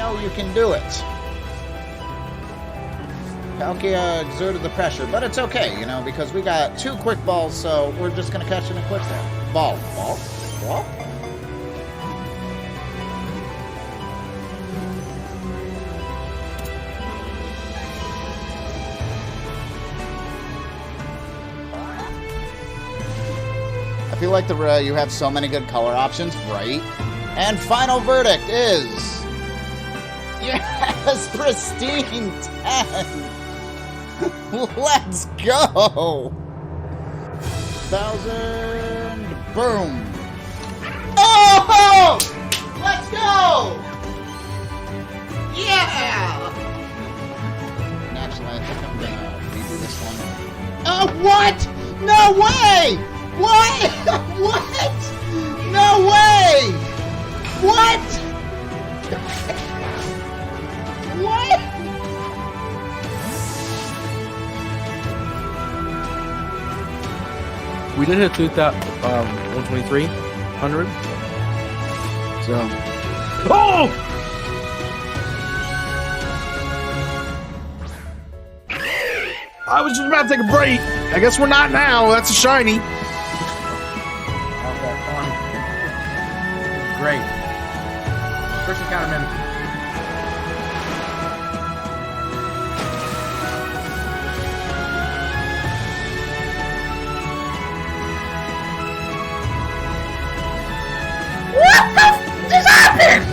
know you can do it. Palkia exerted the pressure, but it's okay, you know, because we got 2 quick balls, so we're just going to catch it in quick there. Ball. I feel like you have so many good color options, right? And final verdict is... Yes! Pristine 10! Let's go! 1,000... Boom! Oh! Let's go! Yeah! Actually, I think I'm gonna redo this one. Oh, what? No way! What? What? No way! What? What? We did hit 12300. So. Oh! I was just about to take a break. I guess we're not now. That's a shiny. Great. First encounter mimic. What the f just happened?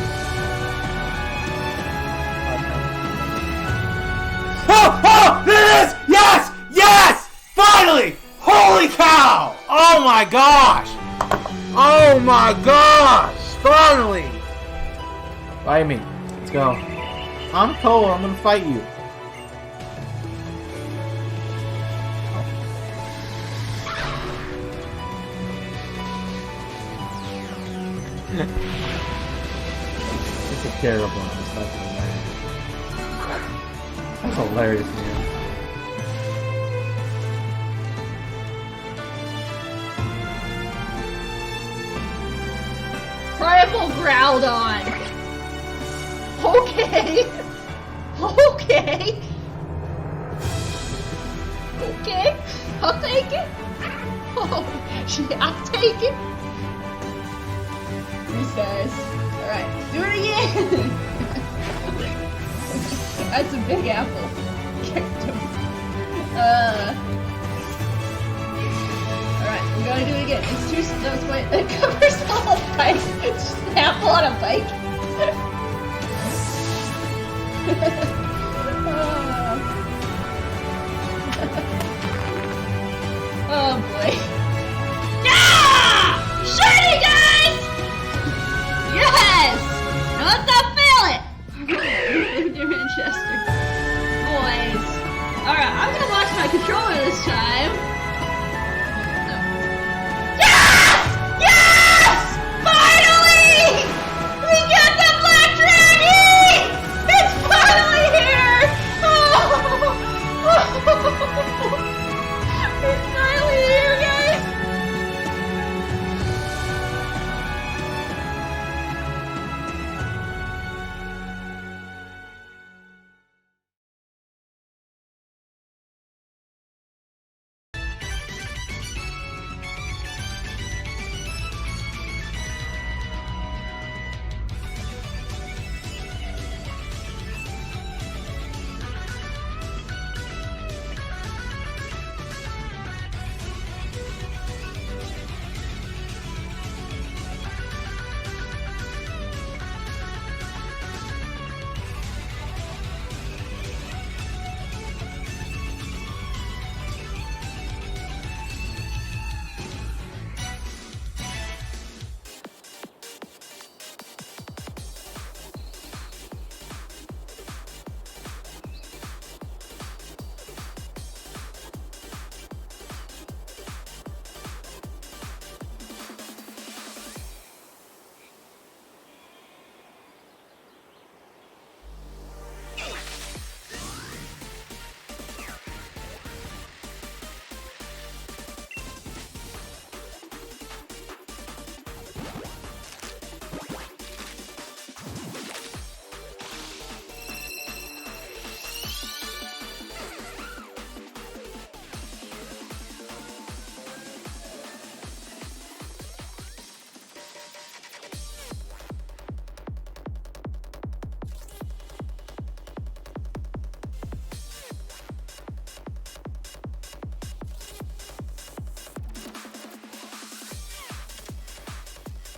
Oh! There it is! Yes! Yes! Finally! Holy cow! Oh my gosh! Oh my gosh! Finally! Fight me. Let's go. I'm Cole. I'm gonna fight you. It's a terrible one. That's hilarious, man. Triple Groudon. Okay. Okay. Okay. I'll take it. Oh, shit, I'll take it. These guys. Alright, do it again. That's a big apple. Kicked him. Alright, we gotta do it again. It's too. That's why it covers the whole bike. It's just an apple on a bike. Oh boy. Yeah! Shiny, guys! Yes! Now let's not fail it! Dear Manchester. Boys. Alright, I'm gonna watch my controller this time. Yes! Yes! Finally! We got the Black Dragon! It's finally here! Oh! It's finally here, guys!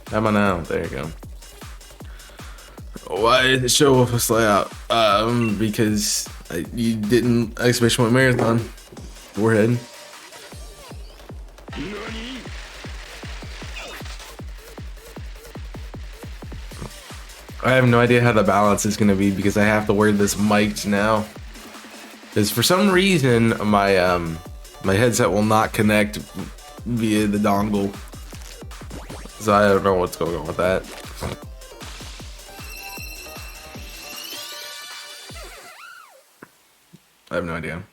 How about now? There you go. Why did the show off us layout? Because you didn't exclamation point marathon. Forehead. I have no idea how the balance is gonna be because I have to wear this mic now. Because for some reason my my headset will not connect via the dongle. So I don't know what's going on with that. I have no idea.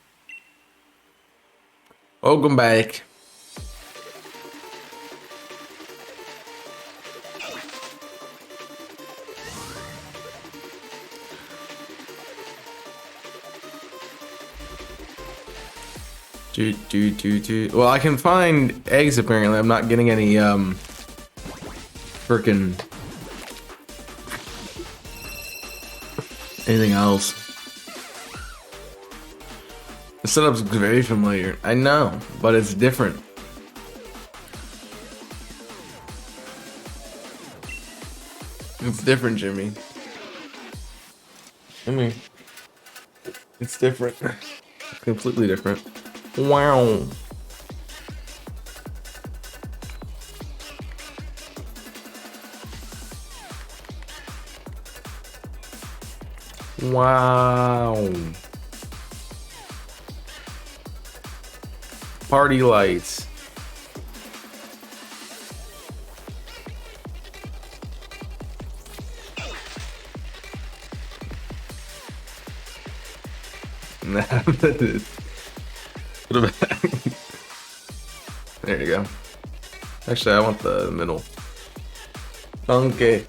Welcome back. Well, I can find eggs apparently. I'm not getting any frickin' anything else. The setup's very familiar. I know, but it's different. It's different, Jimmy. I mean, it's different. Completely different. Wow. Wow. Party lights. There you go. Actually, I want the middle. Okay.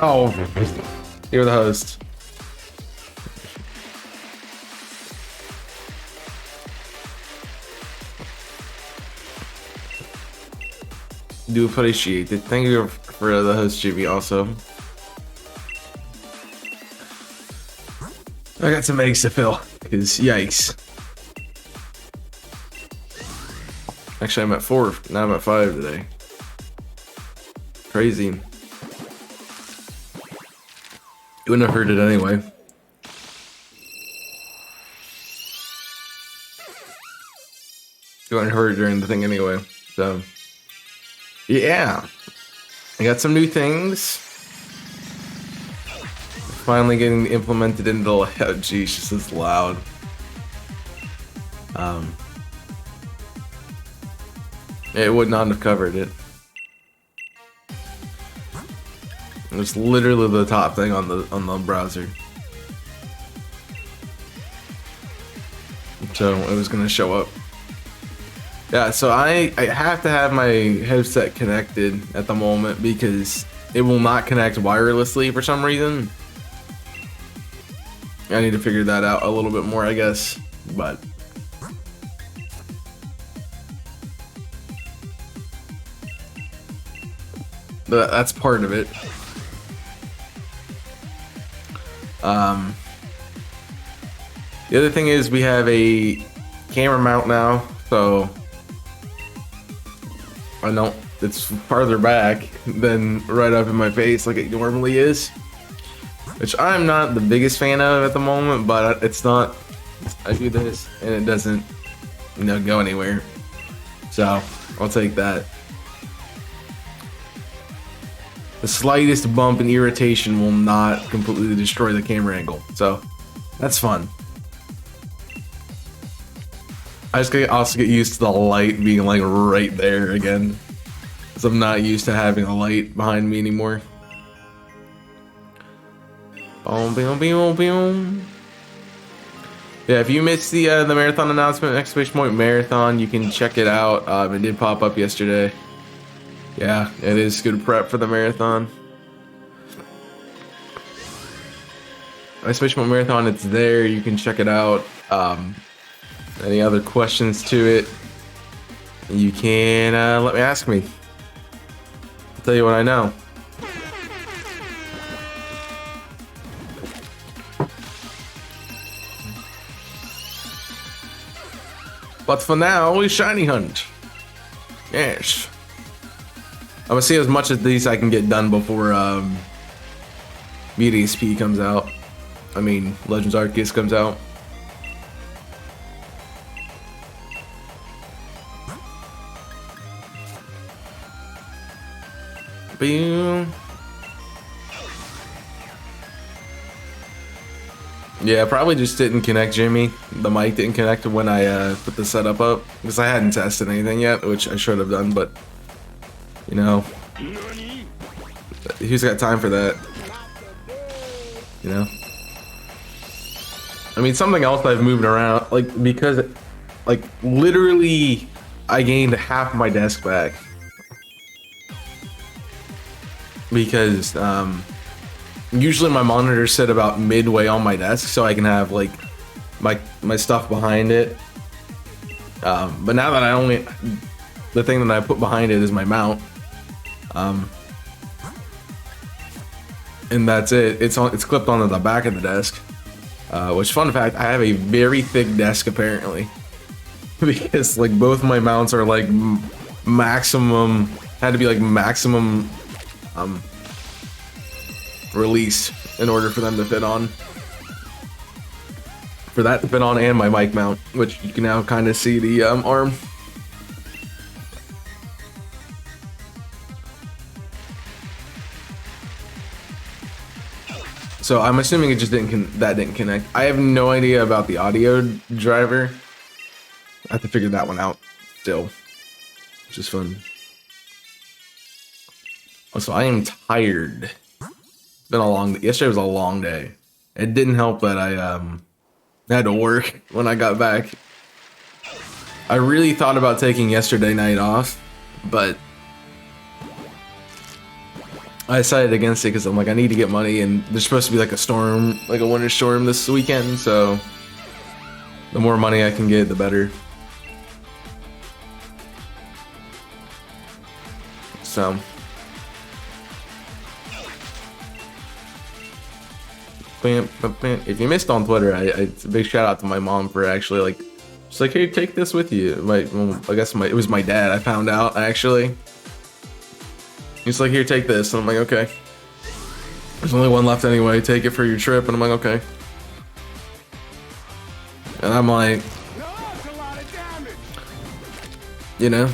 Oh, you're the host. Do appreciate it. Thank you for the host, Jimmy. Also, I got some eggs to fill. Cause yikes. Actually, I'm at 4. Now I'm at 5 today. Crazy. You wouldn't have heard it anyway. You wouldn't have heard it during the thing anyway. So, yeah. I got some new things. Finally getting implemented into the layout. Geez, this is loud. It would not have covered it. It's literally the top thing on the browser. So it was gonna show up. Yeah, so I have to have my headset connected at the moment because it will not connect wirelessly for some reason. I need to figure that out a little bit more, I guess, but that's part of it. The other thing is we have a camera mount now, so I know it's farther back than right up in my face like it normally is, which I'm not the biggest fan of at the moment, but it's not. I do this and it doesn't, go anywhere, so I'll take that. The slightest bump and irritation will not completely destroy the camera angle, so that's fun. I just gotta also get used to the light being like right there again, because I'm not used to having a light behind me anymore. Boom, boom, boom, boom. Yeah, if you missed the marathon announcement, exclamation point marathon, you can check it out. It did pop up yesterday. Yeah, it is good prep for the marathon. Exclamation point marathon, it's there. You can check it out. Any other questions to it, you can let me ask me. I'll tell you what I know. But for now, we shiny hunt. Yes. I'm gonna see as much of these I can get done before BDSP comes out. I mean, Legends Arceus comes out. Boom. Yeah, probably just didn't connect, Jimmy. The mic didn't connect when I put the setup up because I hadn't tested anything yet, which I should have done, but you know, who's got time for that? You know? I mean, something else I've moved around, like, because, like, literally, I gained half my desk back. Because, usually my monitors sit about midway on my desk, so I can have, like, my stuff behind it. But now that the thing that I put behind it is my mount. And that's it. It's clipped onto the back of the desk. Which, fun fact, I have a very thick desk apparently, because like both my mounts are like maximum, had to be like maximum release in order for them to fit on. For that to fit on, and my mic mount, which you can now kind of see the arm. So I'm assuming it just didn't connect. I have no idea about the audio driver. I have to figure that one out still, which is fun. Also, I am tired. It's been a long. Yesterday was a long day. It didn't help that I had to work when I got back. I really thought about taking yesterday night off, but I decided against it because I'm like, I need to get money, and there's supposed to be like a storm, like a winter storm this weekend, so the more money I can get, the better. So if you missed on Twitter, it's a big shout out to my mom for actually like, she's like, hey, take this with you. I guess it was my dad. I found out actually. He's like, here, take this. And I'm like, okay. There's only one left anyway. Take it for your trip. And I'm like, okay. And I'm like, you know.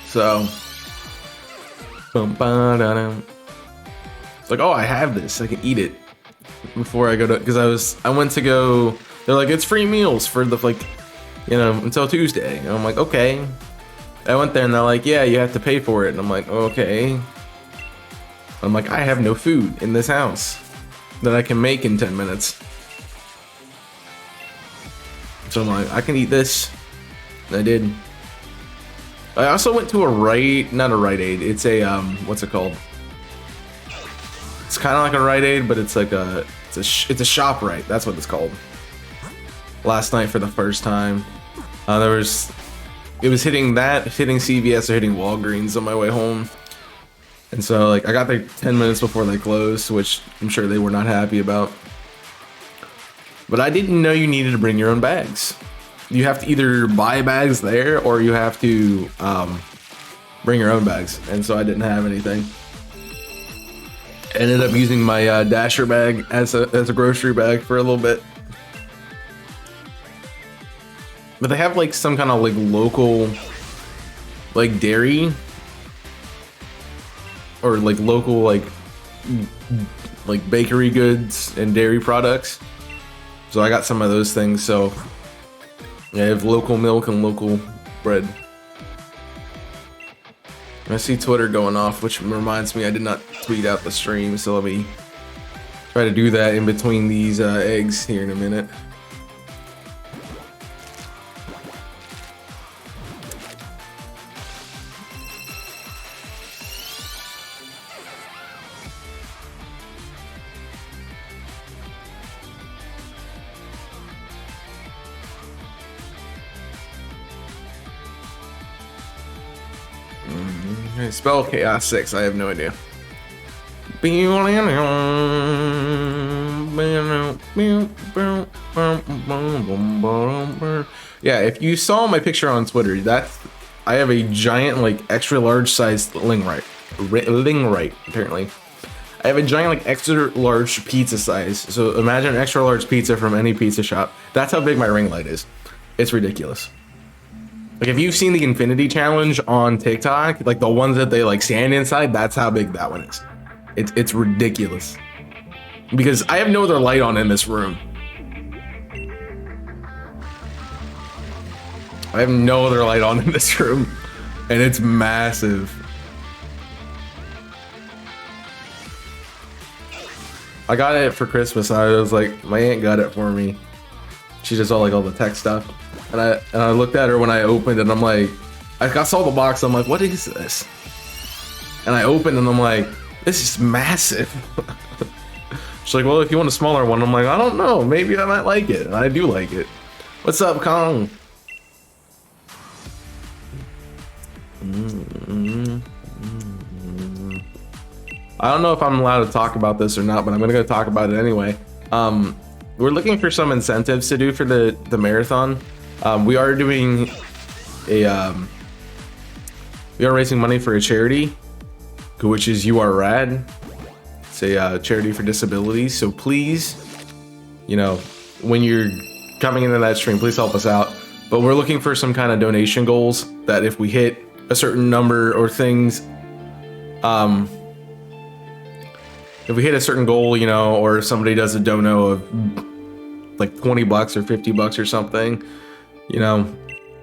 So, it's like, oh, I have this. I can eat it before I go to, because I went to go. They're like, it's free meals for the, like, you know, until Tuesday. And I'm like, okay. I went there and they're like, yeah, you have to pay for it. And I'm like, okay. I'm like, I have no food in this house that I can make in 10 minutes. So I'm like, I can eat this. And I did. I also went to not a Rite Aid. It's a, what's it called? It's kind of like a Rite Aid, but it's like it's a ShopRite. That's what it's called. Last night for the first time. It was hitting CVS or hitting Walgreens on my way home. And so like I got there 10 minutes before they closed, which I'm sure they were not happy about. But I didn't know you needed to bring your own bags. You have to either buy bags there or you have to bring your own bags. And so I didn't have anything. I ended up using my Dasher bag as a grocery bag for a little bit. But they have like some kind of like local like dairy or like local like bakery goods and dairy products. So I got some of those things. So yeah, I have local milk and local bread. I see Twitter going off, which reminds me I did not tweet out the stream. So let me try to do that in between these eggs here in a minute. Spell Chaos 6, I have no idea. Yeah, if you saw my picture on Twitter, I have a giant, like, extra large sized Ling-Right, apparently. I have a giant, like, extra large pizza size. So imagine an extra large pizza from any pizza shop. That's how big my ring light is. It's ridiculous. Like, if you've seen the Infinity Challenge on TikTok, like the ones that they like stand inside, that's how big that one is. It's ridiculous. Because I have no other light on in this room. I have no other light on in this room, and it's massive. I got it for Christmas. I was like, my aunt got it for me. She does all the tech stuff, and I looked at her when I opened it. And I'm like, I saw the box. I'm like, what is this? And I opened, and I'm like, this is massive. She's like, well, if you want a smaller one, I'm like, I don't know. Maybe I might like it, and I do like it. What's up, Kong? I don't know if I'm allowed to talk about this or not, but I'm gonna go talk about it anyway. We're looking for some incentives to do for the marathon. We are doing a we are raising money for a charity, which is You Are Rad. It's a charity for disabilities. So please, you know, when you're coming into that stream, please help us out. But we're looking for some kind of donation goals that if we hit a certain number or things, if we hit a certain goal, you know, or somebody does a dono of like 20 bucks or 50 bucks or something, you know,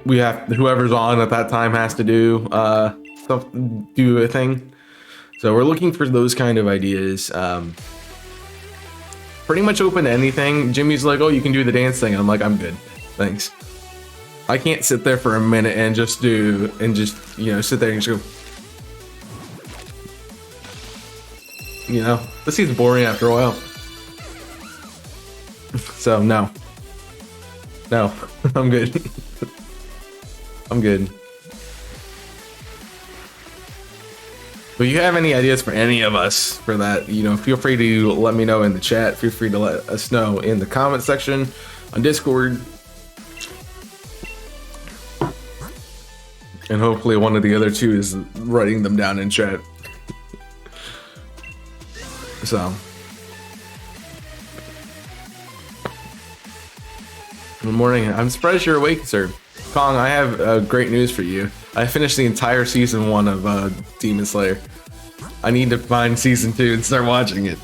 we have, whoever's on at that time has to do a thing. So we're looking for those kind of ideas. Pretty much open to anything. Jimmy's like, oh, you can do the dance thing. I'm like, I'm good, thanks. I can't sit there for a minute and just you know, sit there and just go. You know, this seems boring after a while. So no, I'm good. I'm good. If you have any ideas for any of us for that, you know, feel free to let me know in the chat. Feel free to let us know in the comment section on Discord. And hopefully one of the other two is writing them down in chat. So. Good morning. I'm surprised you're awake, sir. Kong, I have great news for you. I finished the entire season 1 of Demon Slayer. I need to find season 2 and start watching it.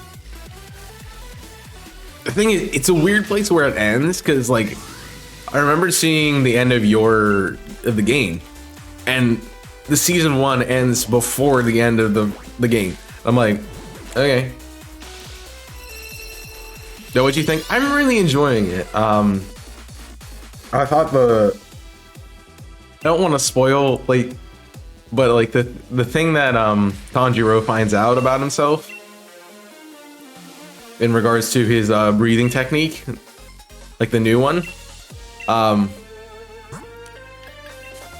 The thing is, it's a weird place where it ends, because like, I remember seeing the end of the game, and the season 1 ends before the end of the game. I'm like, okay. Know what you think? I'm really enjoying it. I thought I don't want to spoil, like, but like the thing that Tanjiro finds out about himself in regards to his breathing technique, like the new one, I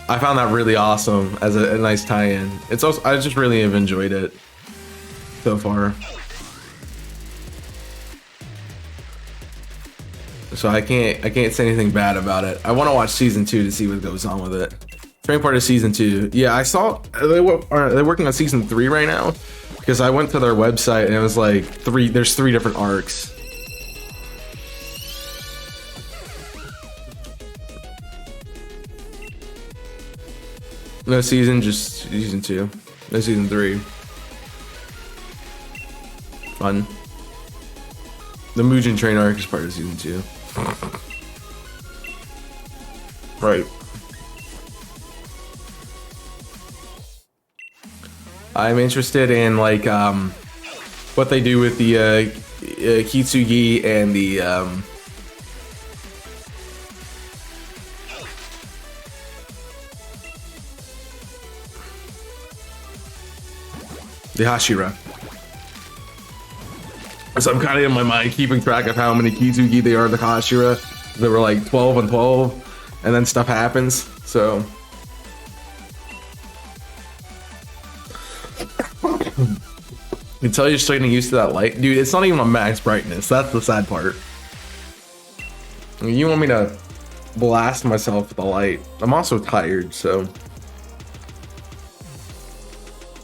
found that really awesome as a nice tie-in. It's also, I just really have enjoyed it so far. So I can't say anything bad about it. I want to watch season 2 to see what goes on with it. Main part of season 2. Yeah, I saw they're working on season 3 right now, because I went to their website and it was like there's 3 different arcs. No season, just season 2. No season 3. Fun. The Mugen Train arc is part of season 2. Right. I'm interested in like what they do with the Kitsugi and the Hashira. So I'm kind of in my mind keeping track of how many Kitsugi they are to Hashira. There were like 12 and 12, and then stuff happens. So you can tell you're starting to get used to that light, dude. It's not even on max brightness. That's the sad part. You want me to blast myself with the light? I'm also tired, so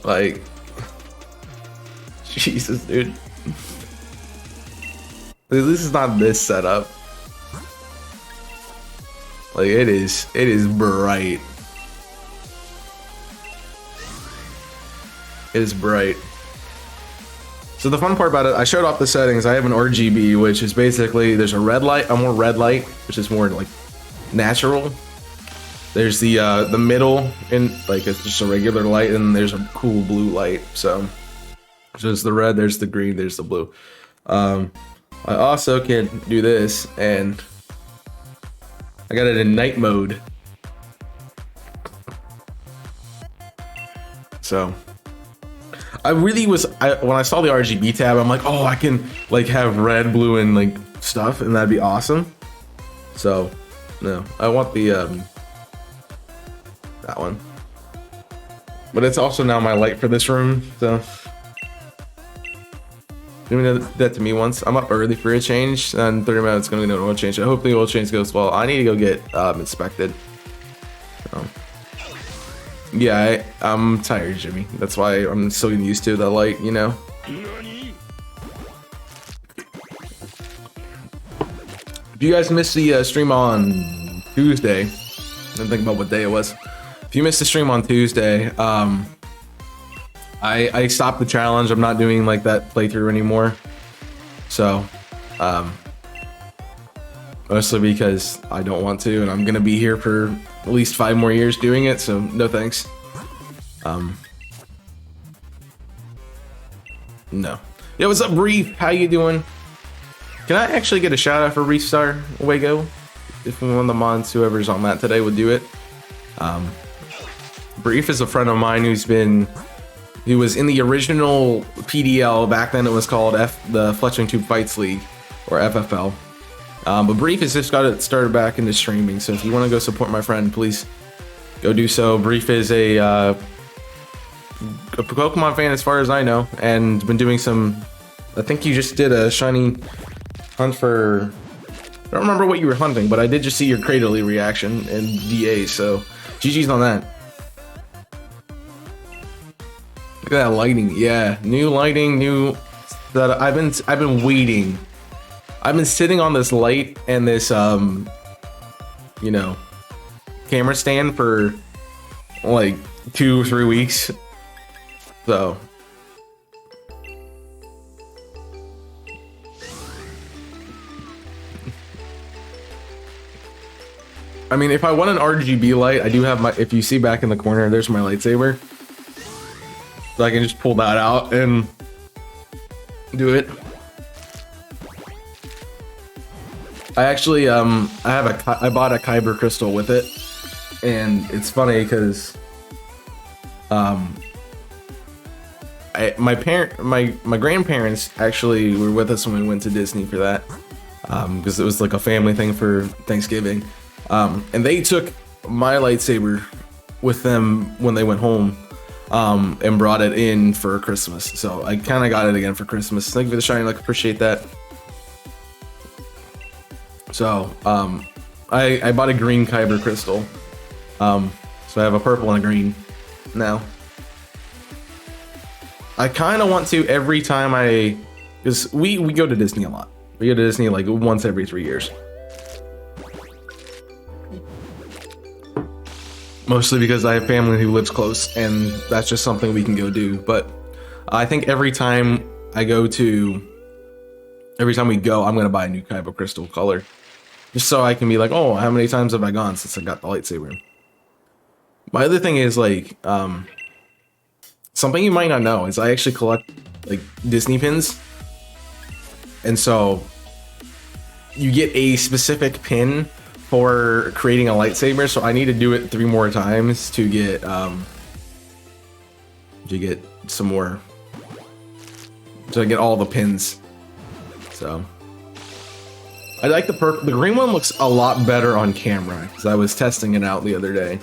Like, Jesus, dude. This is not this setup. Like, it is bright. It is bright. So the fun part about it, I showed off the settings. I have an RGB, which is basically, there's a red light, a more red light, which is more like natural. There's the middle, and like it's just a regular light, and there's a cool blue light. So there's the red, there's the green, there's the blue. I also can do this, and I got it in night mode. So I really was, when I saw the RGB tab, I'm like, oh, I can like have red, blue, and like stuff, and that'd be awesome. So no, I want the that one. But it's also now my light for this room, so doing that to me once. I'm up early for a change, and 30 minutes gonna do an oil change. I hope the oil change goes well. I need to go get inspected. Yeah, I'm tired, Jimmy. That's why I'm so used to the light, you know. If you guys missed the stream on Tuesday, I didn't think about what day it was. If you missed the stream on Tuesday, I stopped the challenge. I'm not doing like that playthrough anymore. So, mostly because I don't want to, and I'm gonna be here for at least 5 more years doing it. So no thanks. No. Yo, what's up, Reef? How you doing? Can I actually get a shout out for Reef Star Wago? If one of the mods, whoever's on that today, would do it. Brief is a friend of mine who was in the original PDL. Back then it was called the Fletching Tube Fights League, or FFL. But Brief has just got it started back into streaming, so if you want to go support my friend, please go do so. Brief is a Pokemon fan as far as I know, and been doing some, I think you just did a shiny hunt for, I don't remember what you were hunting, but I did just see your Cradily reaction in DA, so GG's on that. Look at that lighting. Yeah, new lighting, new that I've been waiting. I've been sitting on this light and this you know, camera stand for like 2 or 3 weeks. So I mean, if I want an RGB light, I do have my, if you see back in the corner, there's my lightsaber. So I can just pull that out and do it. I actually, I bought a Kyber crystal with it, and it's funny because, my grandparents actually were with us when we went to Disney for that, because it was like a family thing for Thanksgiving, and they took my lightsaber with them when they went home, and brought it in for Christmas. So I kind of got it again for Christmas. Thank you for the shiny look, appreciate that. So, I bought a green Kyber crystal. So I have a purple and a green now. I kind of want to every time because we go to Disney a lot. We go to Disney like once every 3 years. Mostly because I have family who lives close, and that's just something we can go do. But I think every time we go, I'm gonna buy a new Kyber crystal color. Just so I can be like, oh, how many times have I gone since I got the lightsaber? My other thing is like, something you might not know is I actually collect like Disney pins. And so you get a specific pin for creating a lightsaber. So I need to do it 3 more times to get some more, to get all the pins. So I like the green one looks a lot better on camera because I was testing it out the other day.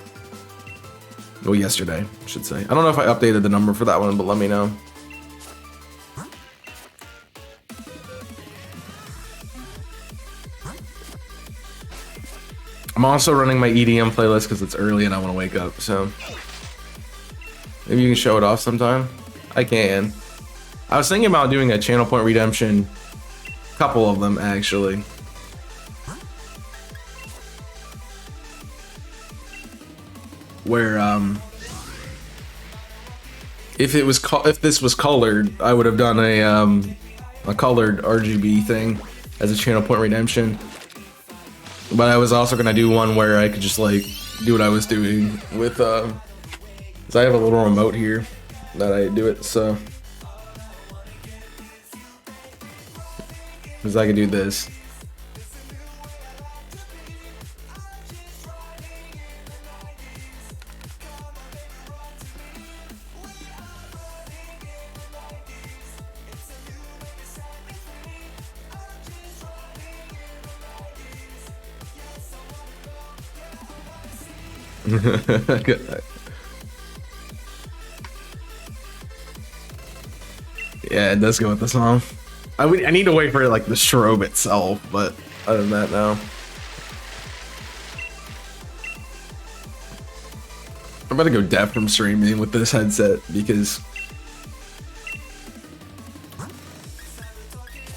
Well, yesterday, I should say. I don't know if I updated the number for that one, but let me know. I'm also running my EDM playlist because it's early and I want to wake up, so. Maybe you can show it off sometime. I can. I was thinking about doing a channel point redemption. Couple of them actually. Where if this was colored, I would have done a colored RGB thing as a channel point redemption. But I was also gonna do one where I could just like do what I was doing with because I have a little remote here that I do it, so because I could do this. Yeah, it does go with the song. I need to wait for like the strobe itself, but other than that, no. I'm about to go deaf from streaming with this headset because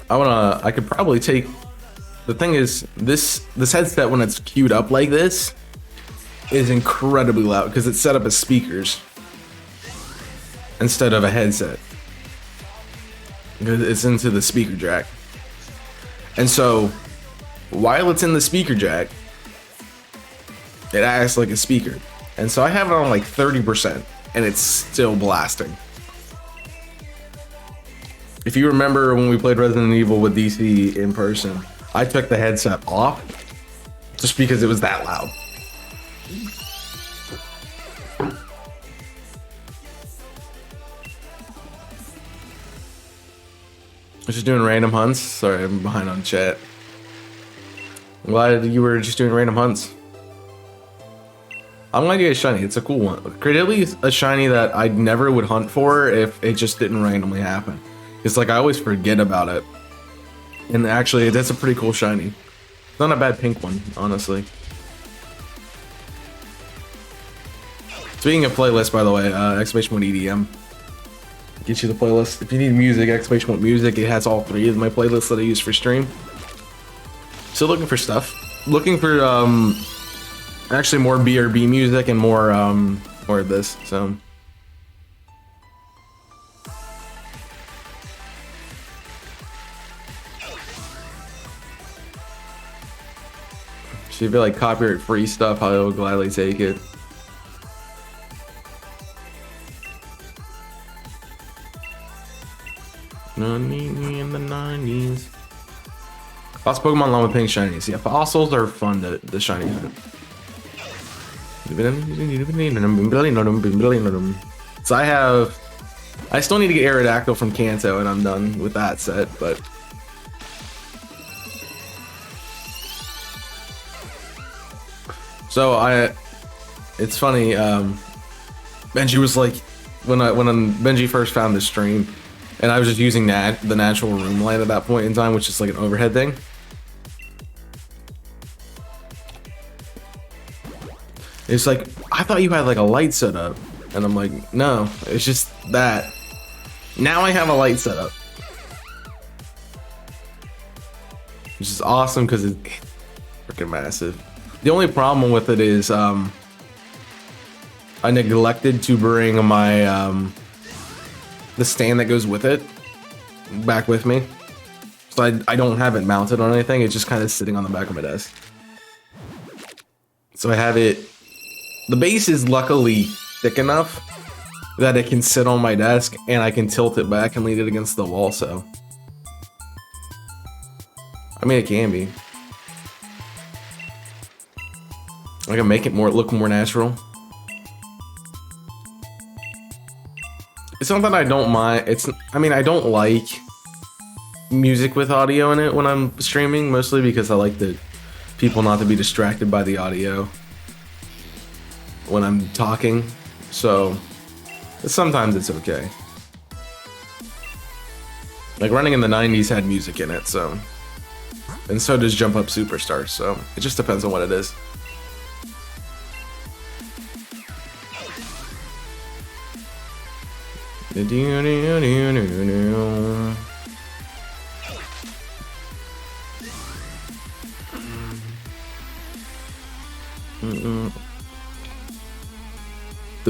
I could probably take. The thing is, this headset when it's queued up like this is incredibly loud because it's set up as speakers instead of a headset. It's into the speaker jack, and so while it's in the speaker jack, it acts like a speaker. And so I have it on like 30%, and it's still blasting. If you remember when we played Resident Evil with DC in person, I took the headset off just because it was that loud. I was just doing random hunts. Sorry, I'm behind on chat. I'm glad you were just doing random hunts. I'm glad you get shiny. It's a cool one. Creatively, a shiny that I never would hunt for if it just didn't randomly happen. It's like I always forget about it. And actually, that's a pretty cool shiny. It's not a bad pink one, honestly. Speaking of playlist, by the way, exclamation point EDM. Get you the playlist. If you need music, exclamation point music. It has all 3 of my playlists that I use for stream. Still looking for stuff. Looking for actually more BRB music and more of this. So should be like copyright free stuff. I will gladly take it. In the 90s. Lost Pokemon along with pink shinies. Yeah, fossils are fun to shiny. So I still need to get Aerodactyl from Kanto and I'm done with that set, but so it's funny, Benji was like, when Benji first found this stream, and I was just using the natural room light at that point in time, which is like an overhead thing. It's like, I thought you had like a light setup. And I'm like, no, it's just that. Now I have a light setup. Which is awesome because it's freaking massive. The only problem with it is I neglected to bring my the stand that goes with it back with me. So I don't have it mounted on anything. It's just kind of sitting on the back of my desk. So I have it. The base is luckily thick enough that it can sit on my desk and I can tilt it back and lean it against the wall. So I mean, it can be. I can make it look more natural. It's something I don't mind. I don't like music with audio in it when I'm streaming, mostly because I like people not to be distracted by the audio when I'm talking. So sometimes it's okay. Like running in the 90s had music in it, so, and so does Jump Up Superstar, so it just depends on what it is. The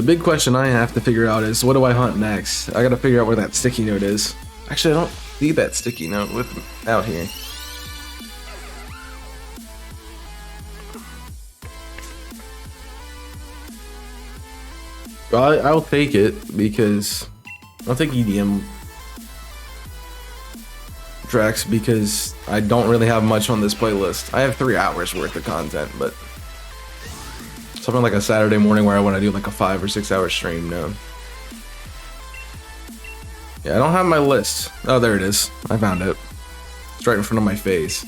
big question I have to figure out is, what do I hunt next? I gotta figure out where that sticky note is. Actually, I don't see that sticky note out here. Well, I'll take it because I'll take EDM tracks because I don't really have much on this playlist. I have 3 hours worth of content, but something like a Saturday morning where I want to do like a 5 or 6 hour stream, no. Yeah, I don't have my list. Oh, there it is. I found it. It's right in front of my face.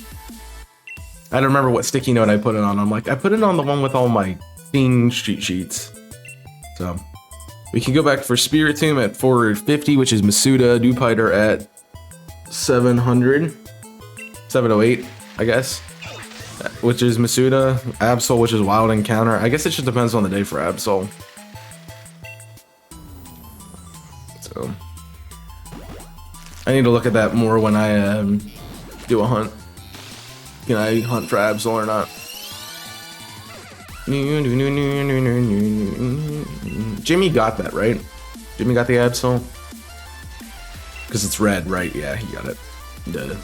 I don't remember what sticky note I put it on. I'm like, I put it on the one with all my scene cheat sheets. So we can go back for Spiritomb at 450, which is Masuda, Dewpider at 700, 708, I guess, which is Masuda, Absol, which is Wild Encounter. I guess it just depends on the day for Absol. So I need to look at that more when I do a hunt. Can I hunt for Absol or not? Jimmy got that, right? Jimmy got the Absol? Because it's red, right? Yeah, he got it. Duh.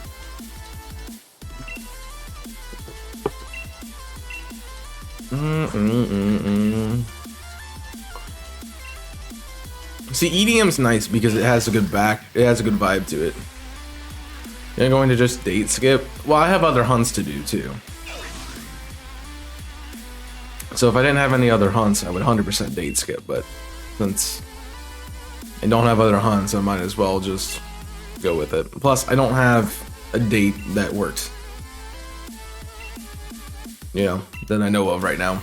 See, EDM's nice because it has a good vibe to it. You're going to just date skip? Well, I have other hunts to do too. So if I didn't have any other hunts, I would 100% date skip, but since I don't have other hunts, I might as well just go with it. Plus, I don't have a date that works. You know, that I know of right now.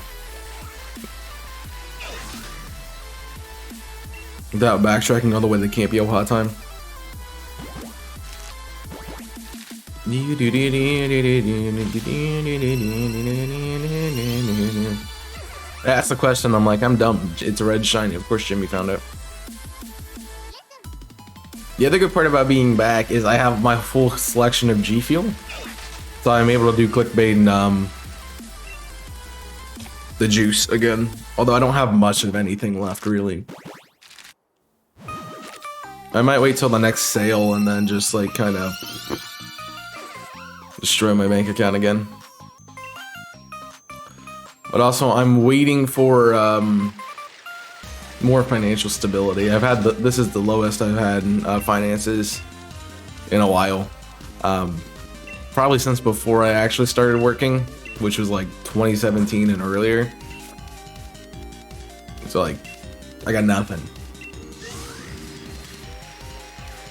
Without backtracking all the way to Campio Hot Time. That's the question. I'm like, I'm dumb. It's a red shiny. Of course Jimmy found it. The other good part about being back is I have my full selection of G Fuel. So I'm able to do clickbait and the juice again. Although I don't have much of anything left really. I might wait till the next sale and then just like kind of destroy my bank account again. But also, I'm waiting for more financial stability. I've had this is the lowest I've had in finances in a while. Probably since before I actually started working, which was like 2017 and earlier. So like, I got nothing.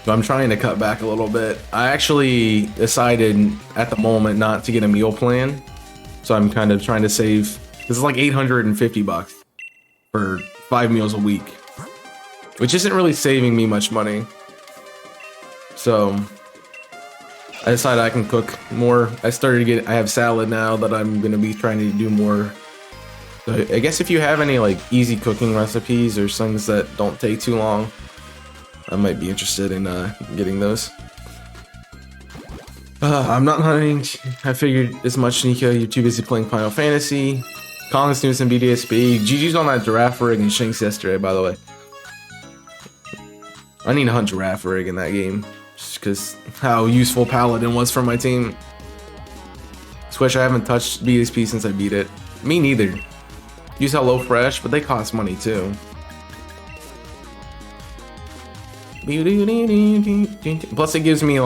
So I'm trying to cut back a little bit. I actually decided at the moment not to get a meal plan. So I'm kind of trying to save. This is like 850 bucks for 5 meals a week, which isn't really saving me much money. So I decided I can cook more. I have salad now that I'm gonna be trying to do more. So I guess if you have any like easy cooking recipes or things that don't take too long, I might be interested in getting those. I'm not hunting. I figured as much, Nika. You're too busy playing Final Fantasy. Kong's doing some BDSP. GG's on that Giraffe Rig and Shinx yesterday, by the way. I need to hunt Giraffe Rig in that game. Just because how useful Paladin was for my team. Switch, I haven't touched BDSP since I beat it. Me neither. Use HelloFresh, but they cost money too. Plus it gives me you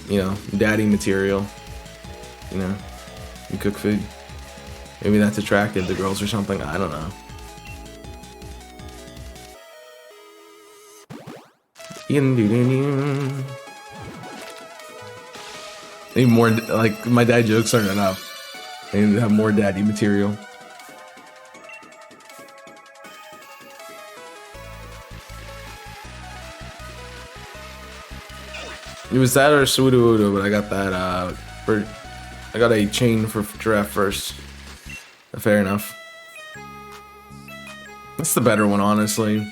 know, daddy material. You know, you cook food. Maybe that's attractive to girls or something. I don't know. Need more, like, my dad jokes aren't enough. I need to have more daddy material. It was that or Sudo, but I got that I got a chain for Giraffe first. Fair enough. That's the better one, honestly.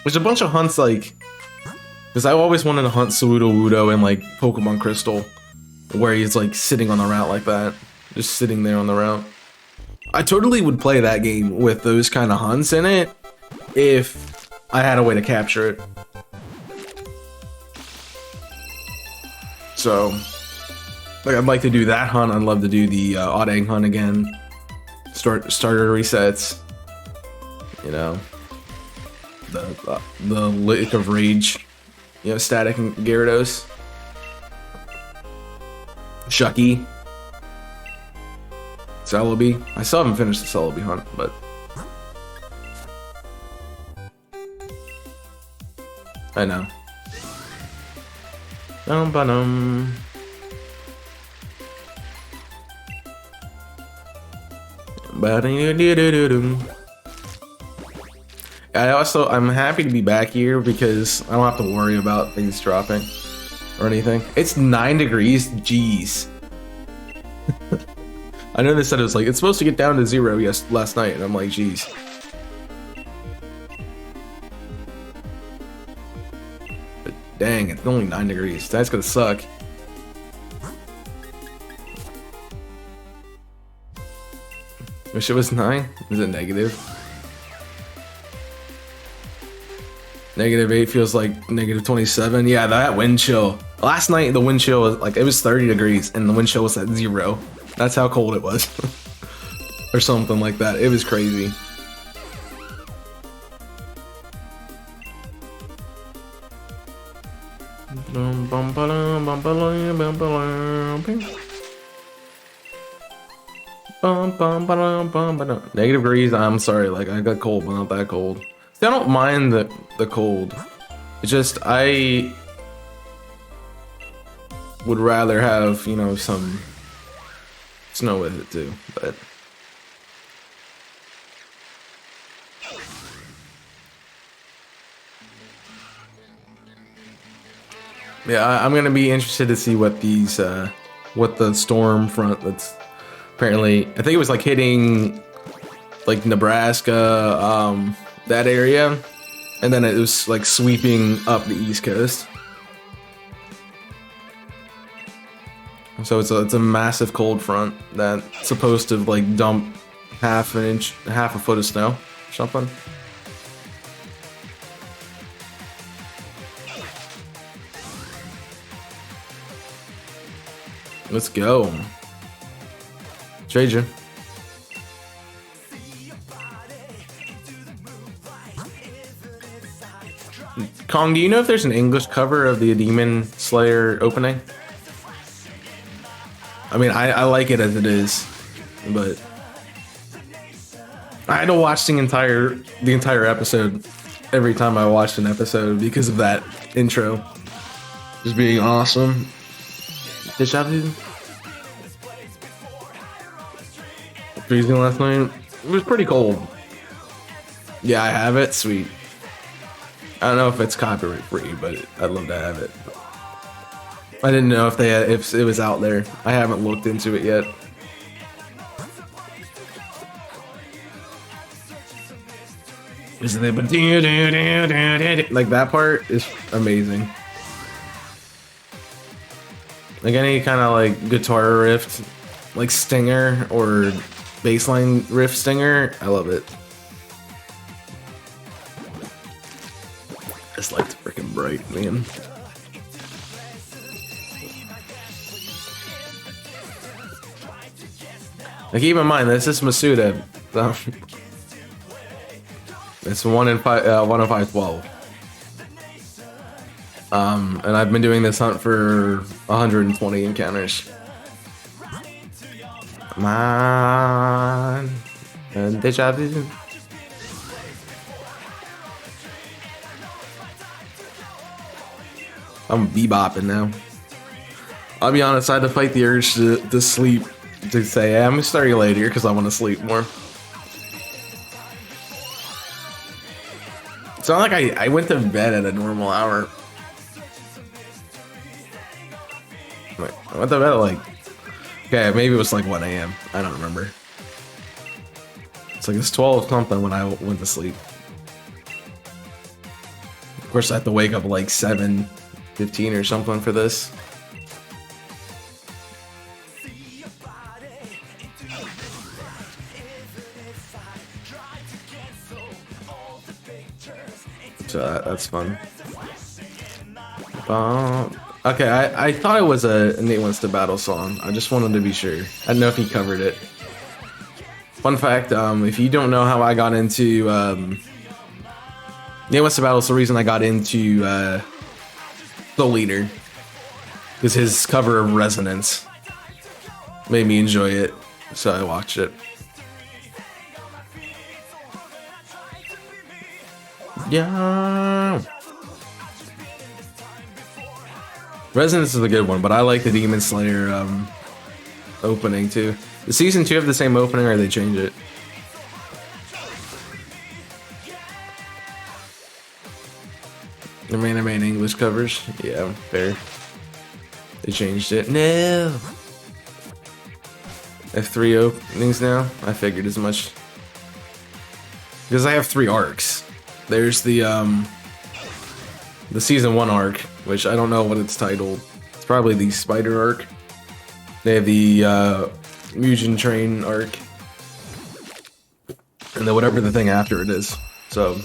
There's a bunch of hunts, like... Because I always wanted to hunt Sawudo in, like, Pokemon Crystal. Where he's, like, sitting on the route like that. Just sitting there on the route. I totally would play that game with those kind of hunts in it. If I had a way to capture it. So... Like, I'd like to do that hunt. I'd love to do the Odd Egg hunt again. Starter resets. You know, the Lick of Rage, you know, Static and Gyarados, Shucky, Celebi. I still haven't finished the Celebi hunt, but I know. Ba-dum. I'm happy to be back here because I don't have to worry about things dropping or anything. It's 9 degrees, jeez. I know they said it was like, it's supposed to get down to 0 last night, and I'm like, jeez. But dang, it's only 9 degrees. That's gonna suck. Wish it was 9? Is it negative? -8 feels like -27. Yeah, that wind chill. Last night the wind chill was like, it was 30 degrees and the wind chill was at 0. That's how cold it was. Or something like that. It was crazy. Negative degrees, I'm sorry, like I got cold, but not that cold. See, I don't mind the cold. It's just I would rather have, you know, some snow with it too, but yeah, I'm gonna be interested to see what these what the storm front that's apparently, I think it was like hitting like Nebraska, that area, and then it was like sweeping up the East Coast. So it's a massive cold front that's supposed to like dump half a foot of snow or something. Let's go. Trade you. Kong, do you know if there's an English cover of the Demon Slayer opening? I mean, I like it as it is, but I had to watch the entire episode every time I watched an episode because of that intro just being awesome. Freezing last night. It was pretty cold. Yeah, I have it. Sweet. I don't know if it's copyright free, but I'd love to have it. I didn't know if it was out there. I haven't looked into it yet. Like that part is amazing. Like any kind of like guitar riff, like stinger or bassline riff stinger, I love it. This light's freaking bright, man. Now keep in mind, this is Masuda. So it's 1 in 512. And I've been doing this hunt for 120 encounters. Come on. And deja vu. I'm bebopping now. I'll be honest, I had to fight the urge to sleep, to say, hey, I'm gonna start you later because I want to sleep more. It's not like I went to bed at a normal hour. Wait, I went to bed at like, okay, maybe it was like 1 AM. I don't remember. It's like it's 12 something when I went to sleep. Of course, I have to wake up like 7:15 or something for this. So that's fun. Okay, I thought it was a Nate Wants to Battle song. I just wanted to be sure. I don't know if he covered it. Fun fact, if you don't know how I got into Nate Wants to Battle, it's the reason I got into Soul Eater. Because his cover of Resonance made me enjoy it, so I watched it. Yeah. Resonance is a good one, but I like the Demon Slayer opening too. The season 2 have the same opening, or they change it? The main English covers? Yeah, fair. They changed it. No! I have 3 openings now? I figured as much. Because I have 3 arcs. There's the season 1 arc, which I don't know what it's titled. It's probably the Spider arc. They have the Mugen Train arc. And then whatever the thing after it is. So...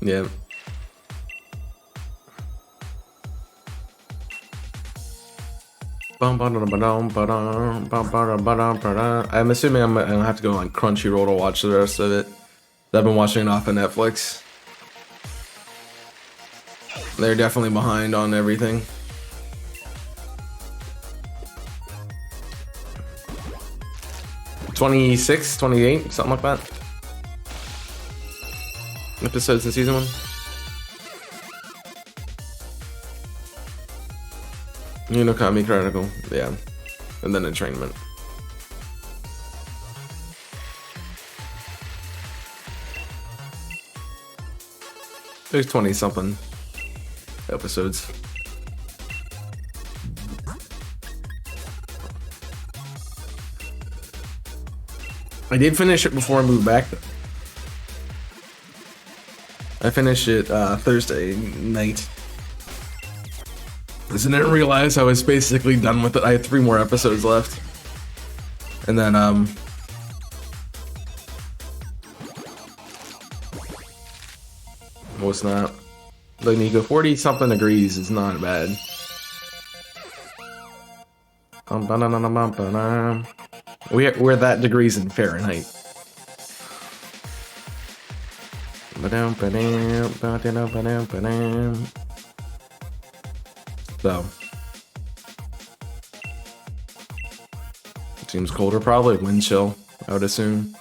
yeah. I'm assuming I'm gonna have to go on Crunchyroll to watch the rest of it. I've been watching it off of Netflix. They're definitely behind on everything. $26, $28, something like that. Episodes in season 1. Unokami Chronicle, yeah. And then Entrainment. There's 20 something episodes. I did finish it before I moved back. I finished it Thursday night. I didn't realize I was basically done with it. I had 3 more episodes left. And then, what's not? Like Nico, 40 something degrees is not bad. We're that degrees in Fahrenheit. So seems colder, probably wind chill, I would assume.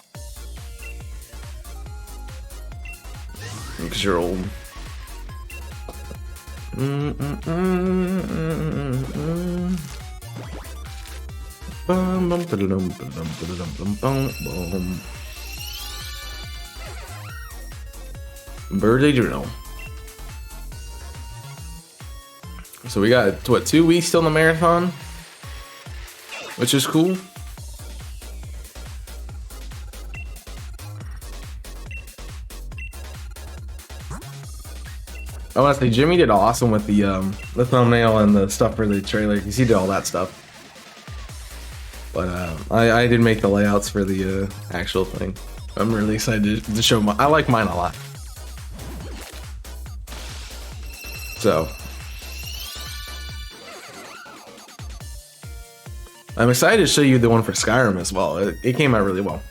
Because you're old. Birthday journal. So we got, what, 2 weeks till the marathon? Which is cool. I want to say Jimmy did awesome with the thumbnail and the stuff for the trailer, because he did all that stuff. But I did make the layouts for the actual thing. I'm really excited to show my. I like mine a lot. So I'm excited to show you the one for Skyrim as well. It came out really well.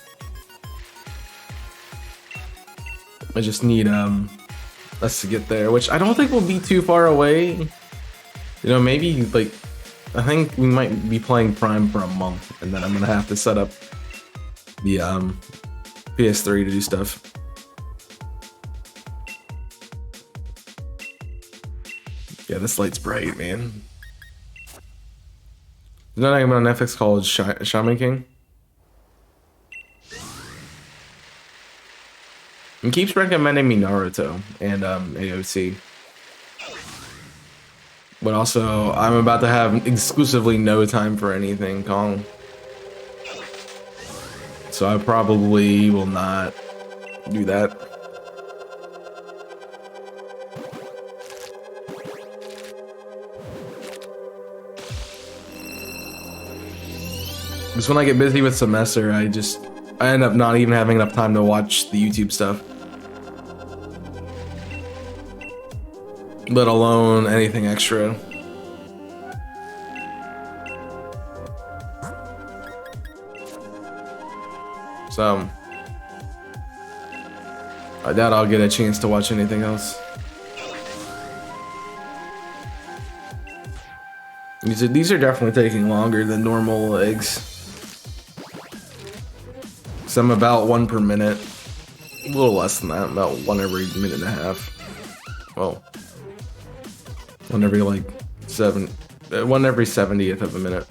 I just need us to get there, which I don't think will be too far away. You know, maybe like I think we might be playing Prime for a month, and then I'm gonna have to set up the PS3 to do stuff. Yeah, this light's bright, man. There's another game on Netflix called Shaman King. He keeps recommending me Naruto and AOC. But also, I'm about to have exclusively no time for anything, Kong. So I probably will not do that. Because when I get busy with semester, I end up not even having enough time to watch the YouTube stuff. Let alone anything extra. So I doubt I'll get a chance to watch anything else. These are definitely taking longer than normal eggs. So I'm about 1 per minute. A little less than that, about 1 every minute and a half. Well, 1 every like 1 every 70th of a minute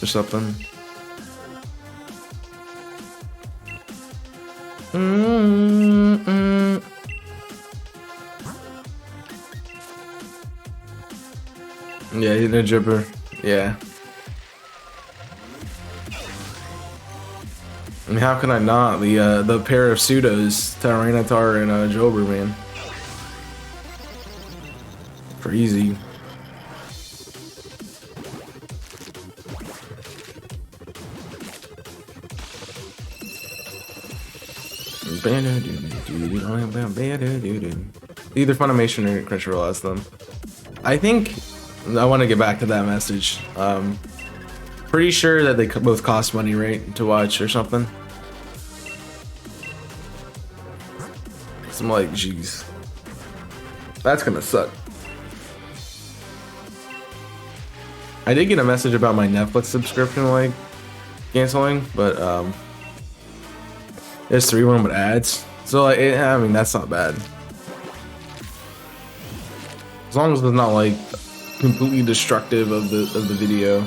or something. Yeah, he's a jibber. Yeah. I mean, how can I not? The pair of pseudos, Tyranitar and Jobber, man. Crazy. Either Funimation or Crunchyroll has them. I think I want to get back to that message. Pretty sure that they both cost money, right, to watch or something. So I'm like, jeez, that's gonna suck. I did get a message about my Netflix subscription, like, canceling, but there's 3 of them with ads, so like, I mean, that's not bad. As long as it's not like completely destructive of the video.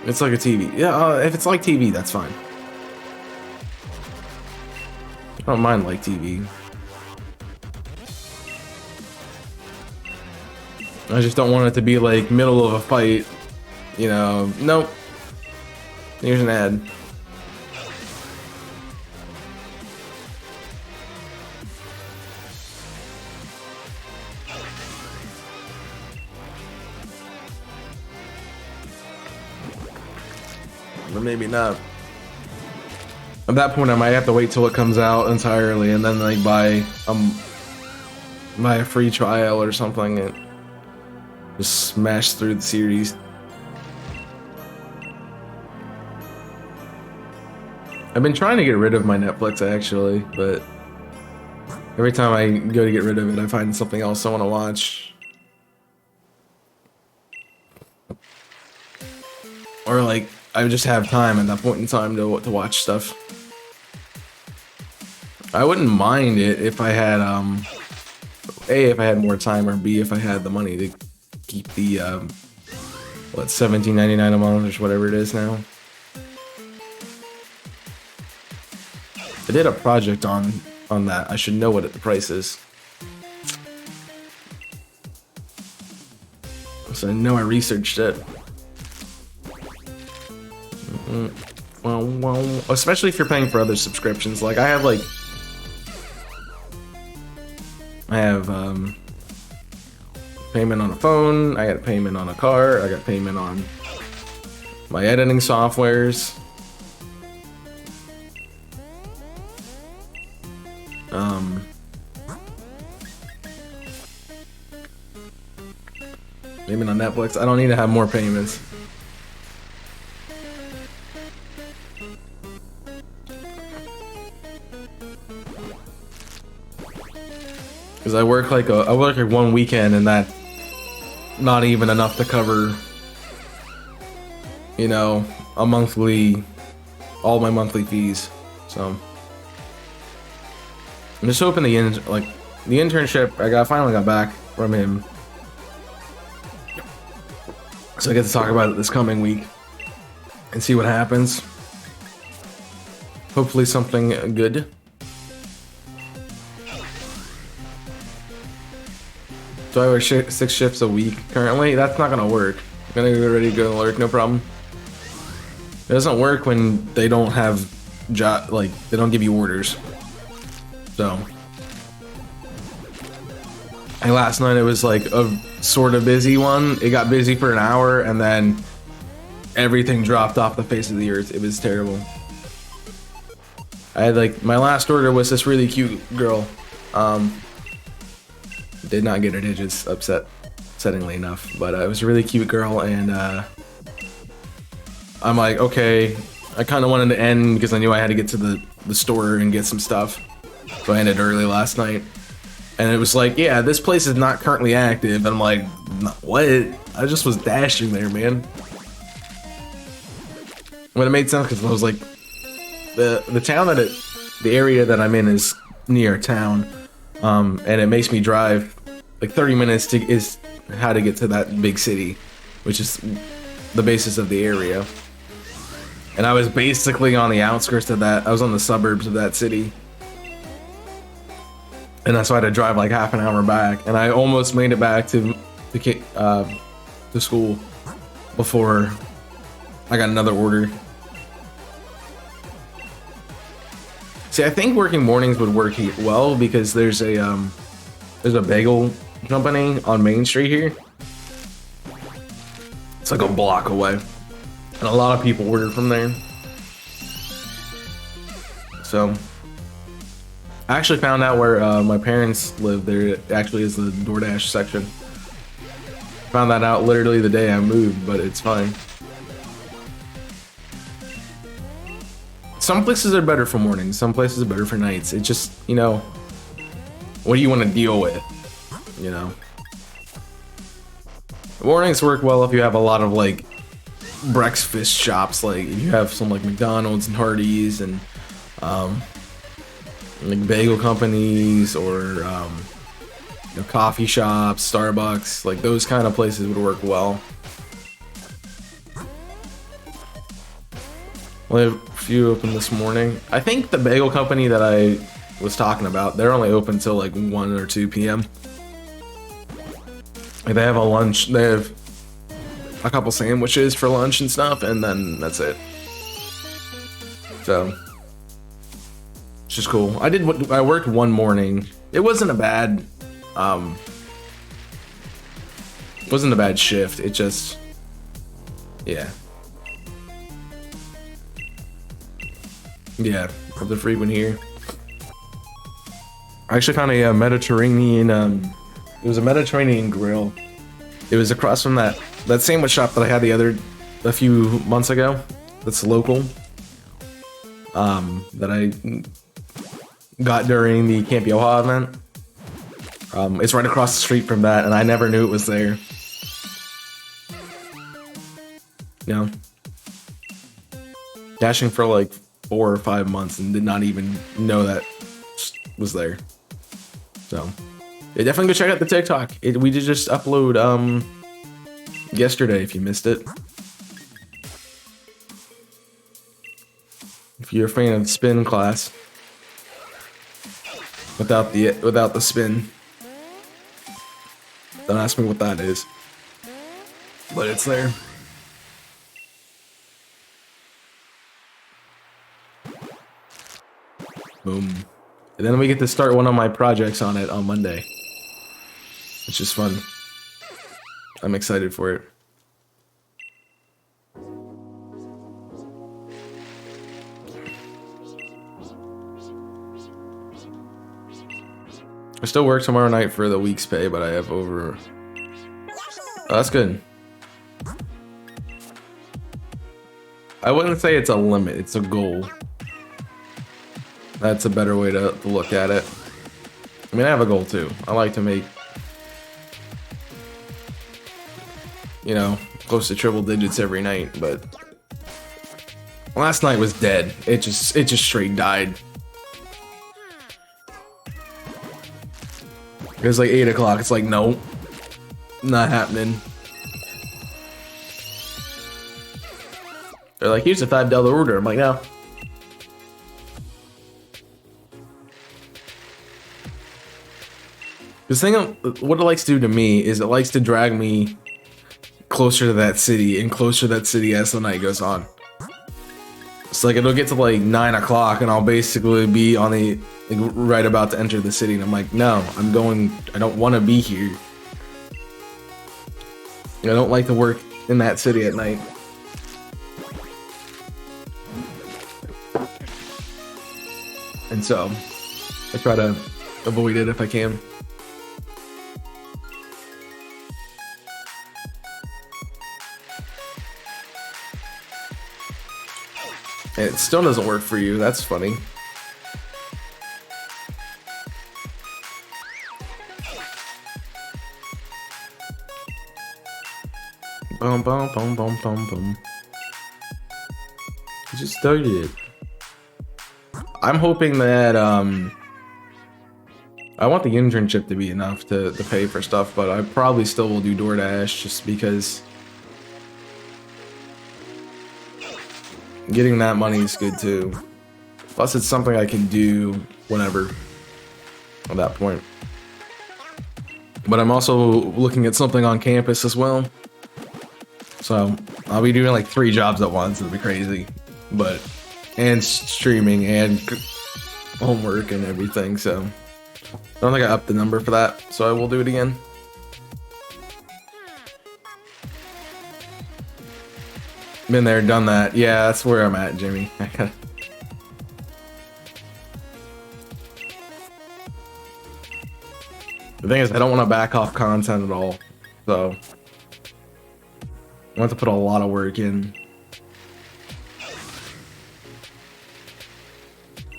It's like a TV. Yeah, if it's like TV, that's fine. I don't mind like TV. I just don't want it to be like middle of a fight, you know. Nope. Here's an ad. But maybe not. At that point, I might have to wait till it comes out entirely and then like buy a free trial or something and just smash through the series. I've been trying to get rid of my Netflix actually, but every time I go to get rid of it, I find something else I want to watch. Or like, I just have time at that point in time to watch stuff. I wouldn't mind it if I had, A, if I had more time, or B, if I had the money to keep the, what, $17.99 a month or whatever it is now. I did a project on that. I should know what the price is. So I know I researched it. Well, especially if you're paying for other subscriptions. Like I have payment on a phone, I got payment on a car, I got payment on my editing softwares. Payment on Netflix. I don't need to have more payments. Because I work like 1 weekend and that not even enough to cover, you know, all my monthly fees. So I'm just hoping the internship I finally got back from him, so I get to talk about it this coming week and see what happens. Hopefully something good. So I work 6 shifts a week currently. That's not gonna work. I'm gonna get ready to go to work, no problem. It doesn't work when they don't have like they don't give you orders. So, and last night it was like a sort of busy one. It got busy for an hour and then everything dropped off the face of the earth. It was terrible. I had like my last order was this really cute girl. Did not get her digits upsettingly enough, but it was a really cute girl, and I'm like, okay, I kind of wanted to end because I knew I had to get to the store and get some stuff, so I ended early last night, and it was like, yeah, this place is not currently active, and I'm like, what? I just was dashing there, man. But it made sense because I was like, the town the area that I'm in is near town, and it makes me drive like 30 minutes is how to get to that big city, which is the basis of the area. And I was basically on the outskirts of that. I was on the suburbs of that city. And that's why I had to drive like half an hour back. And I almost made it back to school before I got another order. See, I think working mornings would work well because there's a bagel company on Main Street here. It's like a block away, and a lot of people order from there. So I actually found out where my parents live. There actually is the DoorDash section. Found that out literally the day I moved, but it's fine. Some places are better for mornings, some places are better for nights. It just, you know, what do you want to deal with? You know, mornings work well if you have a lot of like breakfast shops, like if you have some like McDonald's and Hardee's and like bagel companies or you know, coffee shops, Starbucks, like those kind of places would work well. We have a few open this morning. I think the bagel company that I was talking about, they're only open till like 1 or 2 p.m. Like they have a lunch, they have a couple sandwiches for lunch and stuff, and then that's it. So it's just cool. I worked one morning. It wasn't a bad shift. It just, yeah. Yeah, of the frequent here. I actually found a Mediterranean, it was a Mediterranean grill. It was across from that sandwich shop that I had a few months ago. That's local. That I got during the Camp Yoha event. It's right across the street from that, and I never knew it was there. You know, dashing for like 4 or 5 months and did not even know that was there. So yeah, definitely go check out the TikTok. We did just upload yesterday if you missed it. If you're a fan of the spin class without the spin, don't ask me what that is, but it's there. Boom. And then we get to start one of my projects on it on Monday, which is fun. I'm excited for it. I still work tomorrow night for the week's pay, but I have over... Oh, that's good. I wouldn't say it's a limit, it's a goal. That's a better way to look at it. I mean, I have a goal too. I like to make, you know, close to triple digits every night, but last night was dead. It just straight died. It was like 8 o'clock. It's like, nope, not happening. They're like, here's a $5 order. I'm like, no. This thing, what it likes to do to me is it likes to drag me closer to that city and closer to that city as the night goes on. It's like it'll get to like 9 o'clock and I'll basically be on the like, right about to enter the city, and I'm like, no, I'm going. I don't want to be here. I don't like to work in that city at night. And so I try to avoid it if I can. It still doesn't work for you. That's funny. Boom, boom, boom, boom, boom, boom. You just started it. I'm hoping that I want the internship to be enough to pay for stuff, but I probably still will do DoorDash just because getting that money is good too. Plus, it's something I can do whenever at that point. But I'm also looking at something on campus as well. So I'll be doing like 3 jobs at once. It'll be crazy. But, and streaming and homework and everything. So I don't think I upped the number for that. So I will do it again. Been there, done that. Yeah, that's where I'm at, Jimmy. The thing is, I don't want to back off content at all. So I want to put a lot of work in.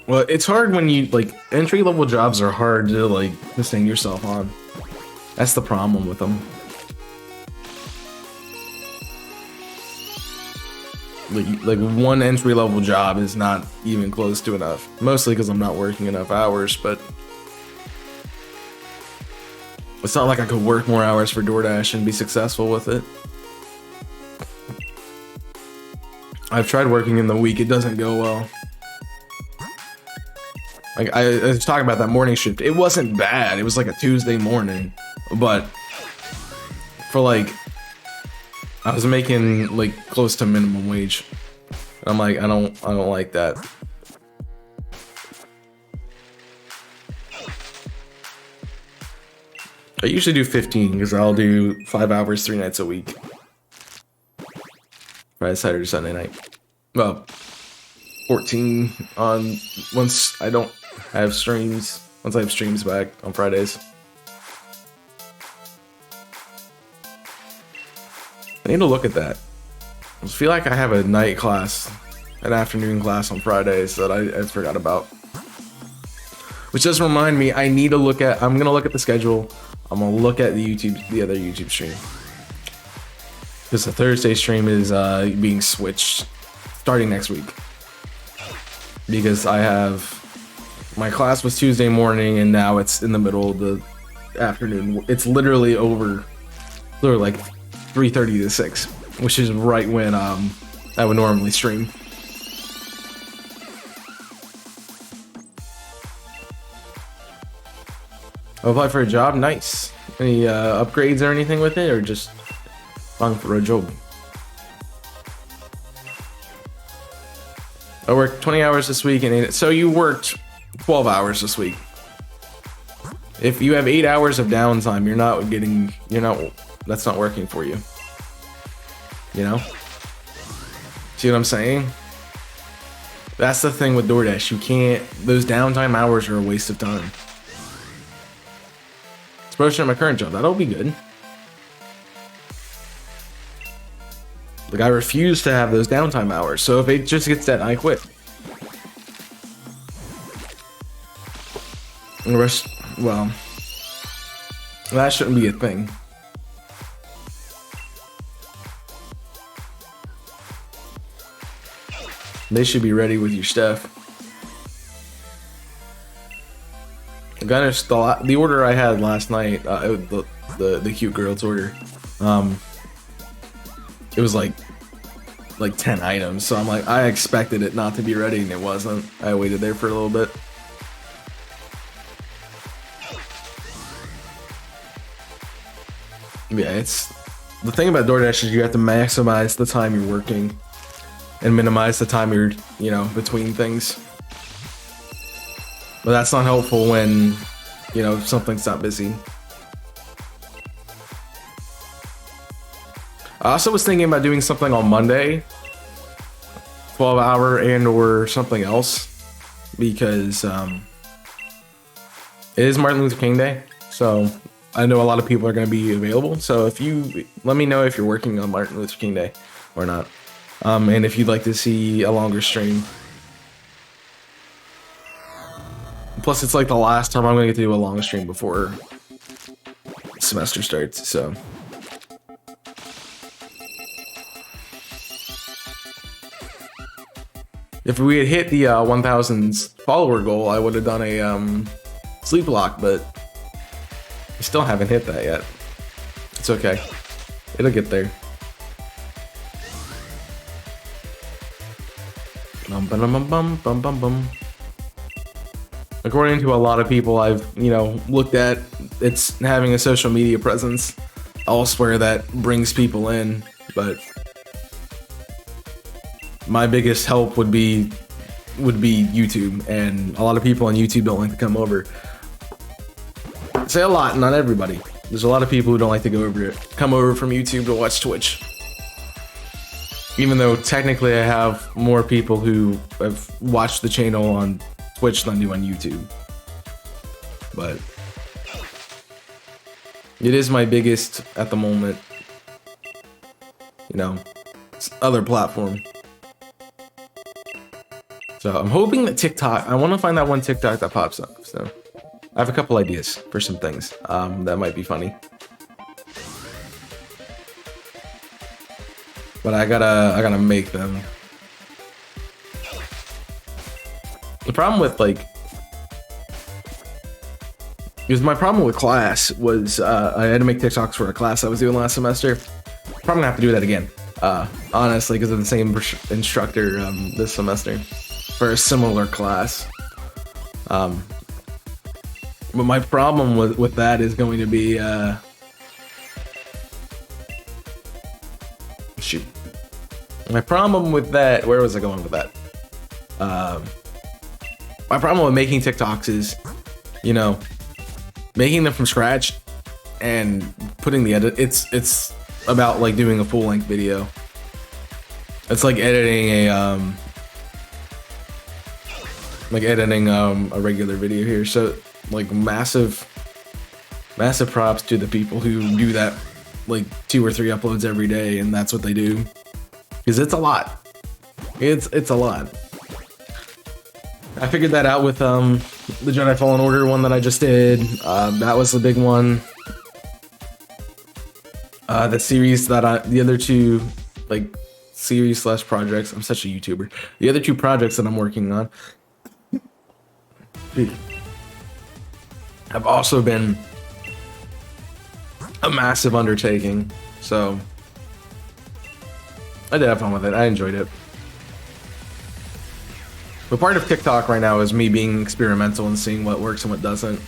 Well, it's hard when you, like, entry-level jobs are hard to, like, sustain yourself on. That's the problem with them. Like one entry-level job is not even close to enough. Mostly because I'm not working enough hours, but it's not like I could work more hours for DoorDash and be successful with it. I've tried working in the week, it doesn't go well. Like I was talking about that morning shift. It wasn't bad. It was like a Tuesday morning, but for like, I was making like close to minimum wage. I'm like, I don't like that. I usually do 15 because I'll do 5 hours 3 nights a week. Friday, Saturday, Sunday night. Well, 14 on once I don't have streams. Once I have streams back on Fridays. I need to look at that. I feel like I have a night class, an afternoon class on Fridays that I forgot about. Which does remind me, I need to look at, I'm gonna look at the schedule. I'm gonna look at the other YouTube stream. Because the Thursday stream is being switched starting next week. Because I have, my class was Tuesday morning and now it's in the middle of the afternoon. It's literally over, literally like 3:30 to 6, which is right when I would normally stream. I applied for a job, nice. Any upgrades or anything with it, or just applying for a job? I worked 20 hours this week, and so you worked 12 hours this week. If you have 8 hours of downtime, that's not working for you. You know? See what I'm saying? That's the thing with DoorDash. You can't, those downtime hours are a waste of time. Especially at my current job, that'll be good. Like, I refuse to have those downtime hours, so if it just gets that, I quit. And the rest, well, that shouldn't be a thing. They should be ready with your stuff. The order I had last night, the cute girl's order, it was like 10 items. So I'm like, I expected it not to be ready, and it wasn't. I waited there for a little bit. Yeah, it's the thing about DoorDash is you have to maximize the time you're working and minimize the time you're, between things. But that's not helpful when, something's not busy. I also was thinking about doing something on Monday, 12-hour and or something else, because it is Martin Luther King Day, so I know a lot of people are going to be available. So if you let me know if you're working on Martin Luther King Day or not, and if you'd like to see a longer stream. Plus, it's like the last time I'm going to get to do a long stream before semester starts, so. If we had hit the 1,000 follower goal, I would have done a sleep lock, but I still haven't hit that yet. It's okay. It'll get there. Bum, bum, bum, bum, bum, bum. According to a lot of people I've, looked at, it's having a social media presence elsewhere that brings people in, but my biggest help would be YouTube, and a lot of people on YouTube don't like to come over. I say a lot, not everybody. There's a lot of people who don't like to come over from YouTube to watch Twitch. Even though technically I have more people who have watched the channel on Twitch than I do on YouTube. But it is my biggest at the moment, other platform. So I'm hoping that TikTok, I want to find that one TikTok that pops up. So I have a couple ideas for some things that might be funny. But I gotta make them. The problem with my problem with class was I had to make TikToks for a class I was doing last semester. Probably gonna have to do that again, honestly, because of the same instructor this semester for a similar class. But my problem with that is going to be shoot. My problem with that, where was I going with that? My problem with making TikToks is, making them from scratch and putting the edit. It's about like doing a full length video. It's like editing a regular video here. So like massive props to the people who do that, like 2 or 3 uploads every day, and that's what they do. Because it's a lot. It's a lot. I figured that out with the Jedi Fallen Order one that I just did. That was the big one. The series that the other two, like, series / projects. I'm such a YouTuber. The other 2 projects that I'm working on have also been a massive undertaking. So I did have fun with it. I enjoyed it. But part of TikTok right now is me being experimental and seeing what works and what doesn't.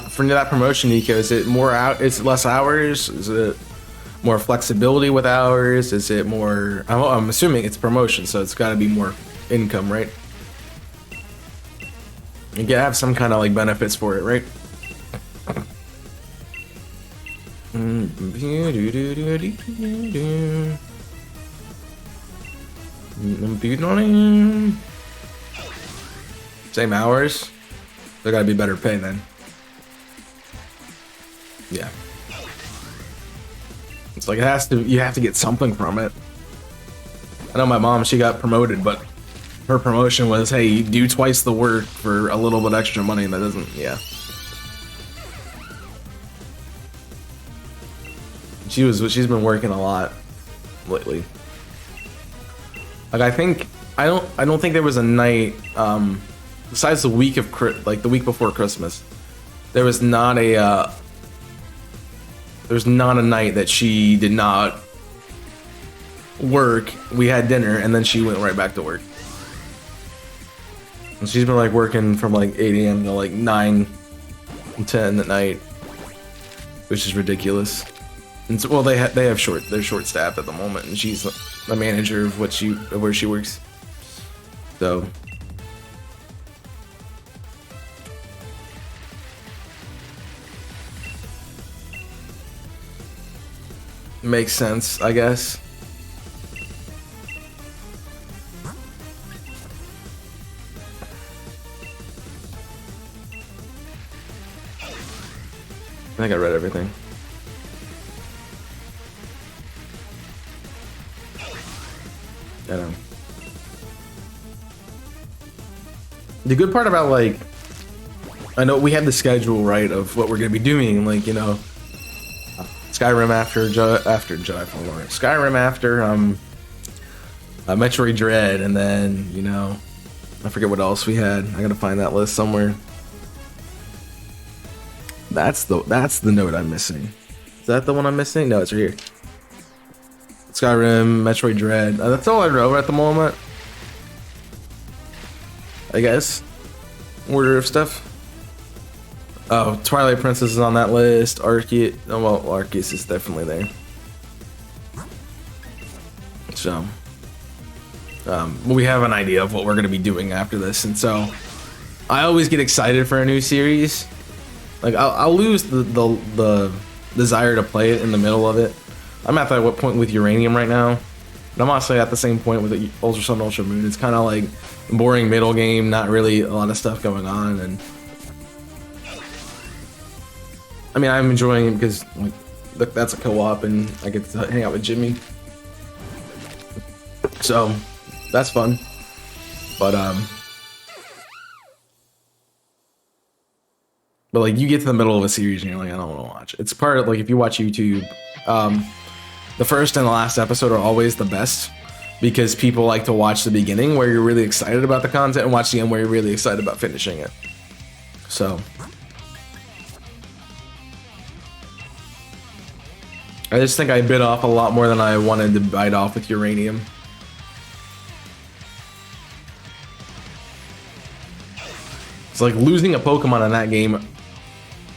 For that promotion, Nico, is it more out? Is it less hours? Is it more flexibility with hours? Is it more? I'm assuming it's promotion, so it's got to be more income, right? You gotta have some kind of like benefits for it, right? Same hours. There gotta be better pay then. Yeah. It's like you have to get something from it. I know my mom, she got promoted, but her promotion was, hey, you do twice the work for a little bit extra money, and that doesn't, yeah. She's been working a lot lately. Like I don't think there was a night, besides the week of the week before Christmas, there was not a night that she did not work, we had dinner, and then she went right back to work. And she's been like working from like 8 a.m. to like 9, 10 at night, which is ridiculous. And so, well, they're short staffed at the moment, and she's the manager of where she works. So makes sense, I guess. I think I read everything. I know. The good part about, like, I know we have the schedule right of what we're gonna be doing, like, you know, Skyrim after Jedi Fallen Order, Skyrim after Metroid Dread, and then, you know, I forget what else we had. I gotta find that list somewhere. That's the note I'm missing. Is that the one I'm missing? No, it's right here. Skyrim, Metroid Dread. That's all I know at the moment, I guess. Order of stuff. Oh, Twilight Princess is on that list. Arceus. Oh, well, Arceus is definitely there. So, we have an idea of what we're gonna be doing after this, and so I always get excited for a new series. Like I'll lose the desire to play it in the middle of it. I'm at that point with Uranium right now, and I'm honestly at the same point with the Ultra Sun, Ultra Moon. It's kind of like boring middle game, not really a lot of stuff going on, and I mean I'm enjoying it because like, that's a co-op and I get to hang out with Jimmy, so that's fun. But like you get to the middle of a series and you're like, I don't want to watch. It's part of like if you watch YouTube, the first and the last episode are always the best because people like to watch the beginning where you're really excited about the content and watch the end where you're really excited about finishing it. So I just think I bit off a lot more than I wanted to bite off with Uranium. It's like losing a Pokemon in that game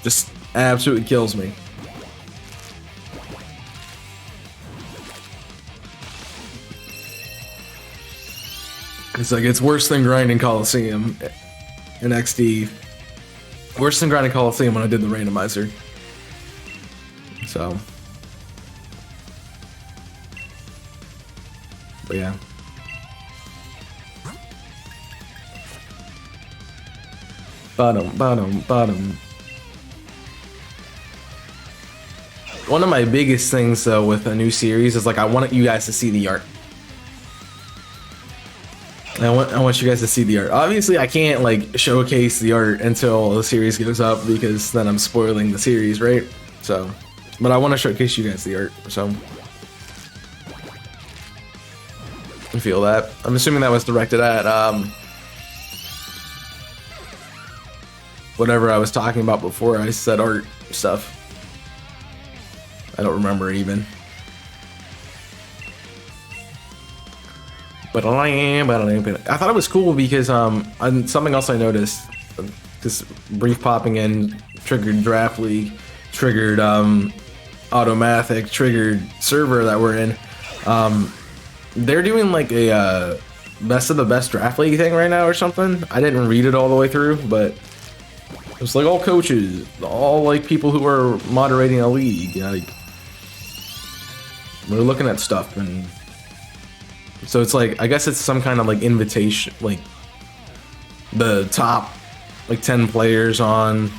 just absolutely kills me. It's like it's worse than grinding Coliseum in XD. Worse than grinding Coliseum when I did the randomizer. So, but yeah. Bottom. One of my biggest things though with a new series is like I want you guys to see the art. I want you guys to see the art. Obviously I can't like showcase the art until the series goes up because then I'm spoiling the series, right? So, but I want to showcase you guys the art. So I feel that. I'm assuming that was directed at whatever I was talking about before I said art stuff. I don't remember even. But I thought it was cool because something else I noticed, because Brief popping in triggered Draft League, triggered Automathic, triggered server that we're in. They're doing like a best of the best Draft League thing right now or something. I didn't read it all the way through, but it's like all coaches, all like people who are moderating a league, like we're looking at stuff, and so it's like I guess it's some kind of like invitation, like the top like 10 players on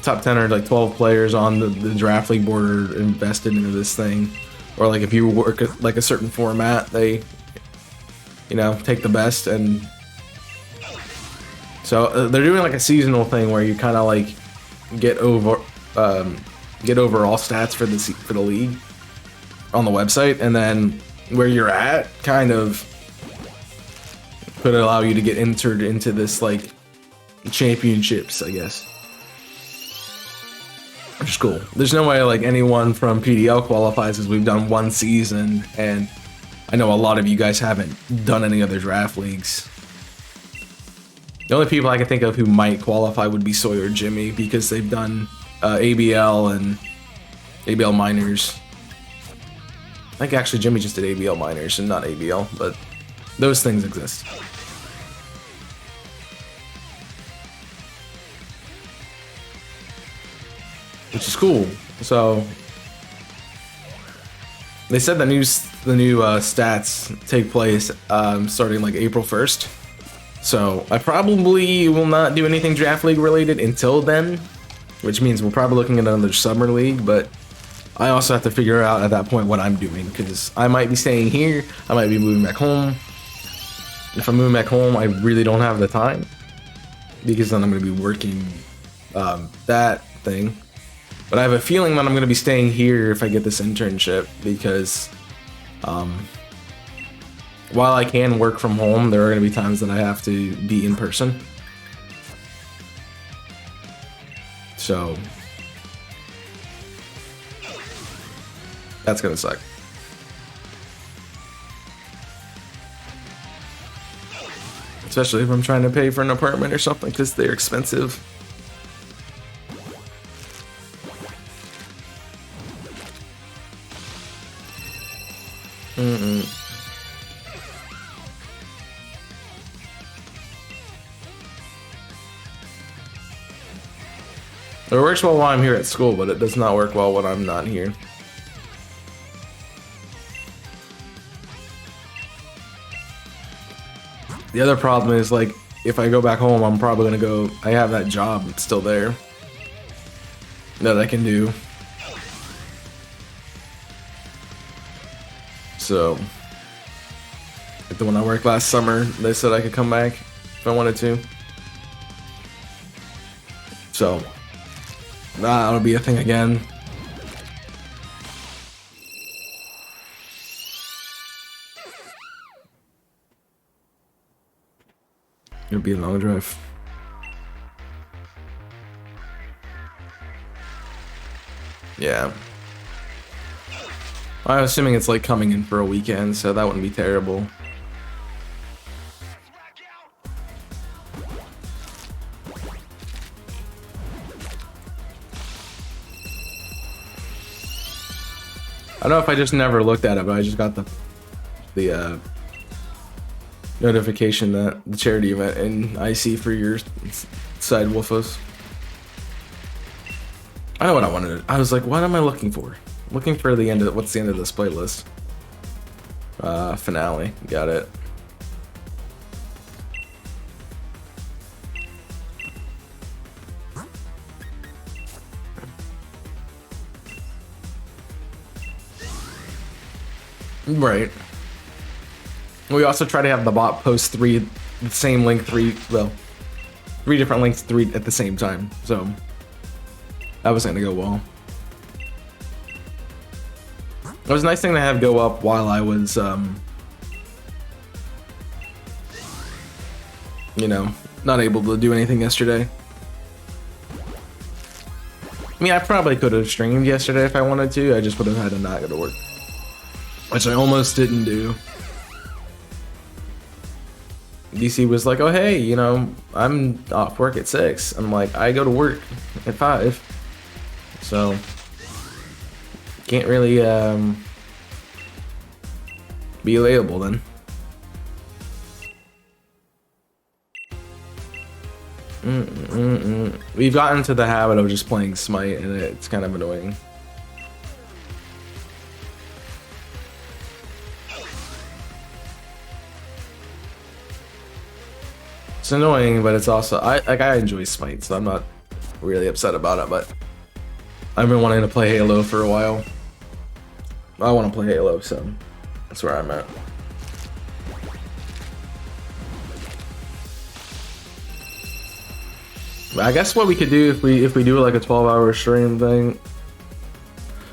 top 10 or like 12 players on the Draft League board are invested into this thing, or like if you work at like a certain format, they, you know, take the best. And so they're doing like a seasonal thing where you kind of like get overall stats for the league on the website, and then where you're at kind of could allow you to get entered into this like championships, I guess. which is cool. There's no way like anyone from PDL qualifies, as we've done one season, and I know a lot of you guys haven't done any other draft leagues. The only people I can think of who might qualify would be Sawyer or Jimmy, because they've done ABL and ABL minors. I think actually Jimmy just did ABL minors and not ABL, but those things exist. Which is cool. So they said the new stats take place starting like April 1st. So I probably will not do anything draft league related until then, which means we're probably looking at another summer league, but I also have to figure out at that point what I'm doing, because I might be staying here, I might be moving back home. If I'm moving back home, I really don't have the time, because then I'm going to be working that thing. But I have a feeling that I'm going to be staying here if I get this internship, because while I can work from home, there are going to be times that I have to be in person. So that's going to suck. Especially if I'm trying to pay for an apartment or something, because they're expensive. It works well while I'm here at school, but it does not work well when I'm not here. The other problem is, like, if I go back home, I'm probably gonna go, I have that job still there that I can do. So, like the one I worked last summer, they said I could come back if I wanted to. So, that'll be a thing again. It'll be a long drive. Yeah. I'm assuming it's like coming in for a weekend, so that wouldn't be terrible. I don't know if I just never looked at it, but I just got the notification that the charity event in IC for your side Wolfos. I know what I wanted. I was like, what am I looking for? Looking for the end of what's the end of this playlist? Finale. Got it. Right. We also try to have the bot post the same link three different links at the same time. So that was gonna go well. It was a nice thing to have go up while I was, you know, not able to do anything yesterday. I mean, I probably could have streamed yesterday if I wanted to. I just would have had to not go to work, which I almost didn't do. DC was like, oh, hey, you know, I'm off work at 6. I'm like, I go to work at 5. So, can't really be available then. We've gotten to the habit of just playing Smite, and it's kind of annoying. It's annoying, but it's also I enjoy Smite, so I'm not really upset about it. But I've been wanting to play Halo for a while. I want to play Halo, so that's where I'm at. But I guess what we could do if we do like a 12-hour stream thing.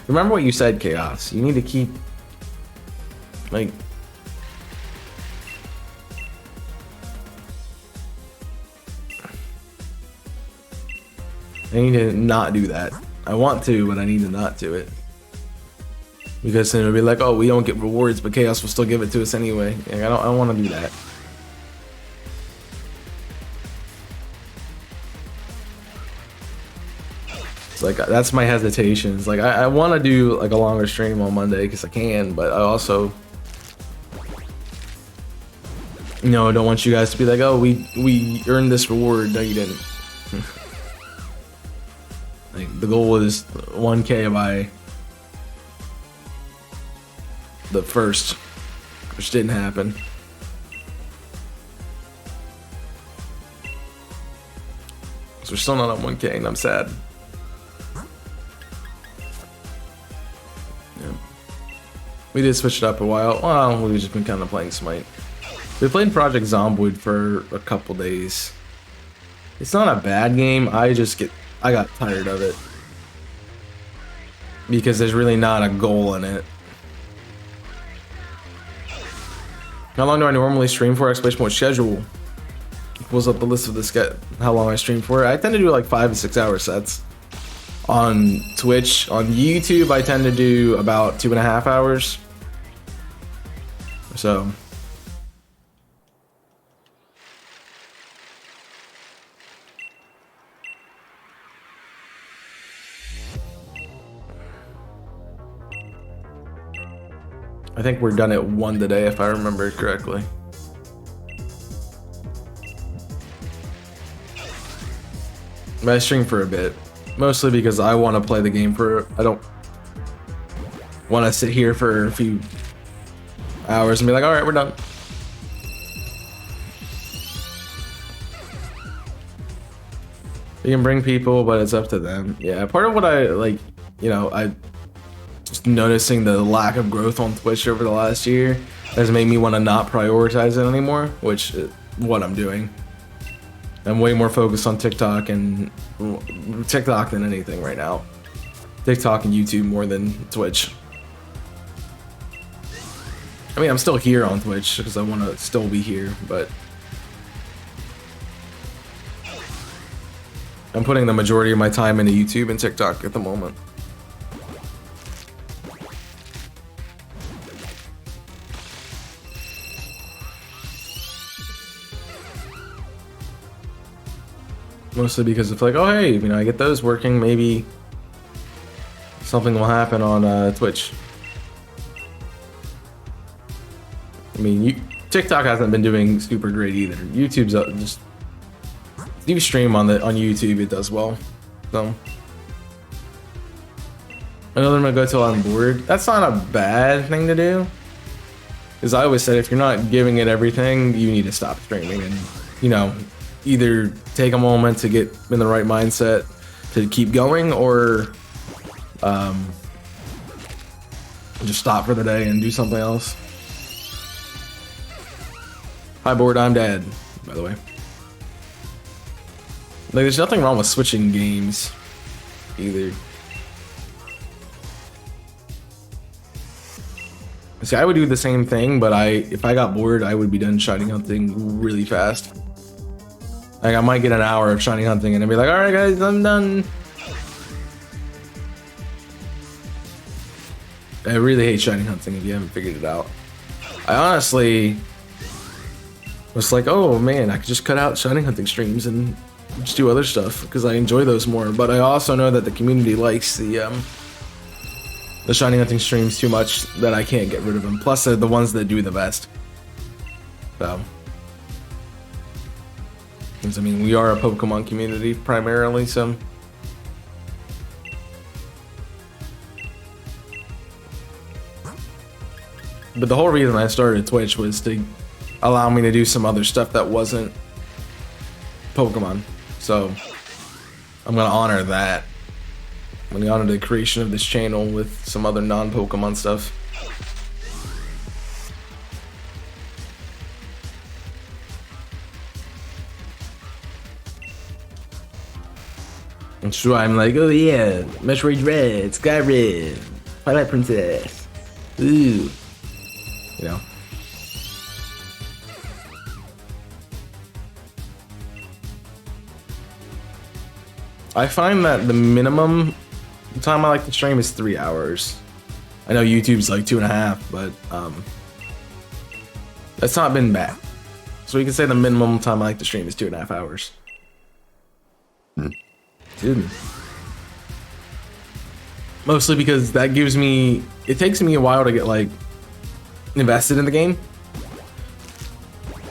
Remember what you said, Chaos. You need to keep like. I need to not do that. I want to, but I need to not do it. Because then it'll be like, oh, we don't get rewards, but Chaos will still give it to us anyway. Like, I don't want to do that. It's like, that's my hesitation. It's like, I want to do like a longer stream on Monday because I can, but I also, you know, don't want you guys to be like, oh, we earned this reward. No, you didn't. Like, the goal was 1K by the first, which didn't happen. So we're still not on 1K, and I'm sad. Yeah. We did switch it up a while. Well, we've just been kind of playing Smite. We played Project Zomboid for a couple days. It's not a bad game. I got tired of it because there's really not a goal in it. How long do I normally stream for? Exclamation point schedule. Pulls up the list of the how long I stream for. I tend to do like 5 to 6 hour sets on Twitch. On YouTube, I tend to do about 2.5 hours. So. I think we're done at 1 today, if I remember correctly. But I stream for a bit, mostly because I want to play the game I don't want to sit here for a few hours and be like, all right, we're done. You can bring people, but it's up to them. Yeah, part of what I like, you know, just noticing the lack of growth on Twitch over the last year has made me want to not prioritize it anymore, which is what I'm doing. I'm way more focused on TikTok than anything right now. TikTok and YouTube more than Twitch. I mean, I'm still here on Twitch because I want to still be here, but I'm putting the majority of my time into YouTube and TikTok at the moment. Mostly because it's like, oh hey, you know, I get those working, maybe something will happen on Twitch. I mean, TikTok hasn't been doing super great either. YouTube's just, if you stream on YouTube, it does well. So I know I'm gonna go till I'm bored. That's not a bad thing to do, because I always said if you're not giving it everything, you need to stop streaming and, you know, either take a moment to get in the right mindset to keep going, or just stop for the day and do something else. Hi, board. I'm Dad, by the way. Like, there's nothing wrong with switching games either. See, I would do the same thing, but if I got bored, I would be done shiny hunting really fast. Like, I might get an hour of shiny hunting and I'd be like, all right, guys, I'm done. I really hate shiny hunting if you haven't figured it out. I honestly was like, oh man, I could just cut out shiny hunting streams and just do other stuff because I enjoy those more. But I also know that the community likes the shiny hunting streams too much that I can't get rid of them. Plus, they're the ones that do the best. So. I mean, we are a Pokemon community primarily, so. But the whole reason I started Twitch was to allow me to do some other stuff that wasn't Pokemon. So I'm gonna honor that. I'm gonna honor the creation of this channel with some other non-Pokemon stuff. It's true, I'm like, oh yeah, Metroid Dread, Skyrim, Twilight Princess, ooh, you know. I find that the minimum The time I like to stream is 3 hours. I know YouTube's like 2.5, but that's not been bad. So we can say the minimum time I like to stream is 2.5 hours. Dude. Mostly because that gives me, it takes me a while to get like invested in the game.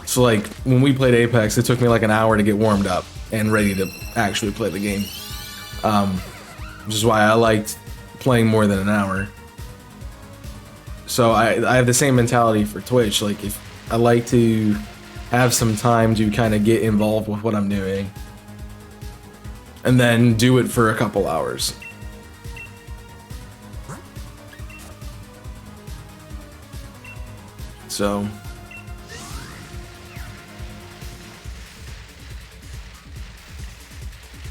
So like when we played Apex, it took me like an hour to get warmed up and ready to actually play the game. Which is why I liked playing more than an hour. So I have the same mentality for Twitch. Like if I like to have some time to kind of get involved with what I'm doing and then do it for a couple hours. So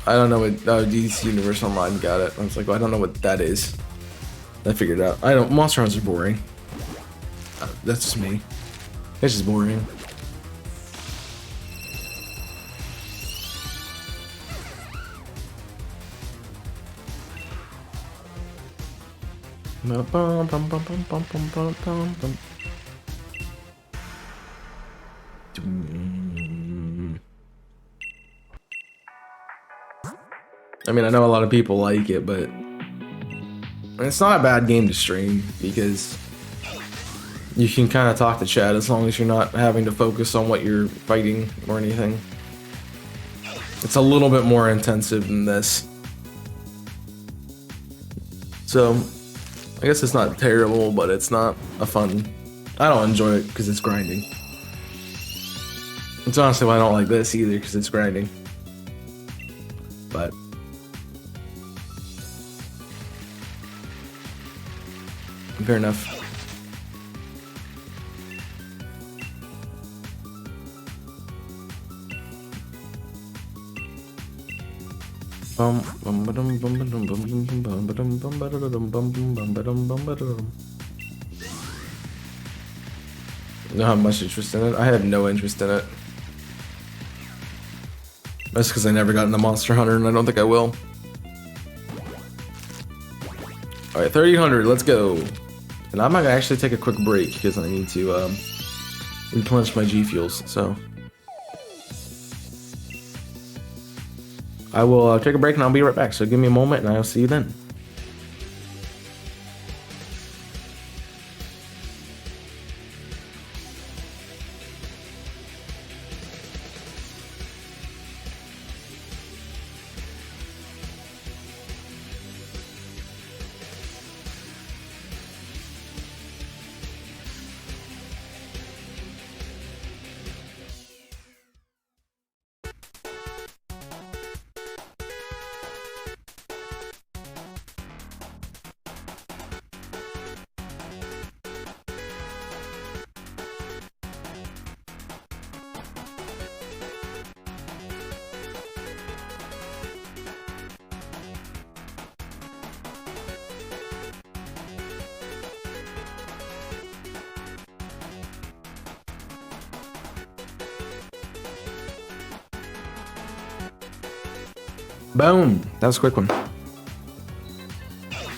I don't know what DC Universe Online got it. I was like, well, I don't know what that is. I figured it out. I don't. Monster Hunters are boring. That's just me. It's just boring. I mean, I know a lot of people like it, but it's not a bad game to stream because you can kind of talk to chat as long as you're not having to focus on what you're fighting or anything. It's a little bit more intensive than this. So, I guess it's not terrible, but it's not a fun... I don't enjoy it because it's grinding. It's honestly why I don't like this either, because it's grinding. But... fair enough. You don't have much interest in it? I have no interest in it. That's because I never got into Monster Hunter and I don't think I will. Alright, 3,800, let's go. And I might actually take a quick break because I need to replenish my G Fuels, so. I will take a break and I'll be right back, so give me a moment and I'll see you then. Boom! That was a quick one.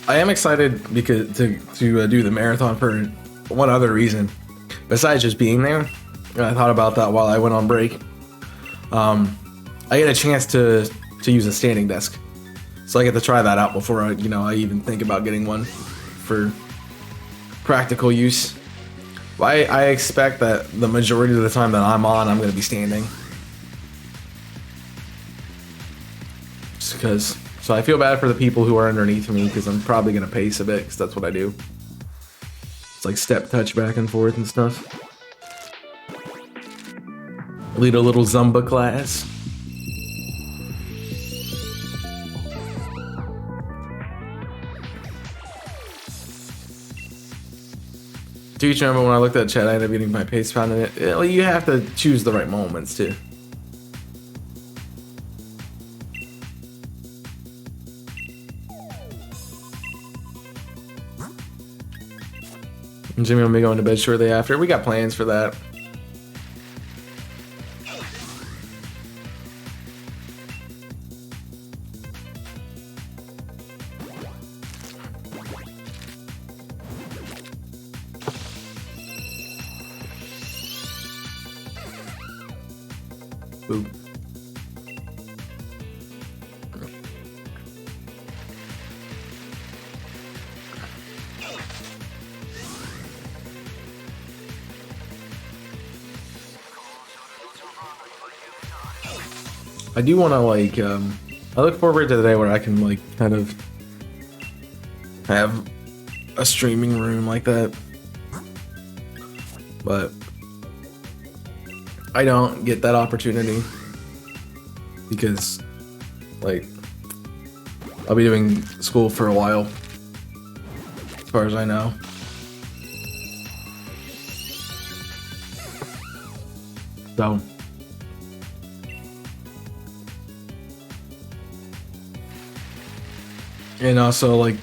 I am excited because to do the marathon for one other reason, besides just being there. I thought about that while I went on break. I get a chance to use a standing desk, so I get to try that out before I even think about getting one for practical use. I expect that the majority of the time that I'm going to be standing. Because so I feel bad for the people who are underneath me because I'm probably gonna pace a bit because that's what I do. It's like step touch back and forth and stuff. Lead a little Zumba class. Do you remember when I looked at chat, I ended up getting my pace found in it? You have to choose the right moments too. Jimmy will be going to bed shortly after. We got plans for that. Boop. I do want to like, I look forward to the day where I can like kind of have a streaming room like that, but I don't get that opportunity because like I'll be doing school for a while, as far as I know. So and also like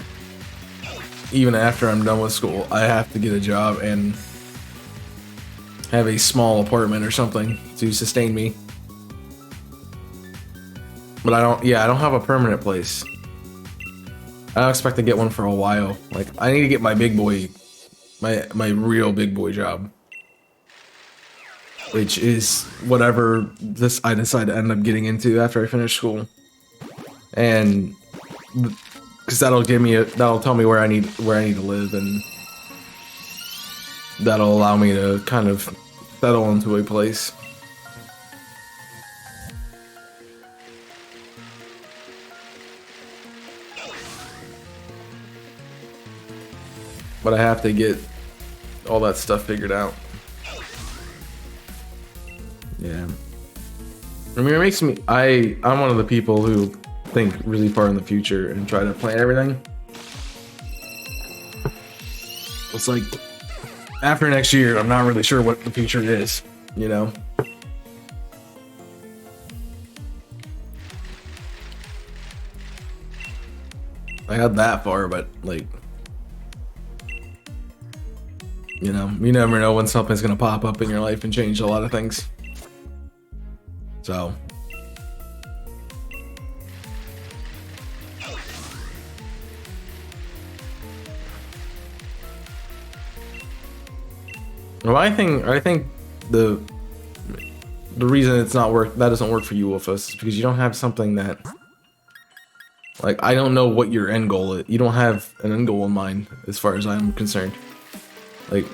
even after I'm done with school, I have to get a job and have a small apartment or something to sustain me. But I don't have a permanent place. I don't expect to get one for a while. Like I need to get my big boy, my real big boy job, which is whatever this I decide to end up getting into after I finish school, and because that'll tell me where I need to live, and that'll allow me to kind of settle into a place. But I have to get all that stuff figured out. Yeah. I mean, it makes me, I'm one of the people who think really far in the future and try to plan everything. It's like, after next year, I'm not really sure what the future is, you know? I got that far, but like, you know, you never know when something's gonna pop up in your life and change a lot of things. So well, I think the reason it's not that doesn't work for you, Wolfus, is because you don't have something that, like, I don't know what your end goal is. You don't have an end goal in mind as far as I'm concerned. Like,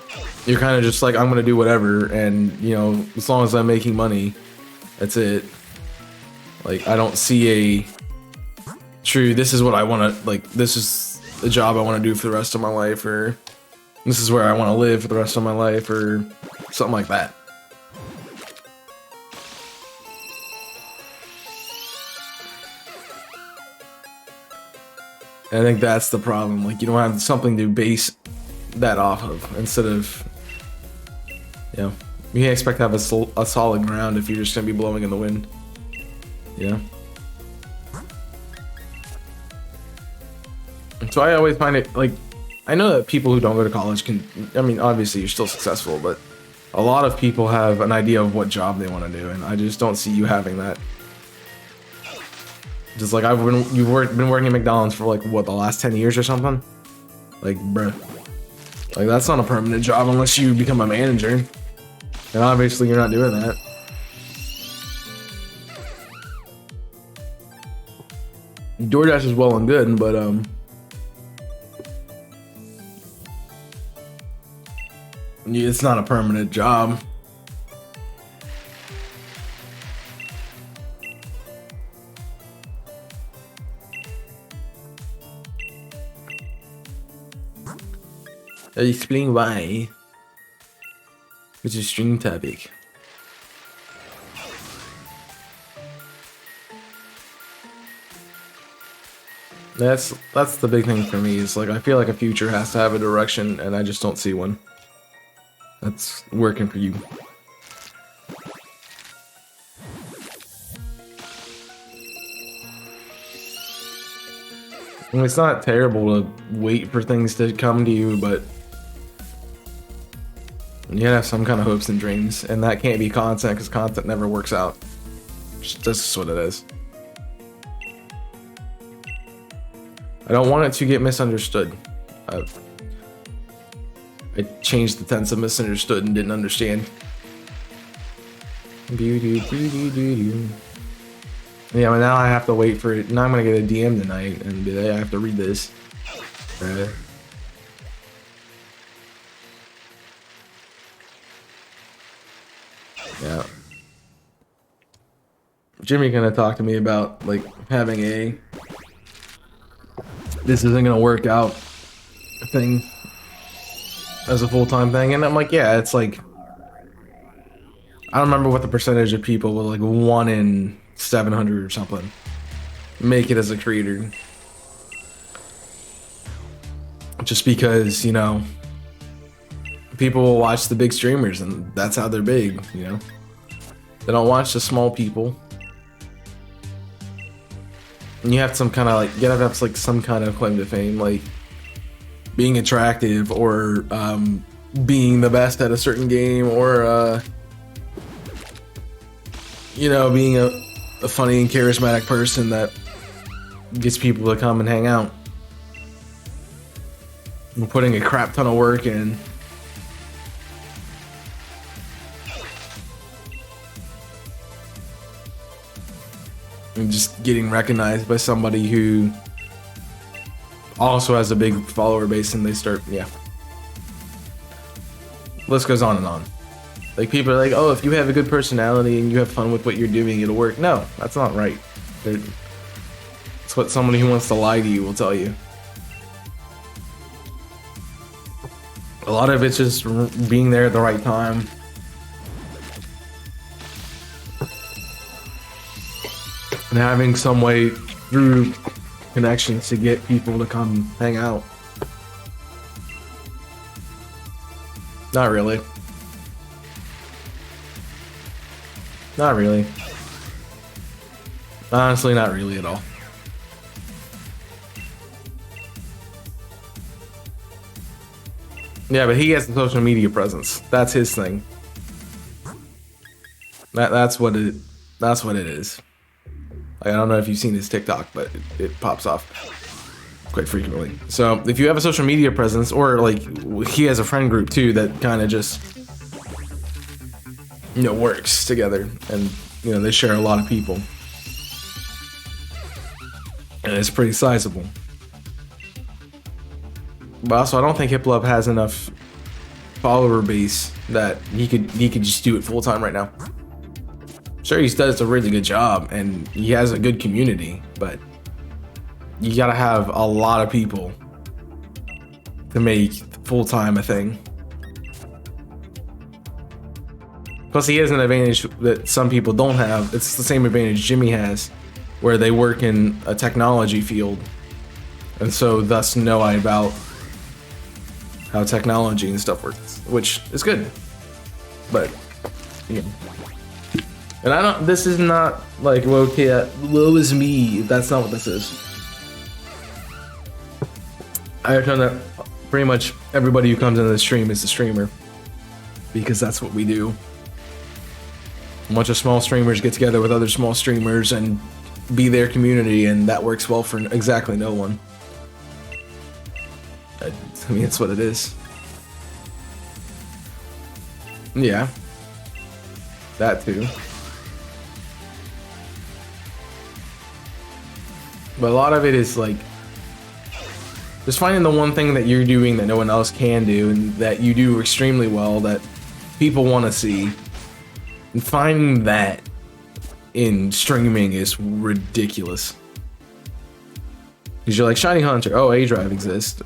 you're kind of just like, I'm gonna do whatever, and you know, as long as I'm making money, that's it. Like, I don't see a true, this is what I want to, like, this is the job I want to do for the rest of my life, or this is where I want to live for the rest of my life, or something like that. And I think that's the problem. Like, you don't have something to base that off of, instead of, you know, you can't expect to have a solid ground if you're just gonna be blowing in the wind, you know? So I always find it, like, I know that people who don't go to college can, I mean, obviously you're still successful, but a lot of people have an idea of what job they want to do, and I just don't see you having that. Just like, you've been working at McDonald's for like, what, the last 10 years or something? Like, bruh. Like, that's not a permanent job unless you become a manager. And obviously you're not doing that. DoorDash is well and good, but it's not a permanent job. I'll explain why. It's a string topic. That's the big thing for me, is like, I feel like a future has to have a direction, and I just don't see one that's working for you. I mean, it's not terrible to wait for things to come to you, but you gotta have some kind of hopes and dreams, and that can't be content, because content never works out. That's just what it is. I don't want it to get misunderstood. I changed the tense of misunderstood and didn't understand. Yeah, but now I have to wait for it. Now I'm gonna get a DM tonight and be like, I have to read this. Yeah. Jimmy gonna talk to me about like having a this isn't gonna work out thing as a full-time thing, and I'm like, yeah, it's like I don't remember what the percentage of people, but like 1 in 700 or something make it as a creator. Just because, you know, people will watch the big streamers and that's how they're big, you know. They don't watch the small people. And you have some kind of like, you gotta have like some kind of claim to fame, like being attractive or being the best at a certain game, or you know, being a funny and charismatic person that gets people to come and hang out. And putting a crap ton of work in. And just getting recognized by somebody who also has a big follower base, and they start, yeah. List goes on and on. Like, people are like, oh, if you have a good personality and you have fun with what you're doing, it'll work. No, that's not right. It's what somebody who wants to lie to you will tell you. A lot of it's just being there at the right time. And having some way through connections to get people to come hang out. Not really. Not really. Honestly, not really at all. Yeah, but he has the social media presence. That's his thing. That's what it is. Like, I don't know if you've seen his TikTok, but it pops off quite frequently. So if you have a social media presence, or like he has a friend group too that kind of just, you know, works together, and you know, they share a lot of people, and it's pretty sizable. But also, I don't think Hiplop has enough follower base that he could just do it full time right now. Sure, he does a really good job and he has a good community, but you gotta have a lot of people to make full time a thing. Plus, he has an advantage that some people don't have. It's the same advantage Jimmy has, where they work in a technology field, and so thus know about how technology and stuff works, which is good. But yeah. And I don't, this is not like, well, okay, woe is me. That's not what this is. I've done that. Pretty much everybody who comes into the stream is a streamer, because that's what we do. A bunch of small streamers get together with other small streamers and be their community, and that works well for exactly no one. I mean, it's what it is. Yeah. That too. But a lot of it is like just finding the one thing that you're doing that no one else can do, and that you do extremely well, that people want to see. And finding that in streaming is ridiculous. Because you're like, Shiny Hunter, oh, A-Drive exists.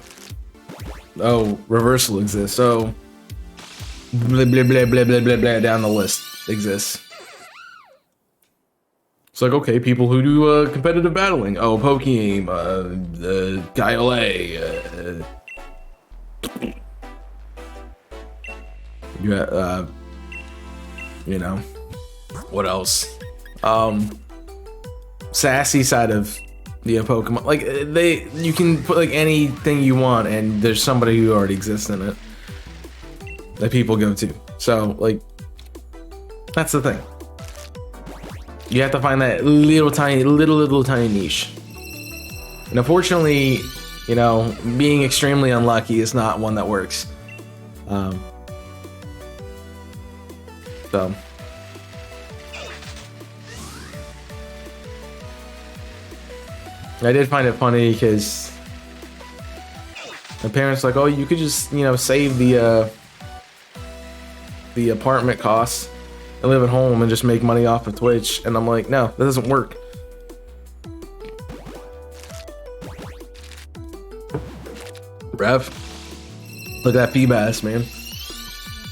Oh, Reversal exists. Oh, blah, blah, blah, blah, blah, blah, blah, down the list exists. It's like, okay, people who do competitive battling. Oh, Pokeaim, Guile, you know, what else? Sassy side of the Pokemon, like you can put like anything you want, and there's somebody who already exists in it that people go to. So like, that's the thing. You have to find that little tiny niche. And unfortunately, you know, being extremely unlucky is not one that works. So I did find it funny because my parents were like, oh, you could just, you know, save the apartment costs and live at home and just make money off of Twitch. And I'm like, no, that doesn't work. Rev, look at that Feebas, man.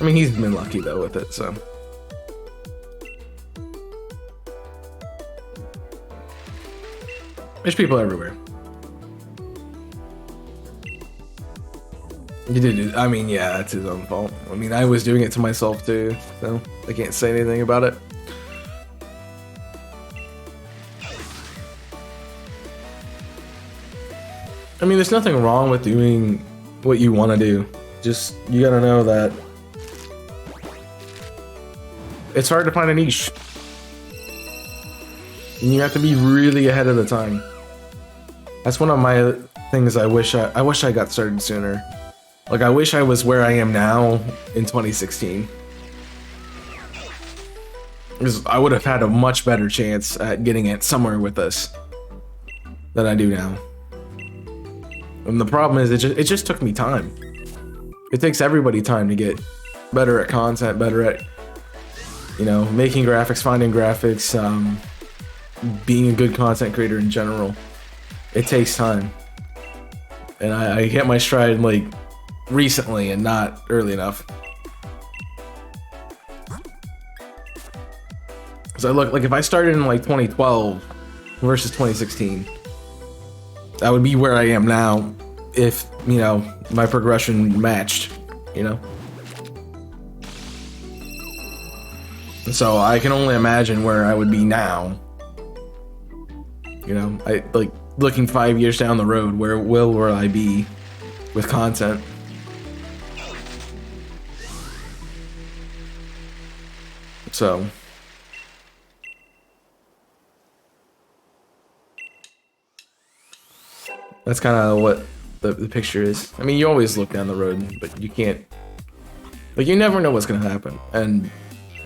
I mean, he's been lucky though with it, so. There's people everywhere. You did it. I mean, yeah, that's his own fault. I mean, I was doing it to myself too, so I can't say anything about it. I mean, there's nothing wrong with doing what you want to do. Just, you gotta know that it's hard to find a niche. And you have to be really ahead of the time. That's one of my things I wish I got started sooner. Like, I wish I was where I am now in 2016. Because I would have had a much better chance at getting it somewhere with this than I do now. And the problem is, it just took me time. It takes everybody time to get better at content, better at, you know, making graphics, finding graphics, being a good content creator in general. It takes time. And I hit my stride like recently and not early enough. So I look like if I started in like 2012 versus 2016, that would be where I am now if, you know, my progression matched, you know? So I can only imagine where I would be now. You know, I like looking 5 years down the road, where will I be with content? So that's kind of what the picture is. I mean, you always look down the road, but you can't, like, you never know what's gonna happen. And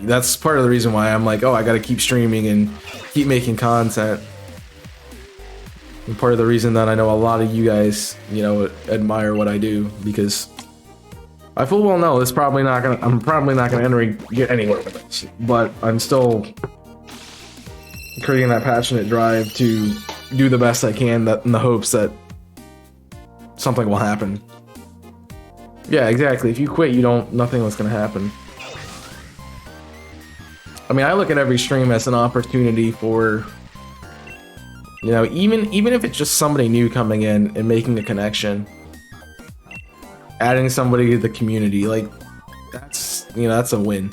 that's part of the reason why I'm like, oh, I gotta keep streaming and keep making content. And part of the reason that I know a lot of you guys, you know, admire what I do, because I full well know I'm probably not gonna get anywhere with this, but I'm still creating that passionate drive to do the best I can, that in the hopes that something will happen. Yeah, exactly. If you quit, nothing was gonna happen. I mean, I look at every stream as an opportunity for, you know, even if it's just somebody new coming in and making a connection, adding somebody to the community, like, that's, you know, that's a win.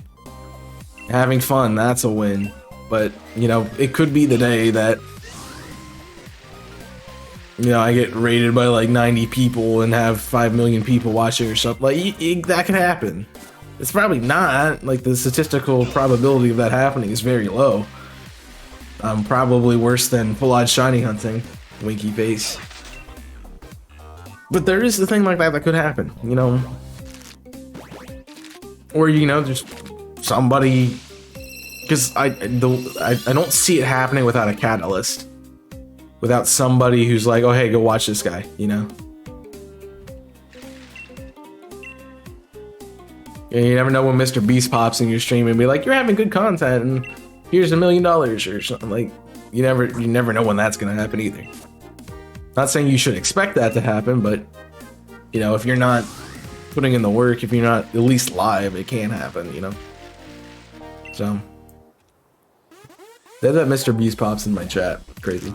Having fun, that's a win. But, you know, it could be the day that, you know, I get rated by like 90 people and have 5 million people watching or something. Like, that could happen. It's probably not. Like, the statistical probability of that happening is very low. Probably worse than full-on shiny hunting. Winky face. But there is a thing like that could happen, you know? Or, you know, just somebody... Because I don't see it happening without a catalyst. Without somebody who's like, oh, hey, go watch this guy, you know? And you never know when Mr. Beast pops in your stream and be like, you're having good content and here's $1 million or something. Like, you never know when that's gonna happen either. Not saying you should expect that to happen, but, you know, if you're not putting in the work, if you're not at least live, it can happen, you know? So, that Mr. Beast pops in my chat. Crazy.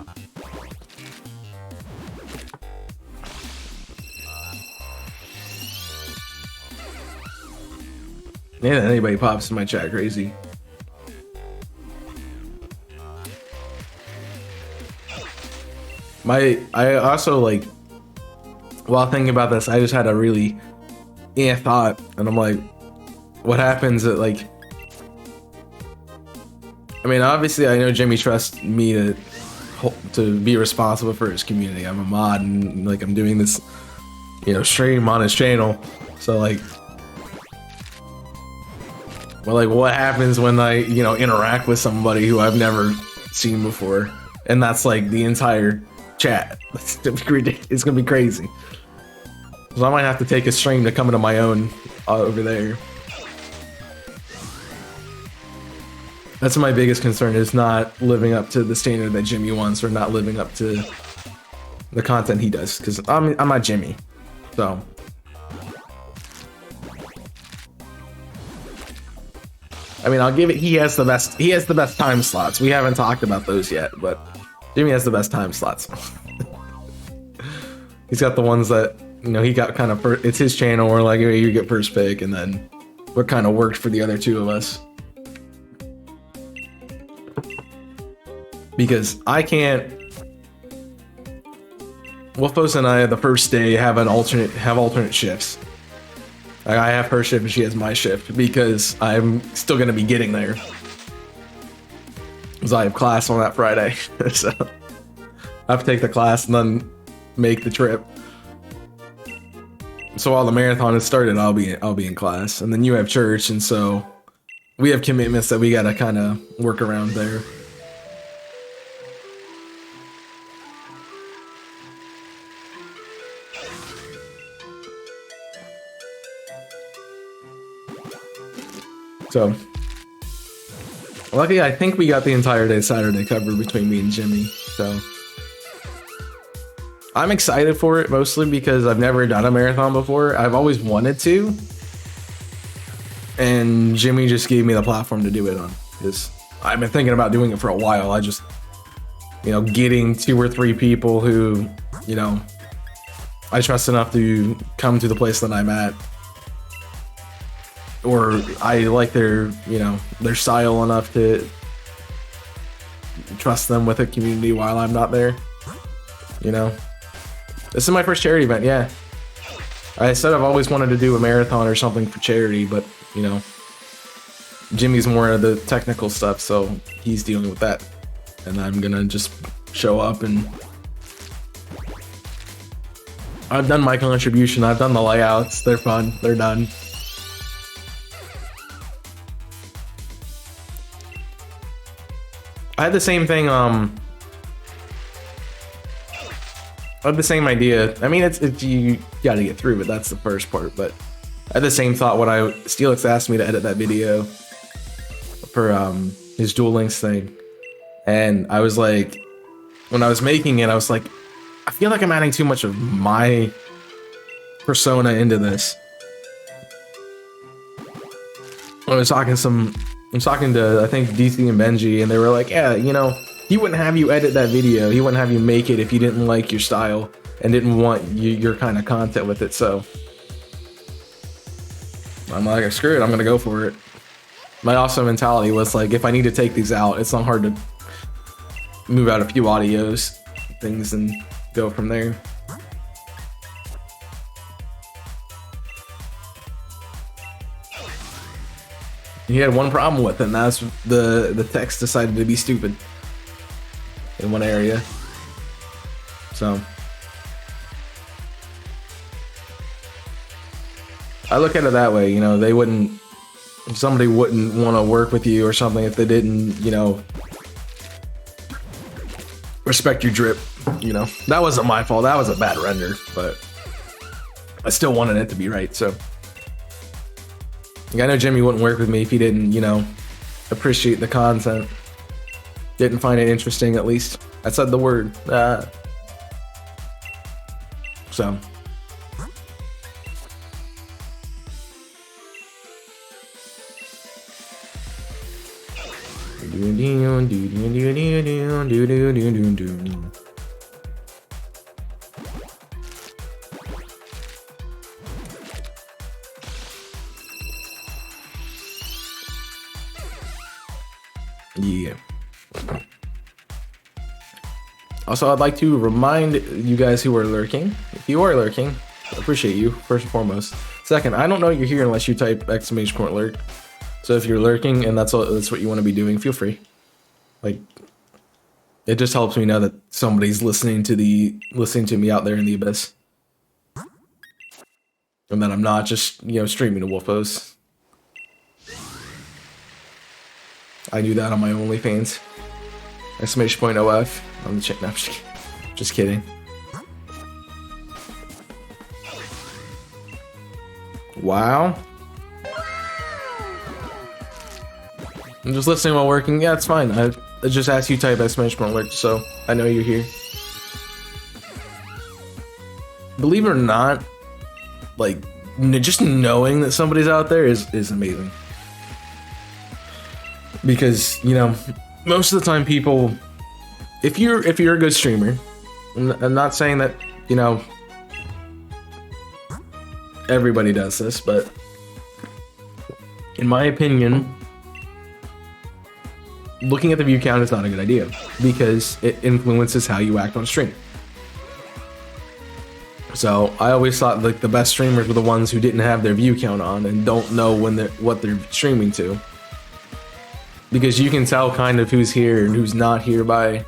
Yeah, anybody pops in my chat, crazy. I also, like, while thinking about this, I just had a really thought, and I'm like, what happens at, like, I mean, obviously I know Jimmy trusts me to be responsible for his community. I'm a mod, and like, I'm doing this, you know, stream on his channel, so like, well, like, what happens when I, you know, interact with somebody who I've never seen before? And that's like the entire chat. It's gonna be ridiculous. It's gonna be crazy. So I might have to take a stream to come into my own over there. That's my biggest concern, is not living up to the standard that Jimmy wants, or not living up to the content he does, because I'm not Jimmy. So I mean, I'll give it, he has the best time slots. We haven't talked about those yet, but Jimmy has the best time slots. He's got the ones that, you know, he got kind of, it's his channel, where like, hey, you get first pick, and then what kind of worked for the other two of us. Because I can't, Wolfos and I, the first day, have alternate shifts. Like, I have her shift and she has my shift, because I'm still gonna be getting there. Because I have class on that Friday, so I have to take the class and then make the trip. So while the marathon is started, I'll be in class, and then you have church, and so we have commitments that we gotta kind of work around there. So, luckily, I think we got the entire day Saturday covered between me and Jimmy. So, I'm excited for it, mostly because I've never done a marathon before. I've always wanted to, and Jimmy just gave me the platform to do it on. Because I've been thinking about doing it for a while. I just, you know, getting 2 or 3 people who, you know, I trust enough to come to the place that I'm at, or I like their, you know, their style enough to trust them with a community while I'm not there. You know, this is my first charity event. Yeah, I said I've always wanted to do a marathon or something for charity, but you know, Jimmy's more of the technical stuff, so he's dealing with that, and I'm gonna just show up. And I've done my contribution. I've done the layouts. They're fun. They're done. I had the same thing, I had the same idea. I mean, it's you gotta get through it, that's the first part, but I had the same thought when Steelix asked me to edit that video for his Duel Links thing. And I was like, when I was making it, I was like, I feel like I'm adding too much of my persona into this. I was talking to, I think, DC and Benji, and they were like, yeah, you know, he wouldn't have you edit that video. He wouldn't have you make it if he didn't like your style and didn't want your kind of content with it. So I'm like, screw it, I'm gonna go for it. My awesome mentality was like, if I need to take these out, it's not hard to move out a few audios, things, and go from there. He had one problem with it, and that's the text decided to be stupid in one area. So I look at it that way, you know, somebody wouldn't want to work with you or something if they didn't, you know, respect your drip, you know. That wasn't my fault, that was a bad render, but I still wanted it to be right, so. I know Jimmy wouldn't work with me if he didn't, you know, appreciate the content. Didn't find it interesting, at least. I said the word. So. Yeah. Also, I'd like to remind you guys who are lurking, if you are lurking, I appreciate you, first and foremost. Second, I don't know you're here unless you type !lurk. So if you're lurking and that's what you want to be doing, feel free. Like, it just helps me know that somebody's listening to me out there in the abyss. And that I'm not just, you know, streaming to Wolfos. I do that on my OnlyFans. !OF on the check. No, I'm just kidding. Just kidding. Wow. I'm just listening while working. Yeah, it's fine. I just asked you type exclamation alert, so I know you're here. Believe it or not, like just knowing that somebody's out there is amazing. Because, you know, most of the time people, if you're a good streamer, I'm not saying that, you know, everybody does this, but in my opinion, looking at the view count is not a good idea because it influences how you act on stream. So I always thought like the best streamers were the ones who didn't have their view count on and don't know what they're streaming to, because you can tell kind of who's here and who's not here by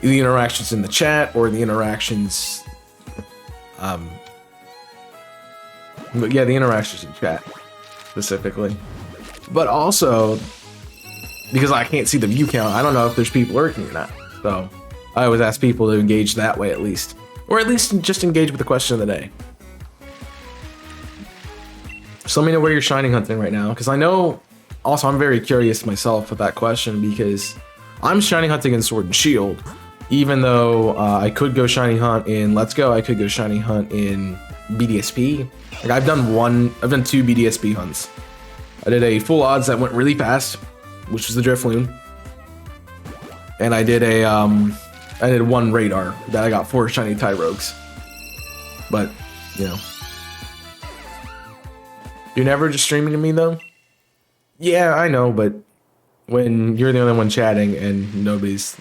the interactions in the chat or the interactions, but yeah, the interactions in chat specifically, but also because I can't see the view count, I don't know if there's people lurking or not. So I always ask people to engage that way at least. Or at least just engage with the question of the day. So let me know where you're shining hunting right now. Because I know, also I'm very curious myself with that question because I'm shining hunting in Sword and Shield. Even though I could go shiny hunt in Let's Go, I could go shiny hunt in BDSP. Like I've done 2 BDSP hunts. I did a full odds that went really fast, which was the Drifloon. And I did one radar that I got 4 shiny Tyrogues. But, you know. You're never just streaming to me though? Yeah, I know, but when you're the only one chatting and nobody's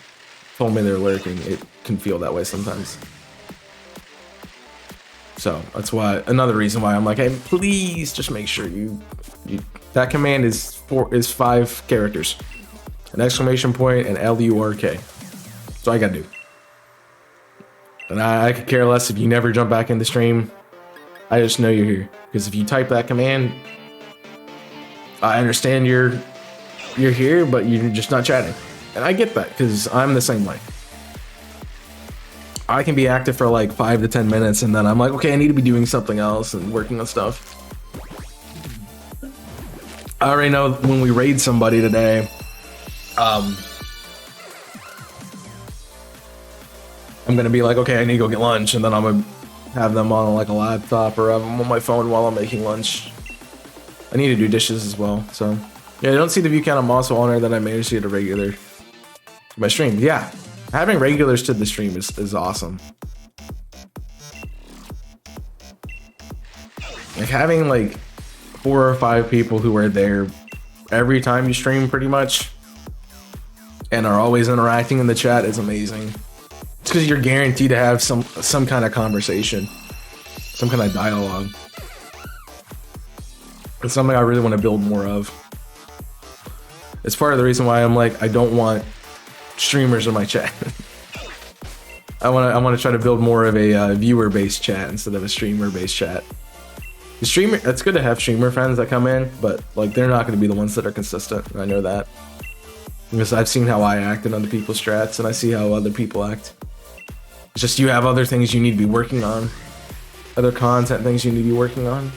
told me they're lurking, it can feel that way sometimes. So that's why, another reason why I'm like, hey, please just make sure you that command is 5 characters. An exclamation point and LURK. That's all I gotta do. And I could care less if you never jump back in the stream. I just know you're here. Because if you type that command, I understand you're here, but you're just not chatting. And I get that, because I'm the same way. I can be active for like 5 to 10 minutes, and then I'm like, okay, I need to be doing something else and working on stuff. I already know when we raid somebody today, I'm gonna be like, okay, I need to go get lunch, and then I'm gonna have them on like a laptop or have them on my phone while I'm making lunch. I need to do dishes as well, so yeah. I don't see the view count. I'm also honored that I managed to get a regular to my stream. Yeah, having regulars to the stream is awesome. Like having like 4 or 5 people who are there every time you stream pretty much and are always interacting in the chat is amazing. It's because you're guaranteed to have some kind of conversation, some kind of dialogue. It's something I really want to build more of. It's part of the reason why I'm like, I don't want streamers in my chat. I want to try to build more of a viewer-based chat instead of a streamer-based chat. The streamer, it's good to have streamer friends that come in, but like they're not going to be the ones that are consistent. I know that because I've seen how I act in other people's strats, and I see how other people act. It's just you have other things you need to be working on, other content things you need to be working on.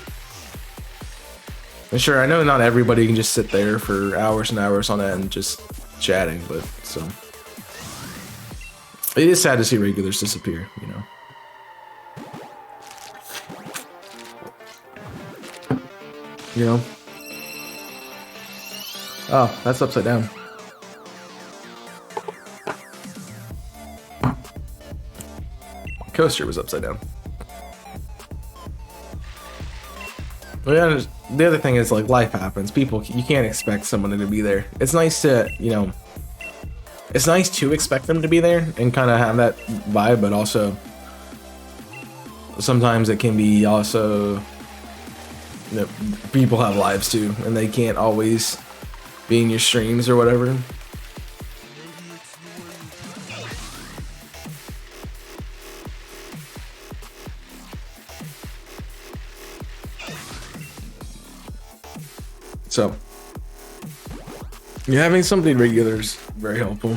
And sure, I know not everybody can just sit there for hours and hours on end just chatting, but so it is sad to see regulars disappear, you know. You know? Oh, that's upside down. Coaster was upside down. But yeah, the other thing is like life happens. People, you can't expect someone to be there. It's nice to, you know, it's nice to expect them to be there and kind of have that vibe, but also sometimes it can be also, you know, people have lives too, and they can't always be in your streams or whatever. So, yeah, having somebody regular is very helpful.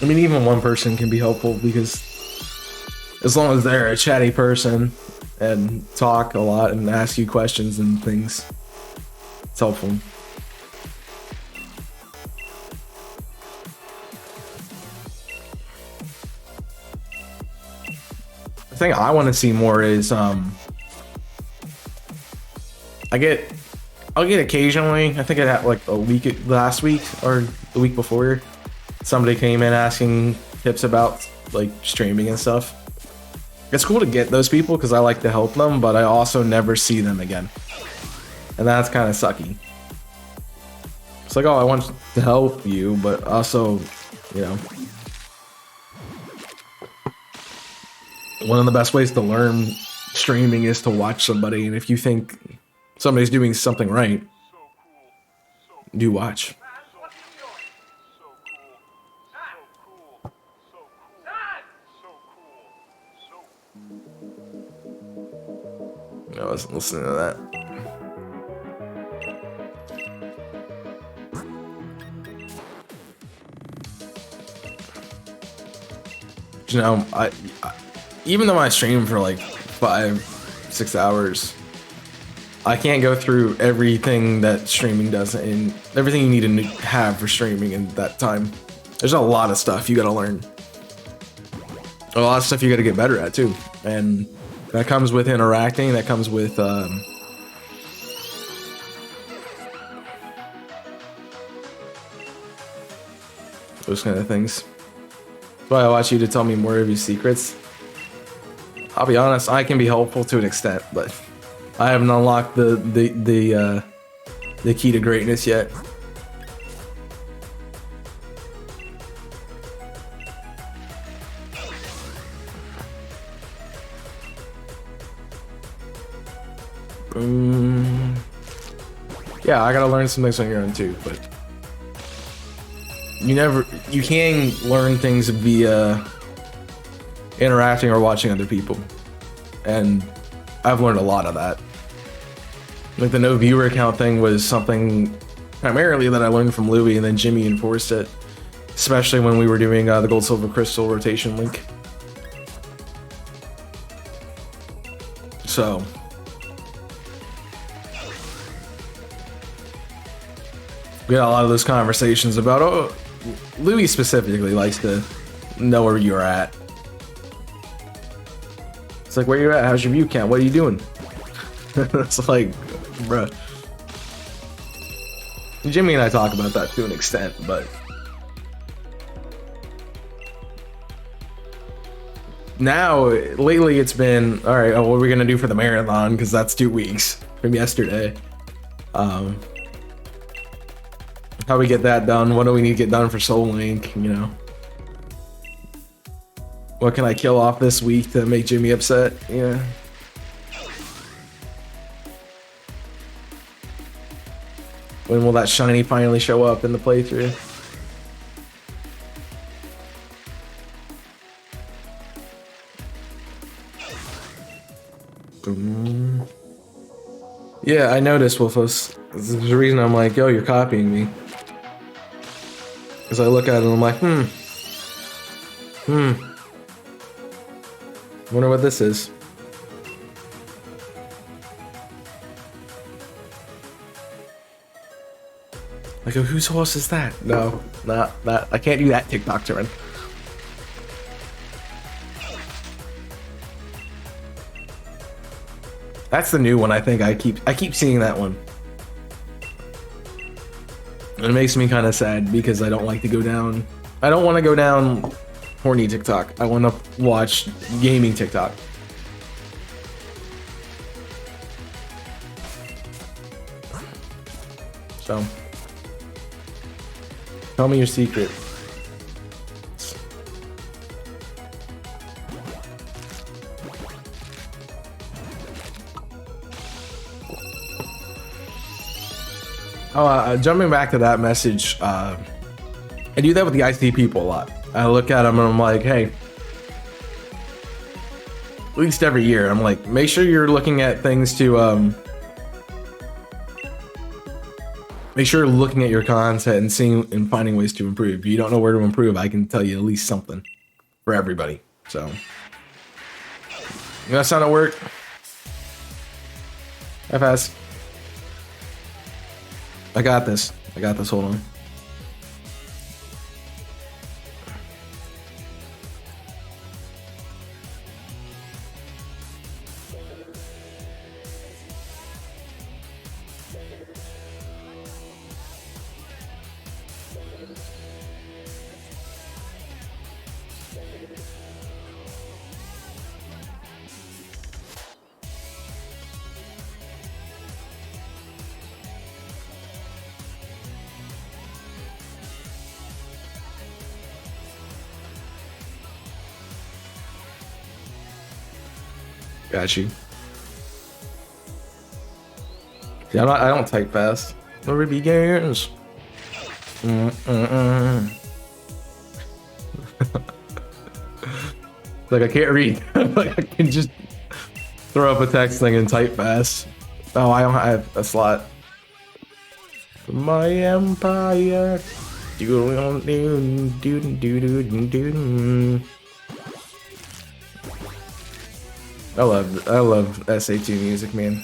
I mean, even one person can be helpful because as long as they're a chatty person and talk a lot and ask you questions and things, it's helpful. The thing I want to see more is I'll get occasionally, I think I had like last week or the week before, somebody came in asking tips about like streaming and stuff. It's cool to get those people because I like to help them, but I also never see them again, and that's kind of sucky. It's like, oh, I want to help you, but also, you know, one of the best ways to learn streaming is to watch somebody, and if you think somebody's doing something right, do watch. I wasn't listening to that. You know, I even though I stream for like 5-6 hours, I can't go through everything that streaming does and everything you need to have for streaming in that time. There's a lot of stuff you gotta learn. A lot of stuff you gotta get better at too. And that comes with interacting, that comes with those kind of things. That's why I want you to tell me more of your secrets. I'll be honest, I can be helpful to an extent, but I haven't unlocked the key to greatness yet. Yeah, I gotta learn some things on your own too, but you can learn things via interacting or watching other people, and I've learned a lot of that. Like the no viewer account thing was something primarily that I learned from Louie, and then Jimmy enforced it, especially when we were doing the gold silver crystal rotation link. So we had a lot of those conversations about, oh, Louis specifically likes to know where you're at. It's like, where you at? How's your view count? What are you doing? It's like, bruh. Jimmy and I talk about that to an extent, but now, lately it's been, all right, what are we gonna do for the marathon? Because that's 2 weeks from yesterday. How we get that done? What do we need to get done for Soul Link? You know, what can I kill off this week to make Jimmy upset? Yeah. When will that shiny finally show up in the playthrough? Yeah, I noticed, Wolfos. There's a reason I'm like, yo, you're copying me. Because I look at it and I'm like, wonder what this is. Like, whose horse is that? No, not. I can't do that TikTok turn. That's the new one. I think I keep seeing that one. It makes me kind of sad because I don't like to go down. I don't want to go down horny TikTok. I want to watch gaming TikTok. So, tell me your secret. Jumping back to that message, I do that with the IC people a lot. I look at them and I'm like, hey, at least every year, I'm like, make sure you're looking at things to, make sure you're looking at your content and seeing and finding ways to improve. If you don't know where to improve, I can tell you at least something for everybody. So That's not at work. FS. I got this. I got this. Hold on. Got you. See, I don't type fast. Where it begins. Like I can't read. Like I can just throw up a text thing and type fast. Oh, I don't have a slot. My empire. I love SAT music, man.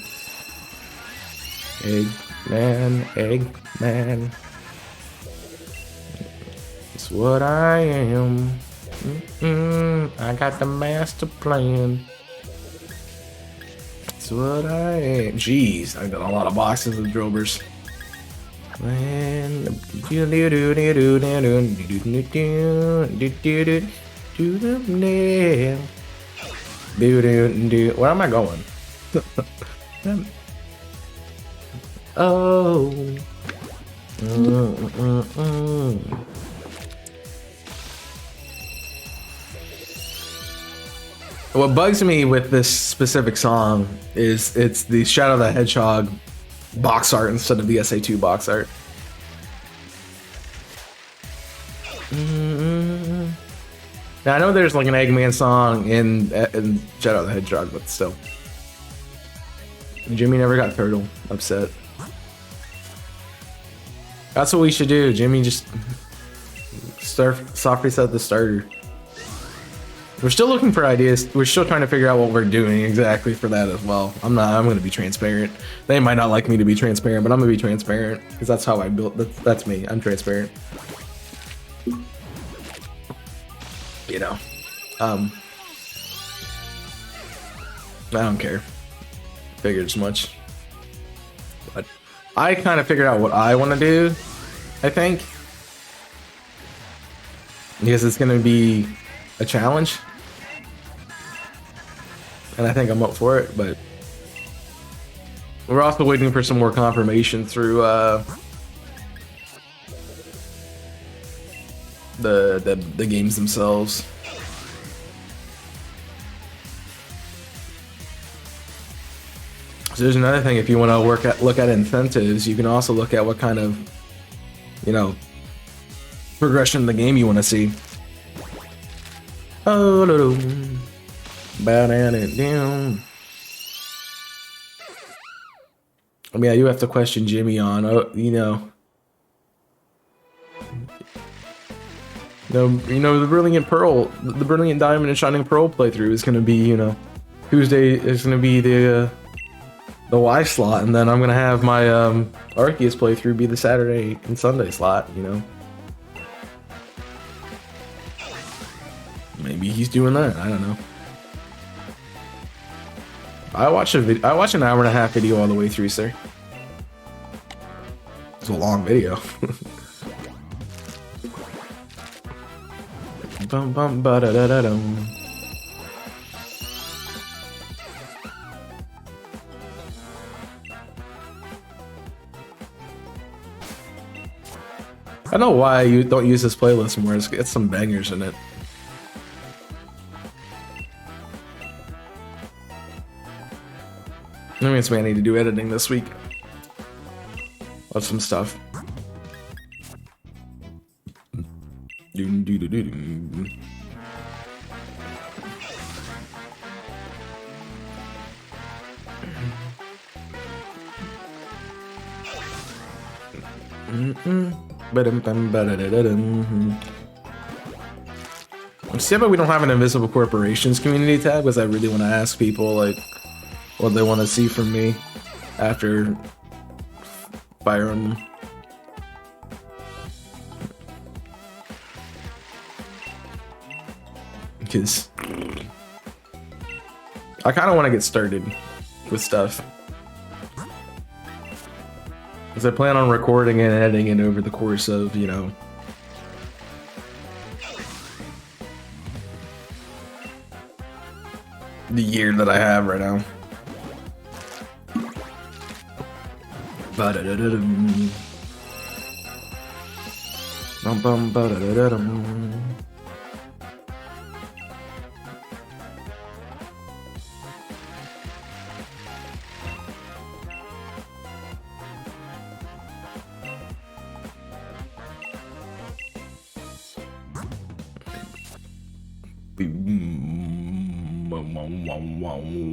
Eggman. It's what I am. I got the master plan. It's what I am. Jeez, I got a lot of boxes of Drobers. Where am I going? Oh. What bugs me with this specific song is it's the Shadow the Hedgehog box art instead of the SA2 box art. Now I know there's like an Eggman song in Shadow the Hedgehog, but still. Jimmy never got turtle upset. That's what we should do, Jimmy. Just soft reset the starter. We're still looking for ideas. We're still trying to figure out what we're doing exactly for that as well. I'm going to be transparent. They might not like me to be transparent, but I'm going to be transparent because that's how I built. That's me. I'm transparent. You know, I don't care. Figured as much. But I kind of figured out what I want to do, I think. Because it's going to be a challenge. And I think I'm up for it, but we're also waiting for some more confirmation through the games themselves. So there's another thing, if you want to look at incentives, you can also look at what kind of, you know, progression in the game you want to see. Oh, down it down. I mean, I do have to question Jimmy on, you know, the Brilliant Pearl, the Brilliant Diamond and Shining Pearl playthrough is going to be, you know, Tuesday is going to be the Y slot, and then I'm going to have my Arceus playthrough be the Saturday and Sunday slot, you know. Maybe he's doing that. I don't know. I watched an hour and a half video all the way through, sir. It's a long video. Bum bum ba da da da dum. I don't know why you don't use this playlist more. It's some bangers in it. That means I need to do editing this week of some stuff. See how we don't have an Invisible Corporations community tab, because I really want to ask people like what they want to see from me after Fire Emblem. Because I kind of want to get started with stuff. Because I plan on recording and editing it over the course of, you know, the year that I have right now. Ba-da-da-da-dum. Bum-bum, ba-da-da-da-dum.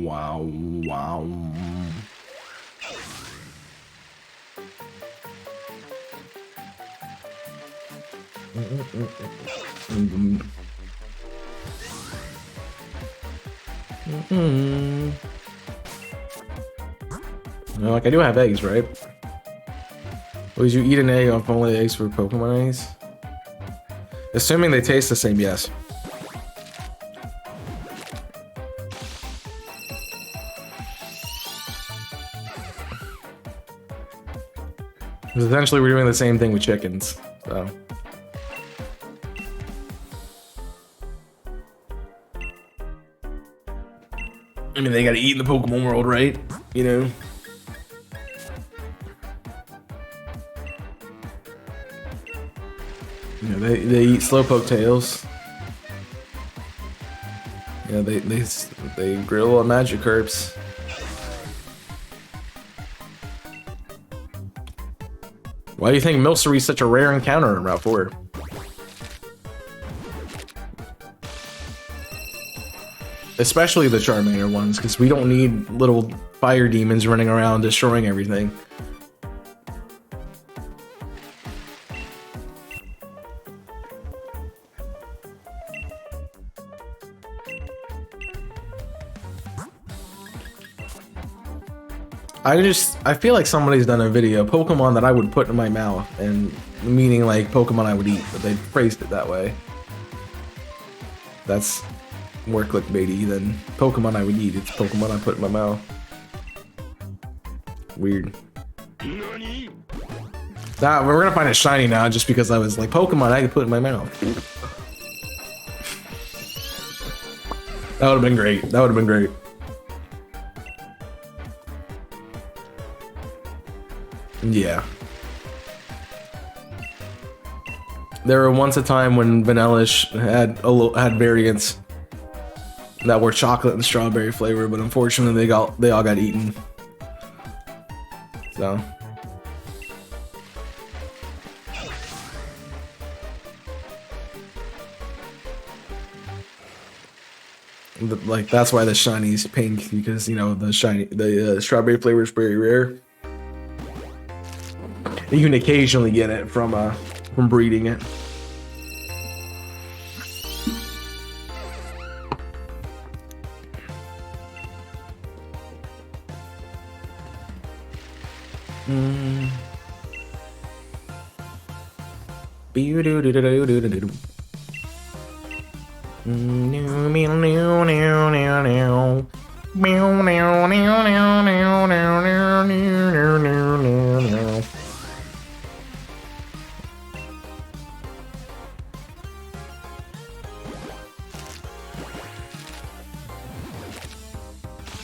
Wow, wow. No, like I do have eggs, right? Would you eat an egg off only eggs for Pokemon eggs? Assuming they taste the same, yes. Because essentially we're doing the same thing with chickens, so. I mean, they gotta eat in the Pokemon world, right? You know? You know, they eat Slowpoke tails. Yeah, they grill on Magikarps. Why do you think Milcery is such a rare encounter in Route 4? Especially the Charmander ones, because we don't need little fire demons running around destroying everything. I feel like somebody's done a video, Pokemon that I would put in my mouth, and meaning like Pokemon I would eat, but they phrased it that way. That's more clickbaity than Pokemon I would eat. It's Pokemon I put in my mouth. Weird. Nah, we're gonna find it shiny now just because I was like, Pokemon I could put in my mouth. That would have been great. That would have been great. Yeah. There were once a time when Vanillish had variants that were chocolate and strawberry flavor, but unfortunately they all got eaten. So like that's why the shiny's pink, because you know the strawberry flavor is very rare. You can occasionally get it from breeding it.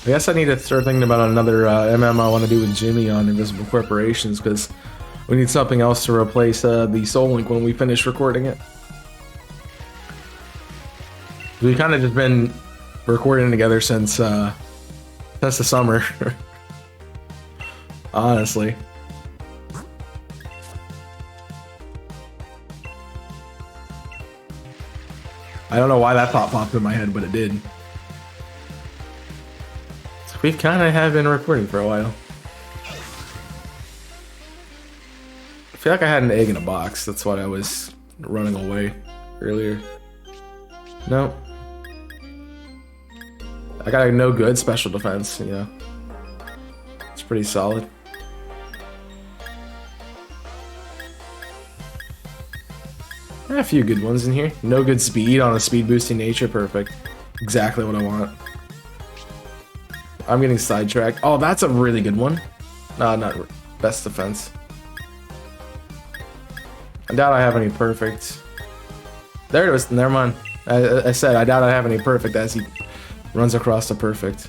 I guess I need to start thinking about another MM I want to do with Jimmy on Invisible Corporations, because we need something else to replace the Soul Link when we finish recording it. We've kind of just been recording together since the summer. Honestly. I don't know why that thought popped in my head, but it did. We kind of have been recording for a while. I feel like I had an egg in a box. That's why I was running away earlier. No. I got a no good special defense, you know. It's pretty solid. A few good ones in here. No good speed on a speed boosting nature. Perfect. Exactly what I want. I'm getting sidetracked. Oh, that's a really good one. No, not best defense. I doubt I have any perfect. There it was. Never mind. I said I doubt I have any perfect as he runs across the perfect.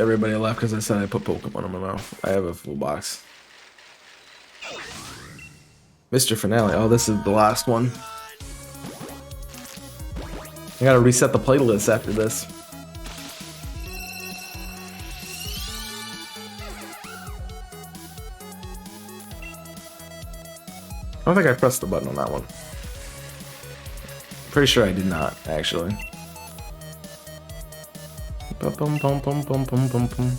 Everybody left because I said I put Pokemon in my mouth. I have a full box. Mr. Finale. Oh, this is the last one. I gotta reset the playlist after this. I don't think I pressed the button on that one. Pretty sure I did not, actually. Bum, bum, bum, bum, bum, bum, bum, bum.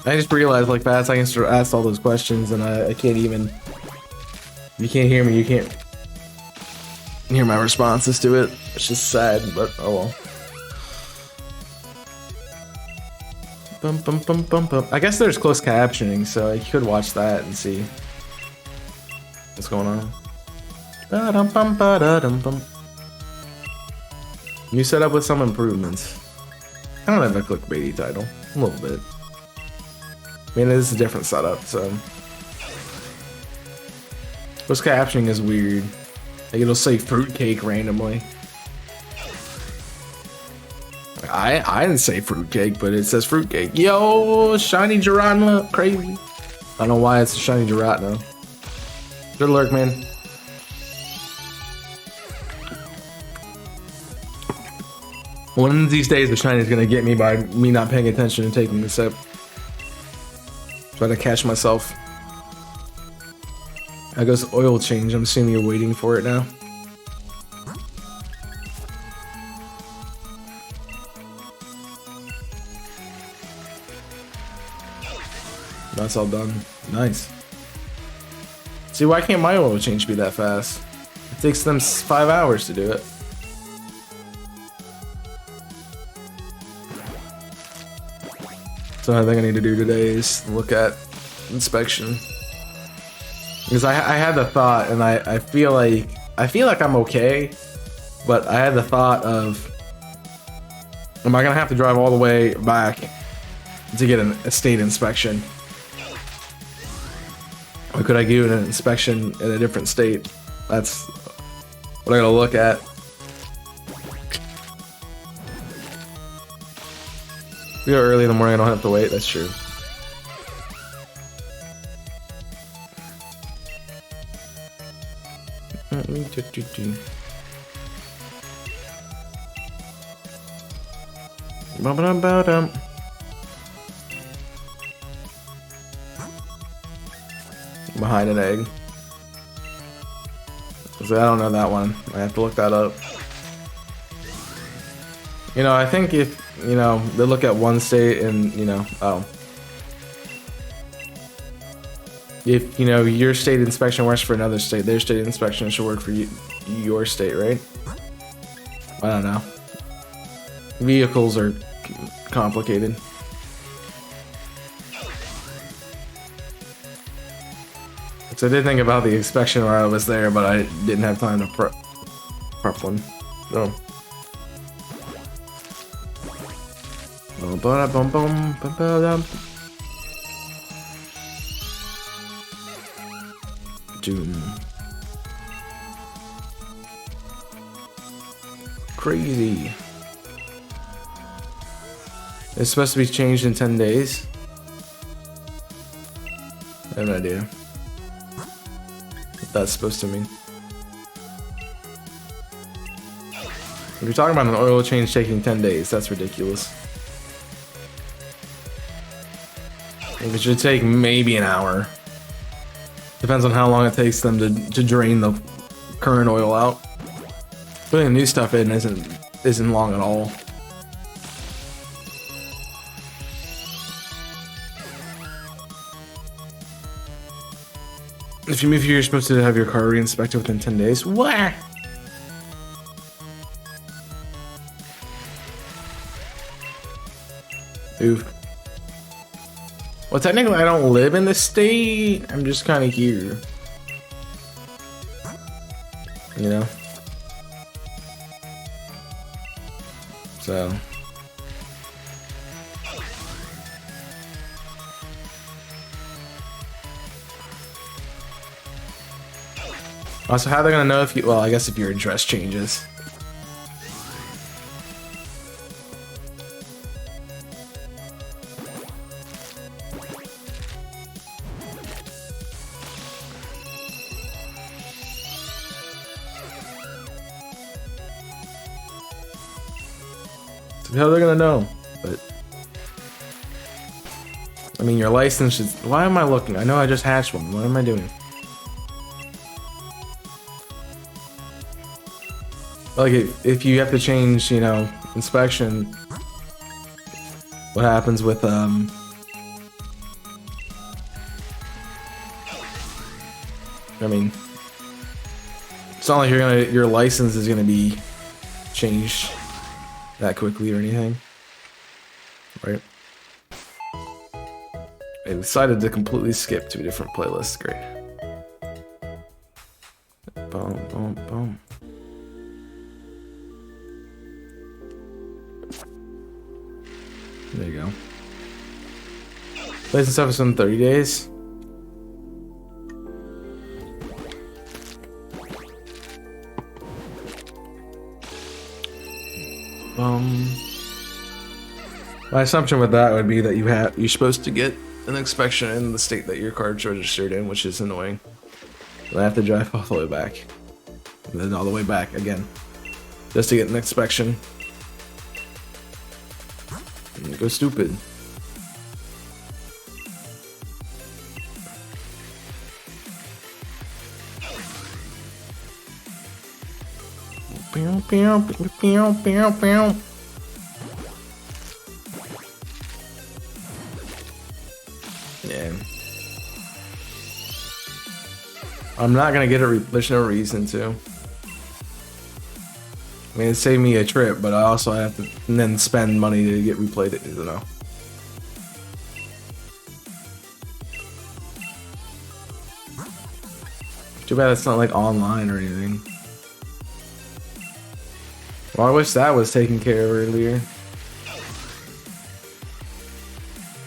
I just realized like fast I can start ask all those questions and I can't even. You can't hear me. You can't hear my responses to it. It's just sad, but oh well. Bum, bum, bum, bum, bum. I guess there's closed captioning, so you could watch that and see what's going on. Ba-dum, bum, ba-da-dum, bum. New setup with some improvements. I don't have a clickbaity title. A little bit. I mean, this is a different setup, so. Closed captioning is weird. Like it'll say fruitcake randomly. I didn't say fruitcake, but it says fruitcake. Yo, shiny Giratina, crazy. I don't know why it's a shiny Giratina. Good lurk, man. One of these days, the shiny's gonna get me by me not paying attention and taking the sip. Try to catch myself. I goes oil change. I'm assuming you're waiting for it now. That's all done. Nice. See, why can't my oil change be that fast? It takes them 5 hours to do it. So I think I need to do today is look at inspection. Because I had the thought, and I feel like I'm okay, but I had the thought of, am I gonna have to drive all the way back to get a state inspection? Or could I do an inspection in a different state? That's what I gotta look at. If we go early in the morning, I don't have to wait. That's true. Behind an egg. So I don't know that one. I have to look that up. You know, I think if, you know, they look at one state and, you know, if, you know, your state inspection works for another state, their state inspection should work for your state, right? I don't know. Vehicles are complicated. So I did think about the inspection while I was there, but I didn't have time to prep one. So. Doom. Crazy. It's supposed to be changed in 10 days. I have no idea what that's supposed to mean. If you're talking about an oil change taking 10 days, that's ridiculous. It should take maybe an hour. Depends on how long it takes them to drain the current oil out. Putting new stuff in isn't long at all. If you move here, you're supposed to have your car re-inspected within 10 days. What? Oof. Well, technically, I don't live in the state. I'm just kind of here. You know? So. Also, how are they gonna know if you, well, I guess if your address changes. So how are they gonna know? But I mean, your license is, why am I looking? I know I just hatched one. What am I doing? Like, if you have to change, you know, inspection, what happens with, I mean, it's not like your license is gonna be changed that quickly or anything, right? I decided to completely skip to a different playlist. Great. Boom, boom, boom. There you go. License stuff is in 30 days. My assumption with that would be that you're supposed to get an inspection in the state that your card's registered in, which is annoying. And I have to drive all the way back, and then all the way back again, just to get an inspection. And go stupid. Pew, pew, pew, pew, pew, pew. Yeah. I'm not gonna get there's no reason to. I mean, it saved me a trip, but I also have to then spend money to get replayed, you know. Too bad it's not like online or anything. Well, I wish that was taken care of earlier.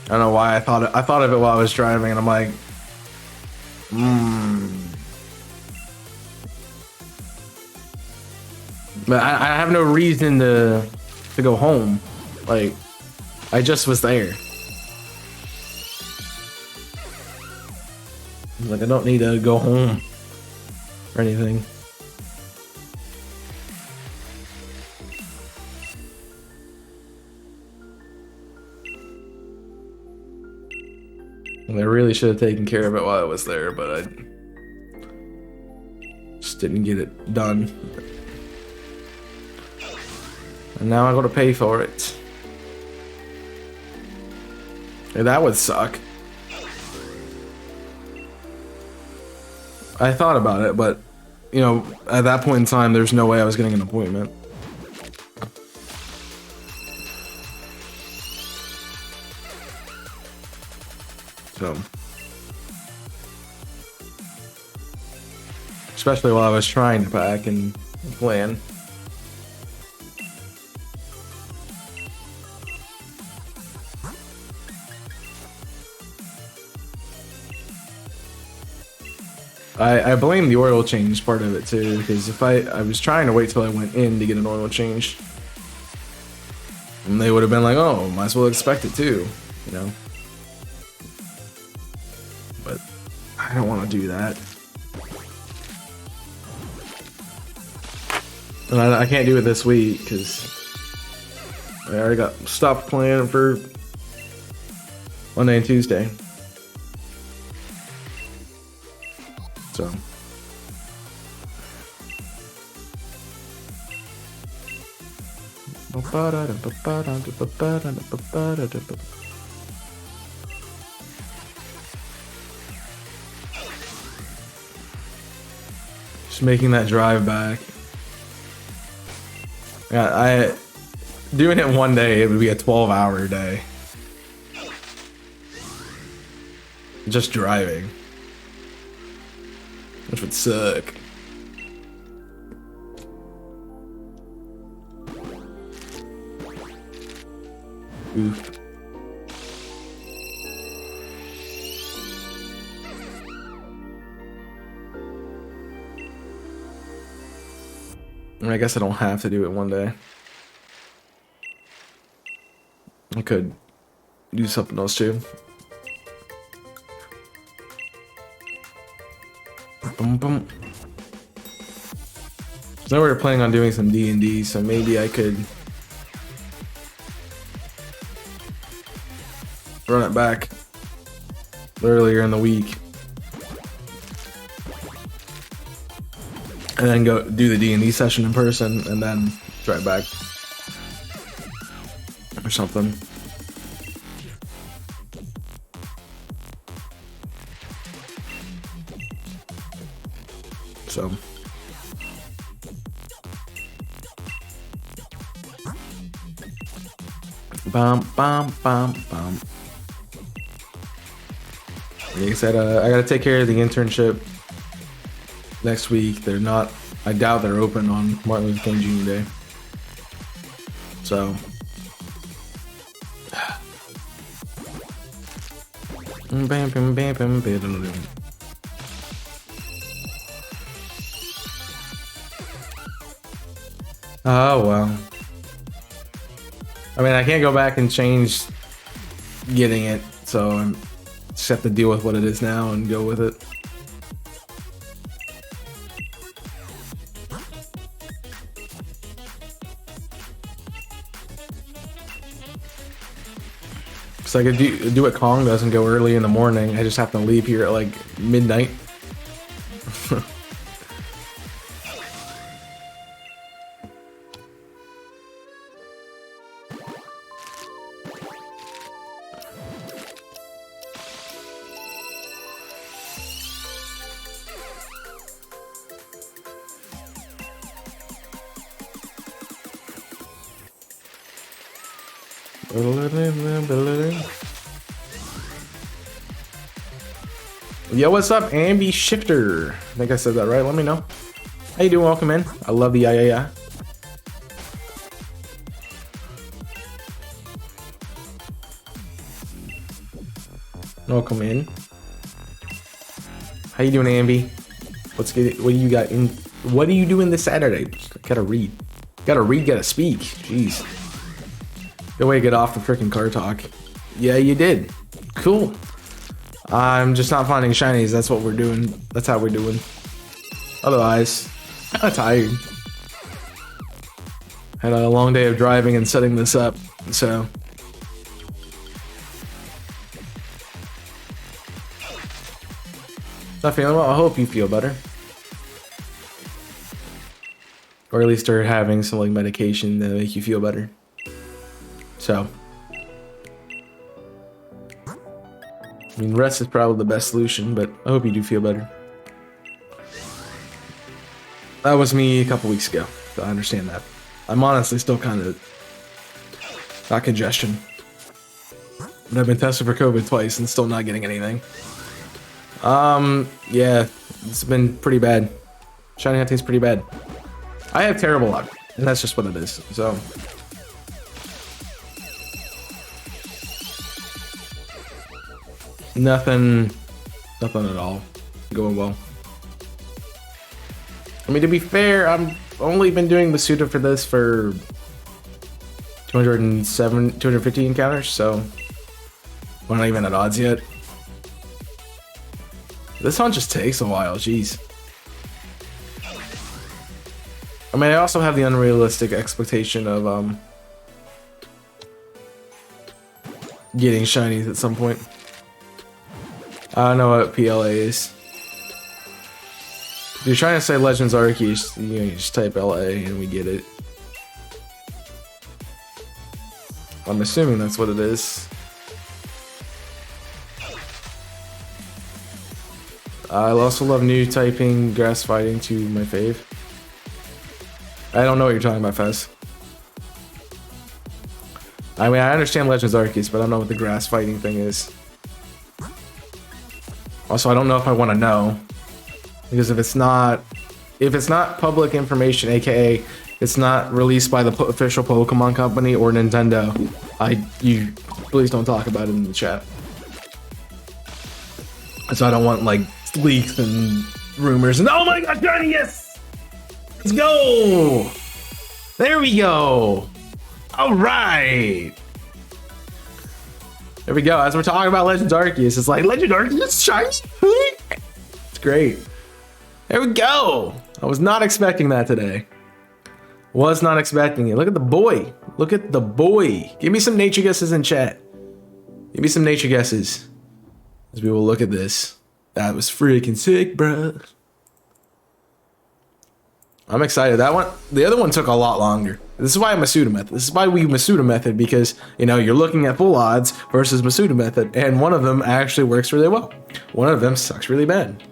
I don't know why I thought of it while I was driving, and I'm like, But I have no reason to go home. Like, I just was there. Like, I don't need to go home or anything. And I really should have taken care of it while I was there, but I just didn't get it done. And now I gotta pay for it. Hey, that would suck. I thought about it, but, you know, at that point in time, there's no way I was getting an appointment. So. Especially while I was trying to pack and plan. I blame the oil change part of it too, because if I was trying to wait till I went in to get an oil change. And they would have been like, oh, might as well expect it too, you know? But I don't want to do that. And I can't do it this week because I already got stopped playing for Monday and Tuesday. So. Just making that drive back. Yeah, doing it one day, it would be a 12-hour day. Just driving. Which would suck. Oof. I guess I don't have to do it one day. I could do something else too. Boom, boom. So now we're planning on doing some D&D, so maybe I could run it back earlier in the week. And then go do the D&D session in person and then drive back. Or something. So. Bum, bum, bum, bum. Like I said, I gotta take care of the internship next week. They're not, I doubt they're open on Martin Luther King Jr. Day. So. Oh, well. I mean, I can't go back and change getting it, so I just have to deal with what it is now and go with it. So I could do what Kong does and go early in the morning. I just have to leave here at like midnight. Yo, what's up, Ambi Shifter? I think I said that right. Let me know. How you doing? Welcome in. I love the yeah. Welcome in. How you doing, Ambi? What do you got in? What are you doing this Saturday? Gotta read. Gotta speak. Jeez. Good way to get off the freaking car talk. Yeah, you did. Cool. I'm just not finding shinies. That's what we're doing. That's how we're doing. Otherwise, I'm tired. Had a long day of driving and setting this up, so. Not feeling well. I hope you feel better. Or at least are having some like medication that make you feel better. So. I mean, rest is probably the best solution, but I hope you do feel better. That was me a couple weeks ago, so I understand that. I'm honestly still kind of got congestion. But I've been tested for COVID twice and still not getting anything. Yeah, it's been pretty bad. Shiny hunting's pretty bad. I have terrible luck, and that's just what it is, so. Nothing at all going well. I mean, to be fair, I've only been doing the suitor for this for 207, 250 encounters, so we're not even at odds yet. This hunt just takes a while, jeez. I mean, I also have the unrealistic expectation of getting shinies at some point. I don't know what PLA is. If you're trying to say Legends Arceus, you just type LA and we get it. I'm assuming that's what it is. I also love new typing grass fighting to my fave. I don't know what you're talking about, Fez. I mean, I understand Legends Arceus, but I don't know what the grass fighting thing is. Also, I don't know if I want to know, because if it's not public information, aka it's not released by the official Pokemon Company or Nintendo, you please don't talk about it in the chat. So I don't want like leaks and rumors and oh my god, Johnny, yes! Let's go! There we go! Alright! There we go. As we're talking about Legends Arceus, it's like Legend Arceus shiny. It's great. There we go. I was not expecting that today. Was not expecting it. Look at the boy. Look at the boy. Give me some nature guesses in chat. Give me some nature guesses as we will look at this. That was freaking sick, bruh. I'm excited. That one, the other one took a lot longer. This is why Masuda method. This is why we Masuda method, because you know you're looking at full odds versus Masuda method, and one of them actually works really well. One of them sucks really bad.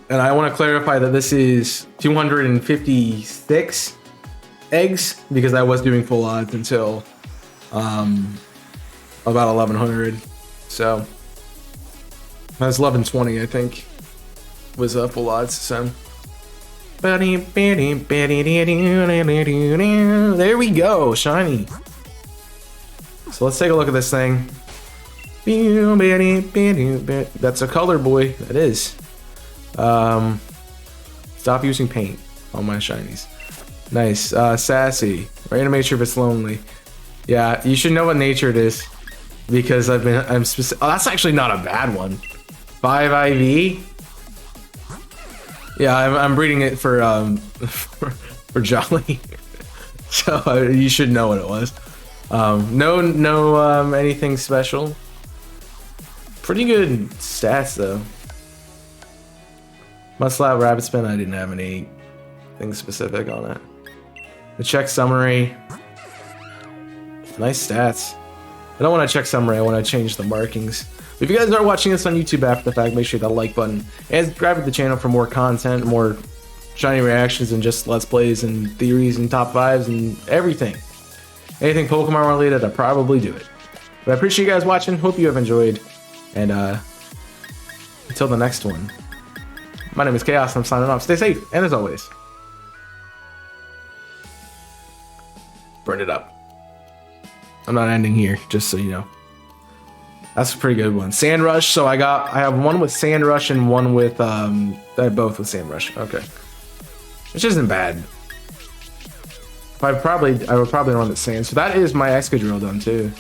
And I want to clarify that this is 256 eggs because I was doing full odds until about 1100. So that's 1120, I think, was full odds. So there we go, shiny. So let's take a look at this thing. That's a color, boy. That is. Stop using paint on my shinies. Nice. Sassy. Random nature if it's lonely. Yeah, you should know what nature it is because I'm specific. Oh, that's actually not a bad one. 5 IV. Yeah, I'm breeding it for for Jolly. So you should know what it was. No anything special. Pretty good stats though. Mudslap, Rapid Spin, I didn't have anything specific on it. The check summary. Nice stats. I don't want to check summary, I want to change the markings. If you guys are watching this on YouTube after the fact, make sure you hit that like button and subscribe to the channel for more content, more shiny reactions and just let's plays and theories and top 5s and everything. Anything Pokemon related, I'll probably do it. But I appreciate you guys watching, hope you have enjoyed, and until the next one. My name is Chaos and I'm signing off. Stay safe, and as always, burn it up. I'm not ending here, just so you know. That's a pretty good one. Sand Rush, so I have one with Sand Rush and one with both with Sand Rush. Okay. Which isn't bad. I would probably run the Sand. So that is my Excadrill done too.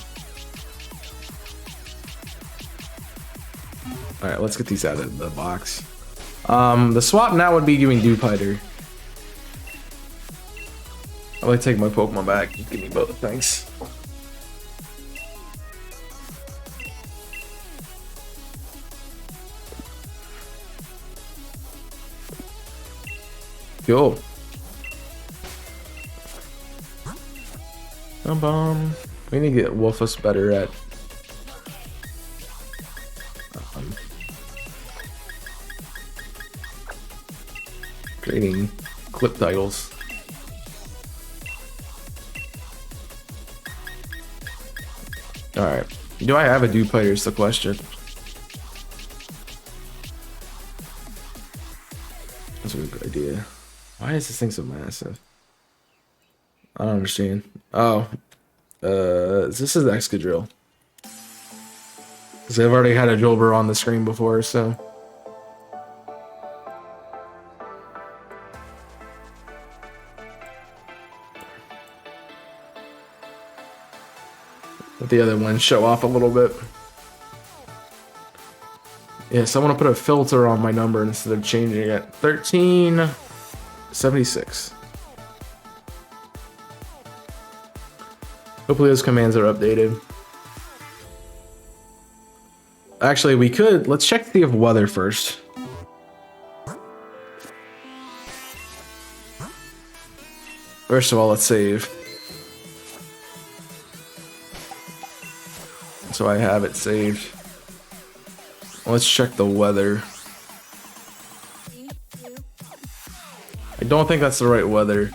Alright, let's get these out of the box. The swap now would be doing Dewpider. I'll like take my Pokemon back. Give me both, thanks. Cool. We need to get Wolfus better at creating clip titles. Alright. Do I have a Dewpider is the question. That's a good idea. Why is this thing so massive? I don't understand. Oh. This is the Excadrill. Because I've already had a Jolbur on the screen before, so. Let the other one show off a little bit. Yeah, so I want to put a filter on my number instead of changing it. 1376. Hopefully those commands are updated. Actually, we could. Let's check the weather first. First of all, let's save. So I have it saved. Let's check the weather. I don't think that's the right weather.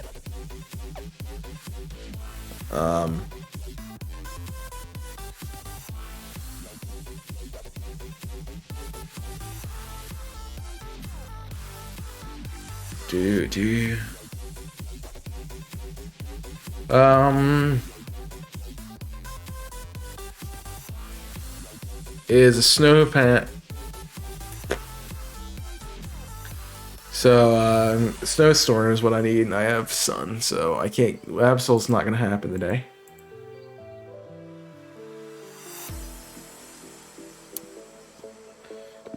Is a snow pant. So, snowstorm is what I need, and I have sun, so I can't. Absol's not gonna happen today.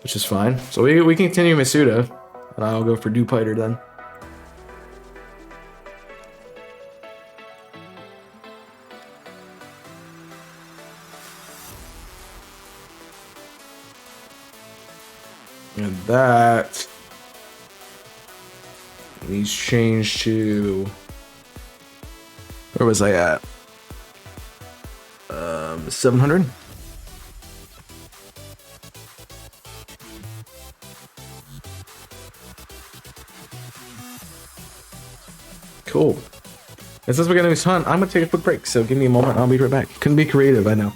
Which is fine. So we continue Masuda, and I'll go for Dewpider then. And that needs changed to, where was I at? 700. Cool. And since we're gonna be fun, I'm gonna take a quick break. So give me a moment. I'll be right back. Couldn't be creative, I know.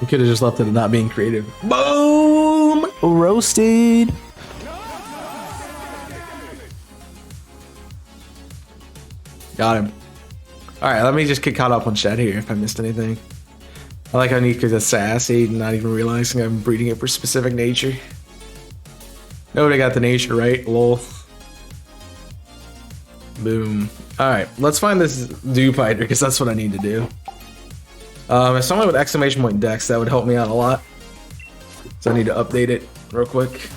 You could have just left it at not being creative. Boom! Roasted! Got him. Alright, let me just get caught up on chat here if I missed anything. I like how Nika's a sassy and not even realizing I'm breeding it for specific nature. Nobody got the nature right, lol. Boom. Alright, let's find this Dewpider because that's what I need to do. If someone with exclamation point dex, that would help me out a lot. So I need to update it real quick.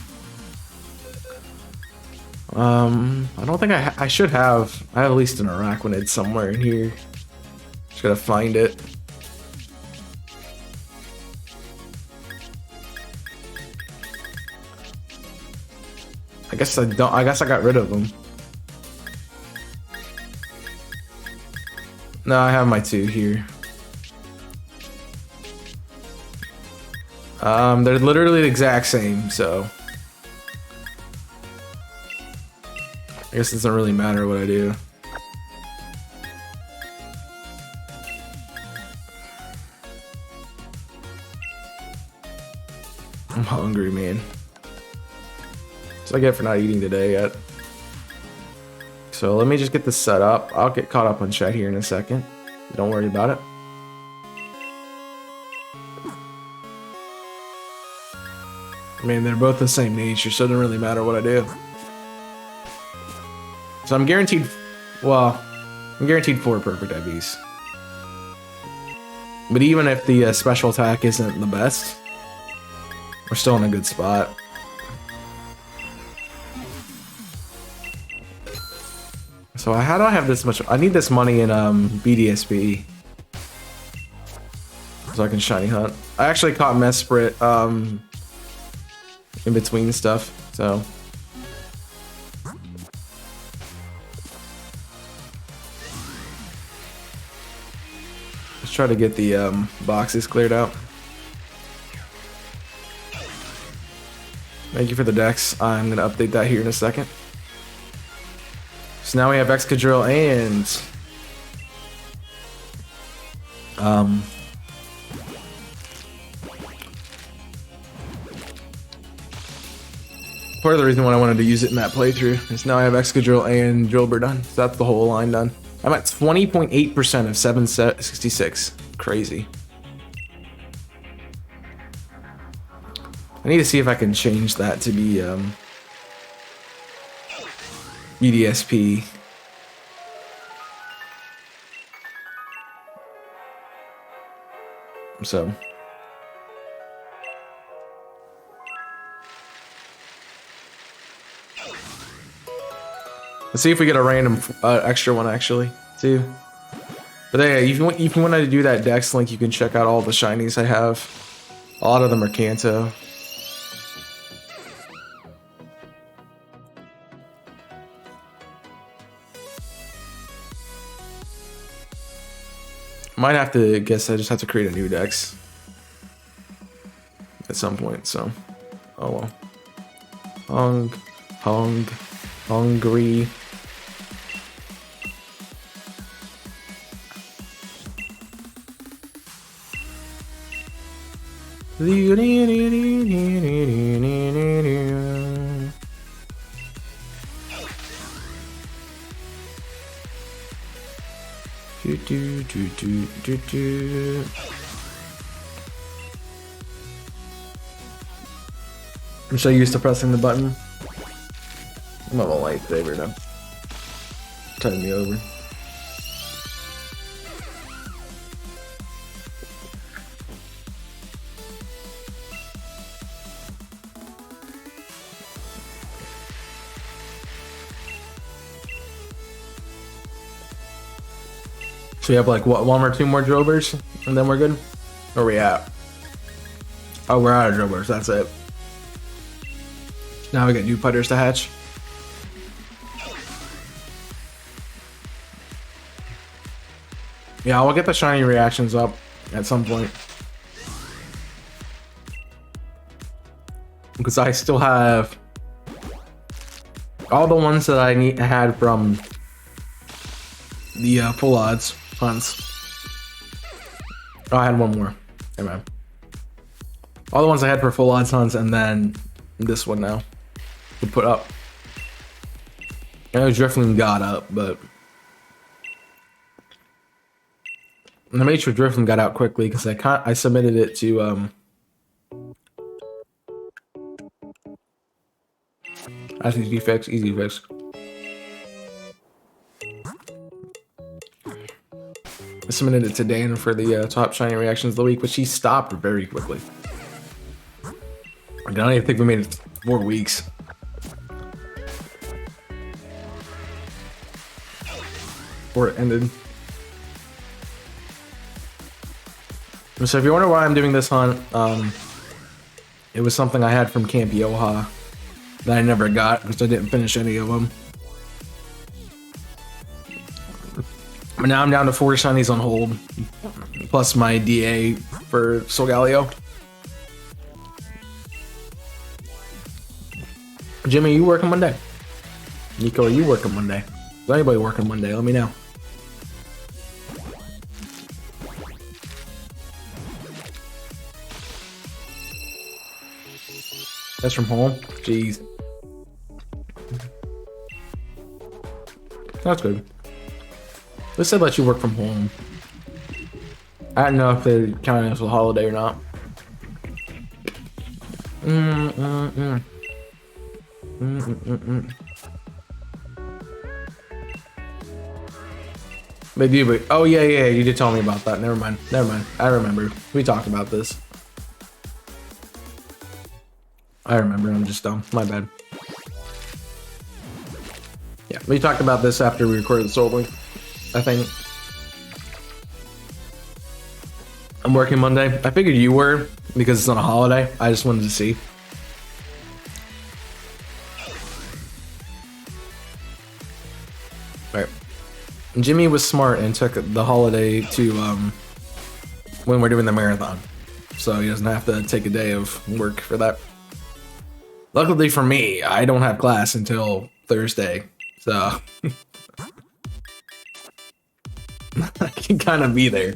I don't think I should have. I have at least an Araquanid somewhere in here. Just gotta find it. I guess I don't. I guess I got rid of them. No, I have my two here. They're literally the exact same, so I guess it doesn't really matter what I do. I'm hungry, man. That's what I get for not eating today yet. So let me just get this set up. I'll get caught up on chat here in a second. Don't worry about it. I mean, they're both the same nature, so it doesn't really matter what I do. So I'm guaranteed, well, I'm guaranteed 4 perfect IVs. But even if the special attack isn't the best, we're still in a good spot. So how do I have this much? I need this money in BDSP. So I can shiny hunt. I actually caught Mesprit in between stuff, so. Let's try to get the boxes cleared out. Thank you for the decks. I'm gonna update that here in a second. So now we have Excadrill and part of the reason why I wanted to use it in that playthrough is now I have Excadrill and Drillbur done. So that's the whole line done. I'm at 20.8% of 766. Crazy. I need to see if I can change that to be BDSP. So let's see if we get a random extra one actually too. But yeah, if you want to do that Dex link, you can check out all the shinies I have. A lot of them are Kanto. Might have to guess I just have to create a new Dex at some point, so oh well. Hungry. I'm so used to pressing the button. I'm on a lightsaber now. Turning me over. So we have like what, one or two more Drillburs and then we're good? Where are we at? Oh, we're out of Drillburs, that's it. Now we got new putters to hatch. Yeah, I'll get the shiny reactions up at some point. Because I still have all the ones that I had from the full odds hunts. Oh, I had one more. Hey man. All the ones I had for full odds hunts and then this one now to put up. I know Drifloon got up, but I made sure Drifloon got out quickly because I submitted it to that's easy fix, easy fix. I submitted it to Dan for the top shiny reactions of the week, but she stopped very quickly. I don't even think we made it 4 weeks. Before it ended. So if you wonder why I'm doing this hunt, it was something I had from Camp Yoha that I never got because I didn't finish any of them. But now I'm down to 4 shinies on hold, plus my DA for Solgaleo. Jimmy, you working Monday? Nico, are you working Monday? Is anybody working Monday? Let me know. That's from home? Jeez. That's good. They said let you work from home. I don't know if they count it as a holiday or not. They do, but oh yeah, you did tell me about that. Never mind. I remember. We talked about this. I remember. I'm just dumb. My bad. Yeah, we talked about this after we recorded the Soul Link, I think. I'm working Monday. I figured you were because it's on a holiday. I just wanted to see. All right. Jimmy was smart and took the holiday to when we're doing the marathon, so he doesn't have to take a day of work for that. Luckily for me, I don't have class until Thursday, so I can kind of be there.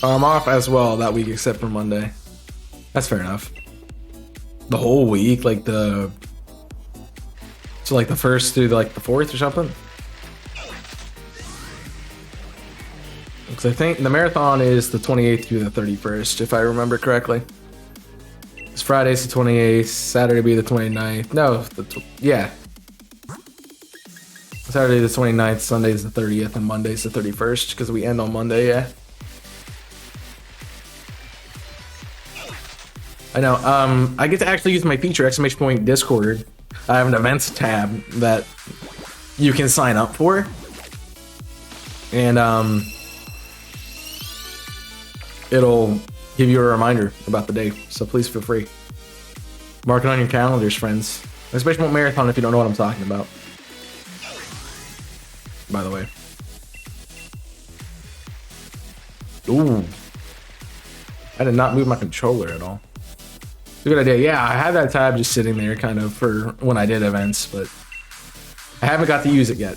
I'm off as well that week except for Monday. That's fair enough. The whole week, like the... So like the 1st through like the 4th or something? Because I think the marathon is the 28th through the 31st, if I remember correctly. It's Friday's the 28th, Saturday be the 29th. No, yeah. Saturday the 29th, Sunday's the 30th, and Monday's the 31st, because we end on Monday, yeah. I know. I get to actually use my feature ! Discord. I have an events tab that you can sign up for, and it'll give you a reminder about the day. So please feel free. Mark it on your calendars, friends. Especially marathon if you don't know what I'm talking about. By the way. Ooh. I did not move my controller at all. Good idea. Yeah, I had that tab just sitting there kind of for when I did events, but I haven't got to use it yet.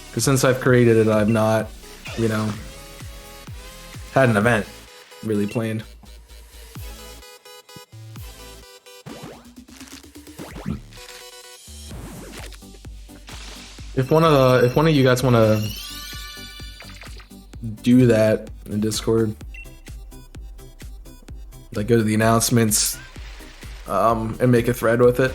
Because since I've created it, I've not, you know, had an event really planned. If one of you guys want to do that in Discord, like go to the announcements and make a thread with it,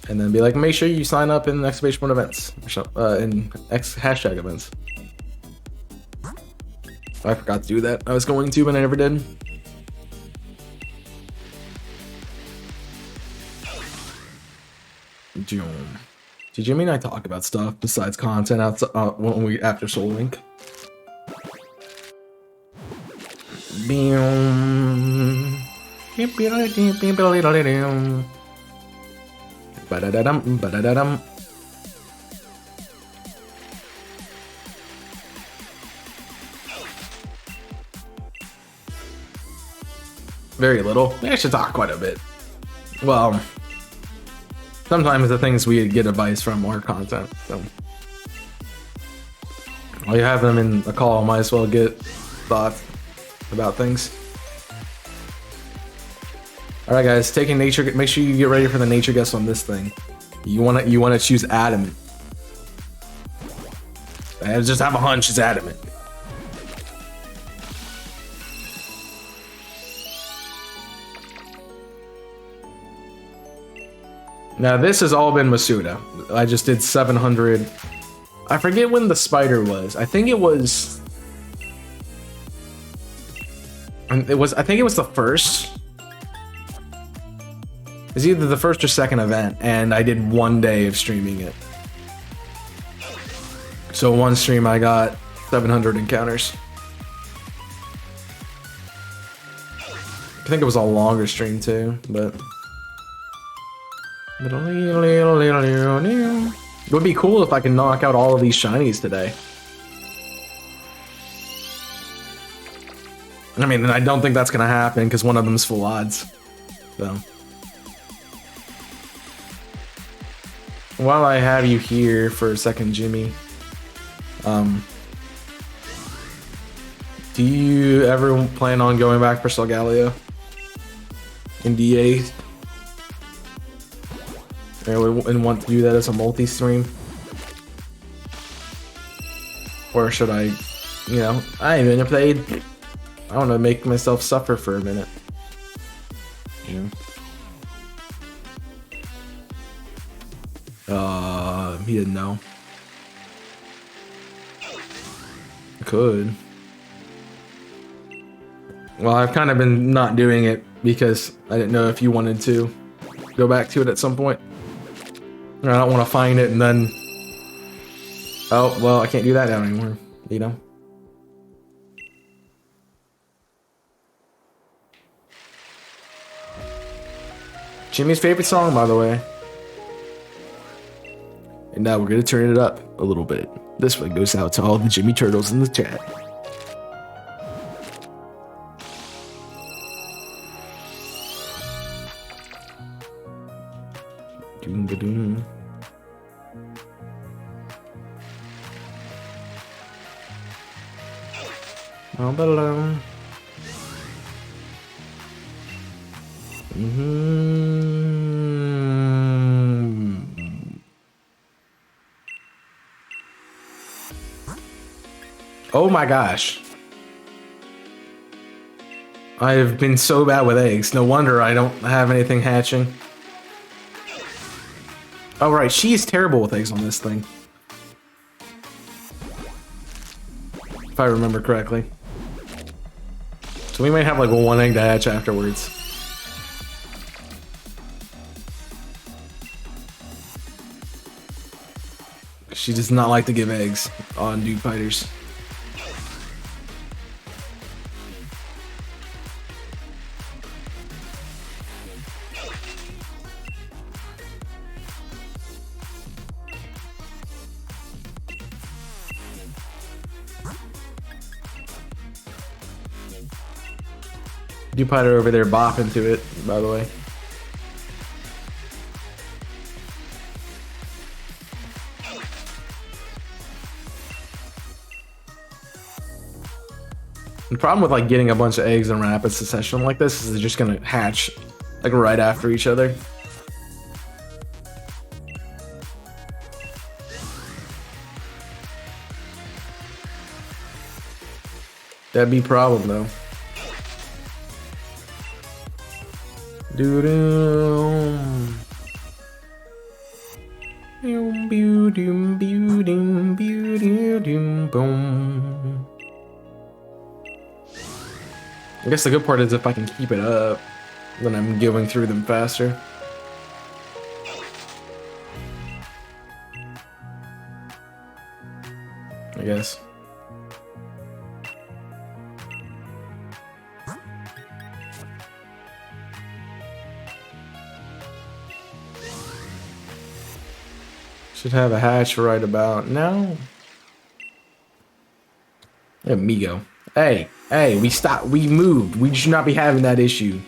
and then be like, make sure you sign up in exclamation point events or in hashtag events. I forgot to do that. I was going to, but I never did. Did Jimmy and I talk about stuff besides content after Soul Link? Very little. We actually talk quite a bit. Well, sometimes the things we get advice from are content. So while you have them in a call, might as well get thoughts about things. All right, guys, taking nature. Make sure you get ready for the nature guess on this thing. You wanna choose adamant. I just have a hunch it's adamant. Now this has all been Masuda. I just did 700. I forget when the spider was. I think it was. I think it was the first. It's either the first or second event, and I did 1 day of streaming it. So one stream I got 700 encounters. I think it was a longer stream too, but it would be cool if I could knock out all of these shinies today. I mean, I don't think that's gonna happen because one of them's full odds. So while I have you here for a second, Jimmy, do you ever plan on going back for Solgaleo in DA? And want to do that as a multi-stream? Or should I, you know, I ain't even played. I want to make myself suffer for a minute. You know? He didn't know. could. Well, I've kind of been not doing it because I didn't know if you wanted to go back to it at some point. I don't want to find it and then... Oh, well, I can't do that now anymore, you know? Jimmy's favorite song, by the way. And now we're gonna turn it up a little bit. This one goes out to all the Jimmy Turtles in the chat. Doom-ba-doom. Ba-ba-dum. Oh my gosh. I've been so bad with eggs. No wonder I don't have anything hatching. Oh right, she is terrible with eggs on this thing. If I remember correctly. So we might have like one egg to hatch afterwards. She does not like to give eggs on Dude Fighters. Dude Fighter over there bopping to it, by the way. The problem with like getting a bunch of eggs in rapid succession like this is they're just gonna hatch like right after each other. That'd be a problem though. Doo-doo. Boom. I guess the good part is if I can keep it up, then I'm going through them faster. I guess. Should have a hatch right about now. Amigo. Hey, we stopped. We moved. We should not be having that issue.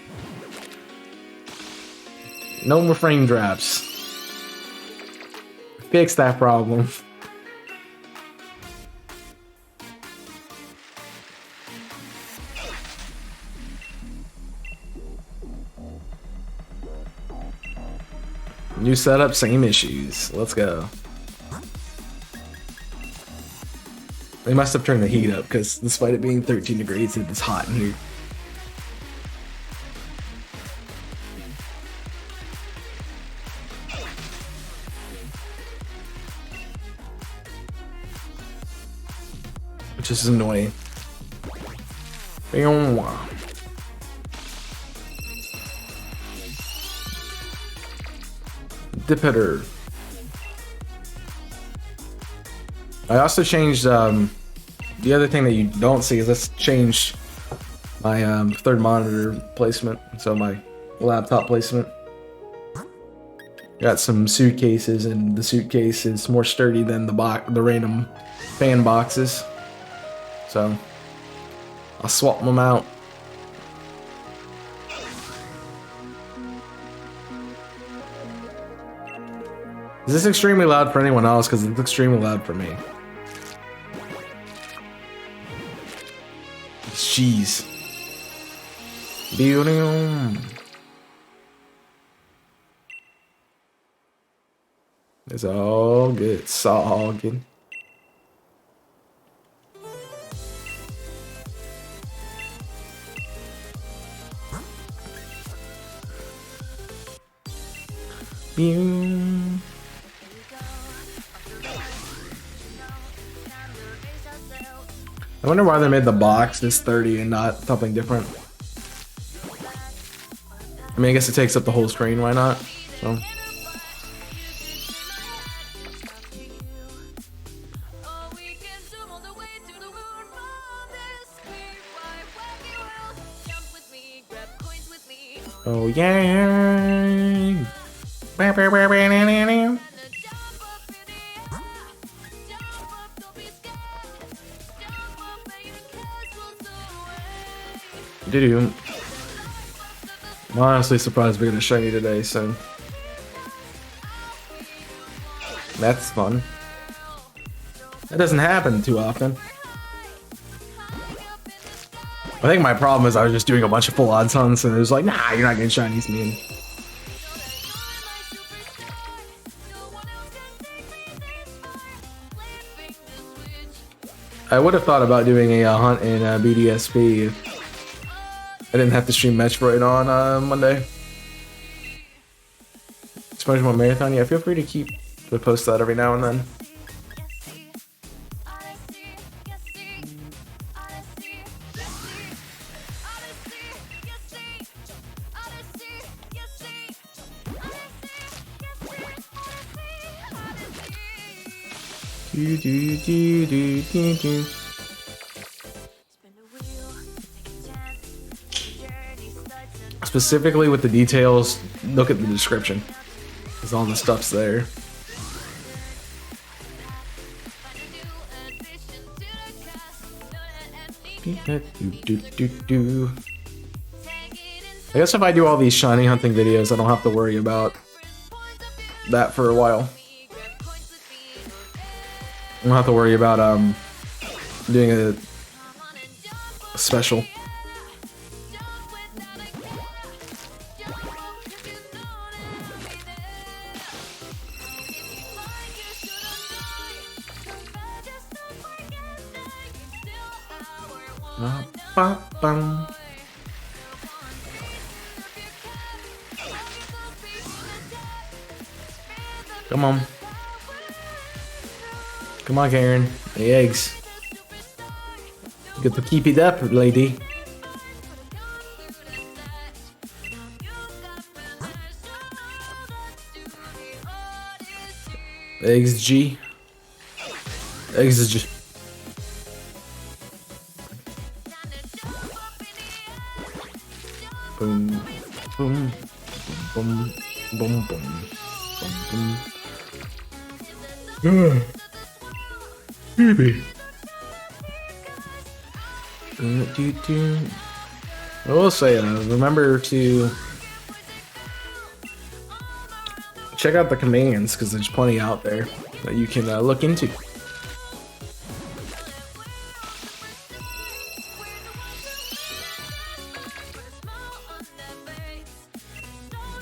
No more frame drops. Fix that problem. New setup, same issues. Let's go. They must have turned the heat up because despite it being 13 degrees, it is hot in here. Which is annoying. Dipper. I also changed the other thing that you don't see is let's change my third monitor placement, so my laptop placement. Got some suitcases, and the suitcase is more sturdy than the random fan boxes, so I'll swap them out. Is this extremely loud for anyone else? Because it's extremely loud for me. Jeez. It's all good. It's all good. I wonder why they made the box this 30 and not something different. I mean, I guess it takes up the whole screen, why not? So. Oh yeah! Doo-doo. I'm honestly surprised we're gonna shiny today, so that's fun. That doesn't happen too often. I think my problem is I was just doing a bunch of full odds hunts and it was like, nah, you're not getting shinies, man. I would have thought about doing a hunt in BDSP if I didn't have to stream Metroid on Monday. SpongeBob Marathon, yeah, feel free to post that every now and then. Specifically with the details, look at the description, because all the stuff's there. I guess if I do all these shiny hunting videos, I don't have to worry about that for a while. I don't have to worry about doing a special. Come on. Come on, Karen. The eggs. Good to keep it up, lady. Eggs G. Eggs is just. Boom, boom, boom, boom, boom, boom, boom. Baby. I will say, remember to check out the commands because there's plenty out there that you can look into.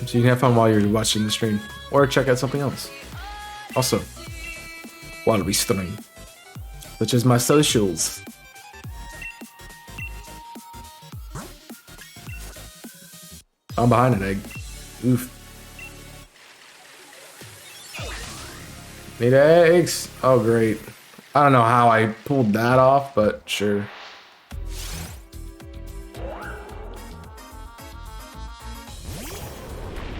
So you can have fun while you're watching the stream, or check out something else. Also, while we stream, such as my socials. I'm behind an egg. Oof. Need eggs? Oh, great. I don't know how I pulled that off, but sure.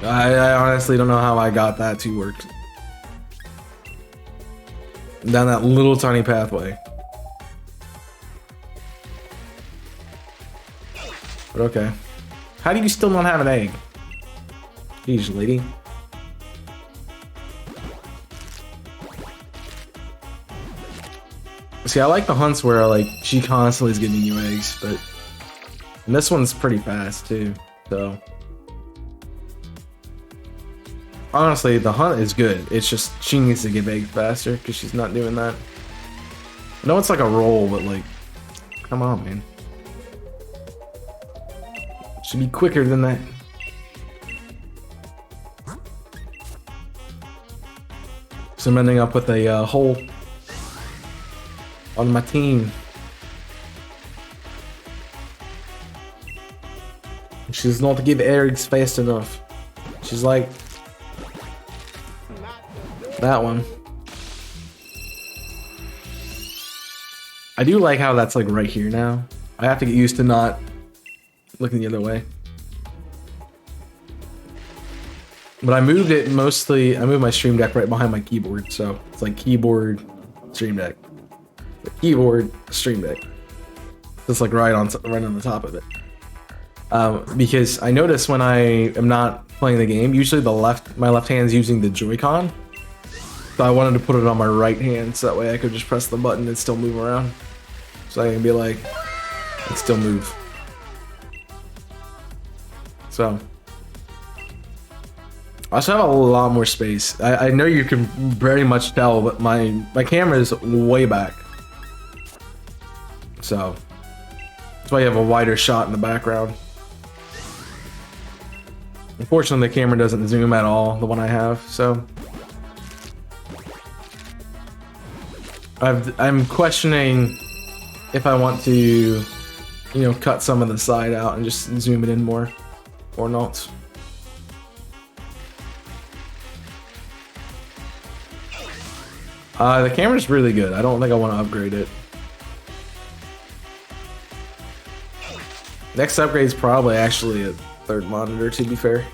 I honestly don't know how I got that to work. Down that little tiny pathway. But okay. How do you still not have an egg? Jeez, lady. See, I like the hunts where like she constantly is giving you eggs, but and this one's pretty fast too, so. Honestly, the hunt is good. It's just she needs to give eggs faster because she's not doing that. I know it's like a roll, but like, come on, man. Should be quicker than that. So I'm ending up with a hole on my team. She does not give eggs fast enough. She's like that one. I do like how that's like right here now. I have to get used to not looking the other way. But I moved it mostly, I moved my Stream Deck right behind my keyboard. So it's like keyboard, Stream Deck. Keyboard, Stream Deck. Just like right on the top of it. Because I notice when I am not playing the game, usually my left hand's using the Joy-Con. So I wanted to put it on my right hand so that way I could just press the button and still move around. So I can be like, and still move. So I also have a lot more space. I know you can very much tell, but my camera is way back. So that's why you have a wider shot in the background. Unfortunately, the camera doesn't zoom at all, the one I have, so I'm questioning if I want to, you know, cut some of the side out and just zoom it in more, or not. The camera's really good. I don't think I want to upgrade it. Next upgrade is probably actually a third monitor, to be fair.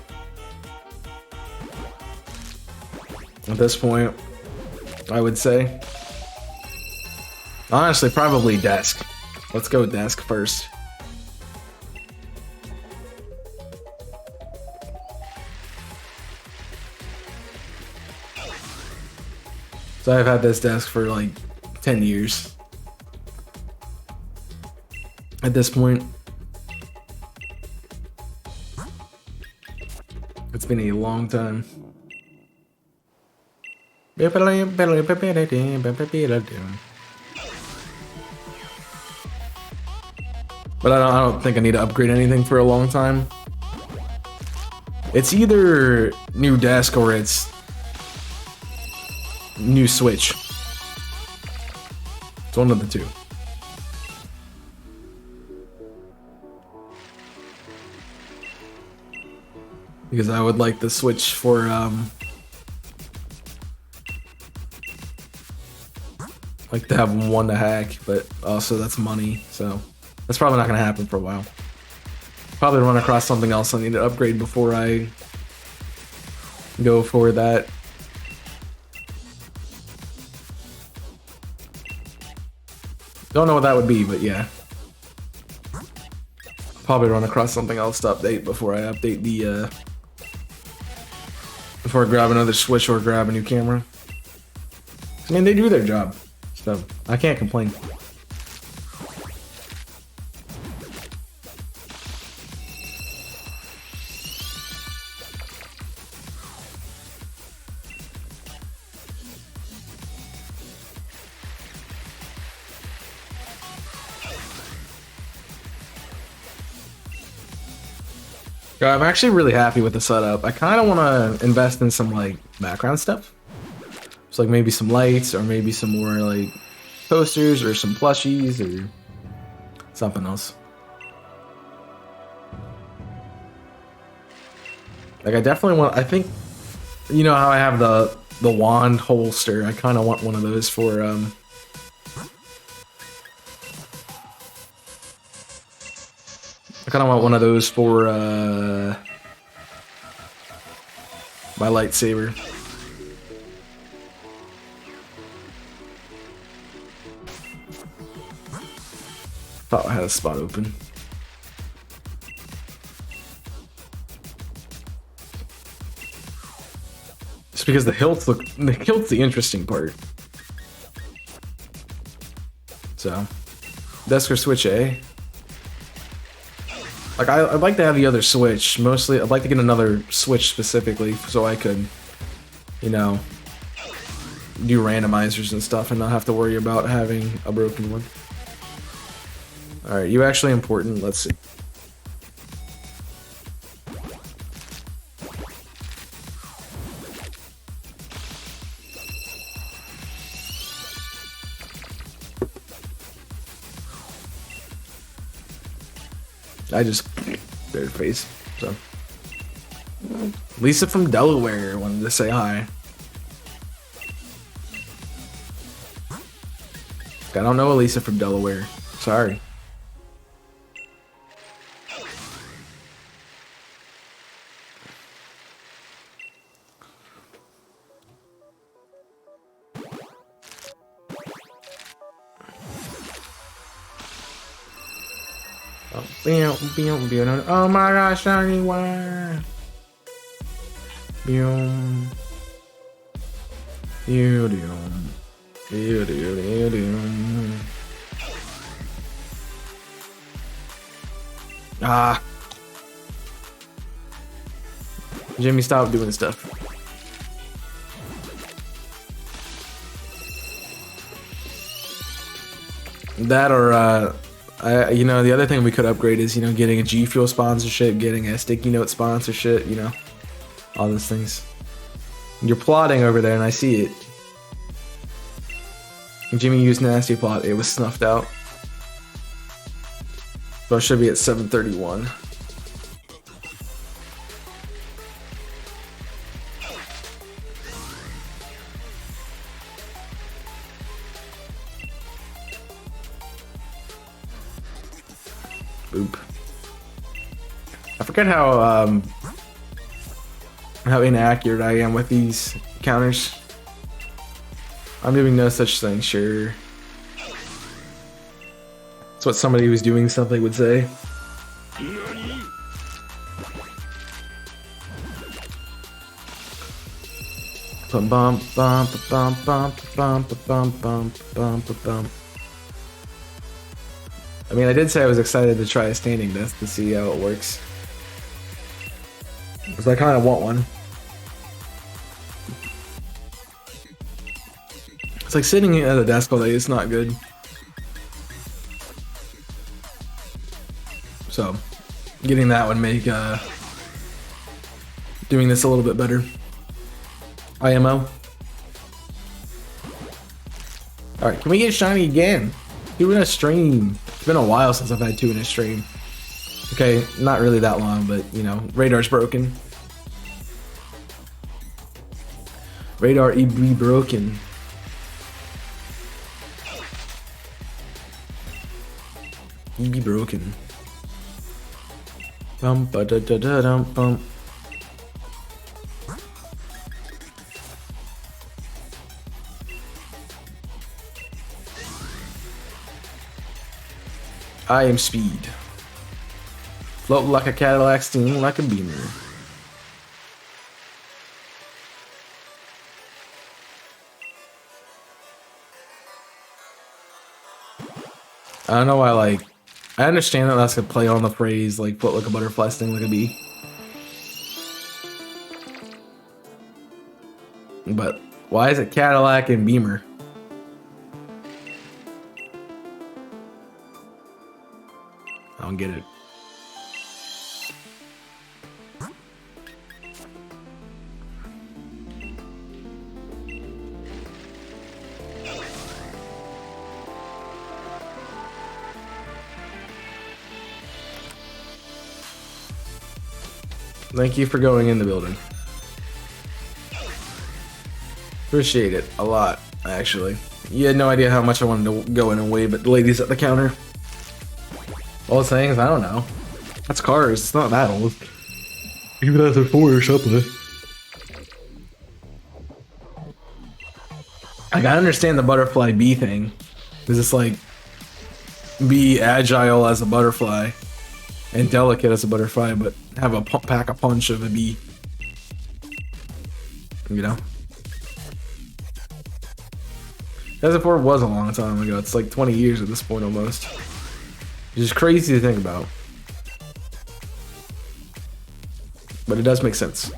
At this point, I would say. Honestly, probably desk. Let's go desk first. So I've had this desk for like 10 years. At this point. It's been a long time. But I don't think I need to upgrade anything for a long time. It's either new desk or it's new Switch. It's one of the two. Because I would like the Switch for like to have one to hack, but also that's money, so that's probably not gonna happen for a while. Probably run across something else I need to upgrade before I go for that. Don't know what that would be, but yeah. Probably run across something else to update before I update the before I grab another Switch or grab a new camera. I mean, they do their job, so I can't complain. Yeah, I'm actually really happy with the setup. I kind of want to invest in some like background stuff. So like maybe some lights or maybe some more like posters or some plushies or something else. Like I definitely want, I think, you know how I have the wand holster? I kind of want one of those for I kind of want one of those for my lightsaber. Thought I had a spot open. Just because the hilt's the interesting part. So, desk or Switch A. Like, I'd like to have the other Switch. Mostly, I'd like to get another Switch specifically so I could, you know, do randomizers and stuff and not have to worry about having a broken one. Alright, you actually important. Let's see. I just bare face, so. Lisa from Delaware wanted to say hi. I don't know Elisa from Delaware. Sorry. Oh my gosh, shiny wire. Ah. Jimmy, stop doing stuff. That or you know, the other thing we could upgrade is, you know, getting a G Fuel sponsorship, getting a Sticky Note sponsorship, you know, all those things. You're plotting over there and I see it. Jimmy used nasty plot, it was snuffed out. So it should be at 731. Boop. I forget how inaccurate I am with these counters. I'm doing no such thing, sure. That's what somebody who's doing something would say. Bum bum bum bum bum bum bum bum bum bum. I mean, I did say I was excited to try a standing desk to see how it works. Because I kind of want one. It's like sitting at a desk all day, it's not good. So, getting that would make doing this a little bit better. IMO. Alright, can we get shiny again? Two in a stream. It's been a while since I've had two in a stream. Okay, not really that long, but you know, radar's broken. Radar be broken. Be broken. Bum ba da da da dum bum. I am speed. Float like a Cadillac, steam like a Beamer. I don't know why, like, I understand that that's a play on the phrase, like, float like a butterfly, sting like a bee. But why is it Cadillac and Beamer? I don't get it. Thank you for going in the building. Appreciate it a lot, actually. You had no idea how much I wanted to go in and wave at the ladies at the counter. All things, I don't know. That's cars, it's not that old. Even after 4 or something. Like, I understand the butterfly bee thing. Cause it's like, be agile as a butterfly and delicate as a butterfly, but have a pack a punch of a bee. You know? Desert 4 was a long time ago. It's like 20 years at this point almost. Which is crazy to think about. But it does make sense.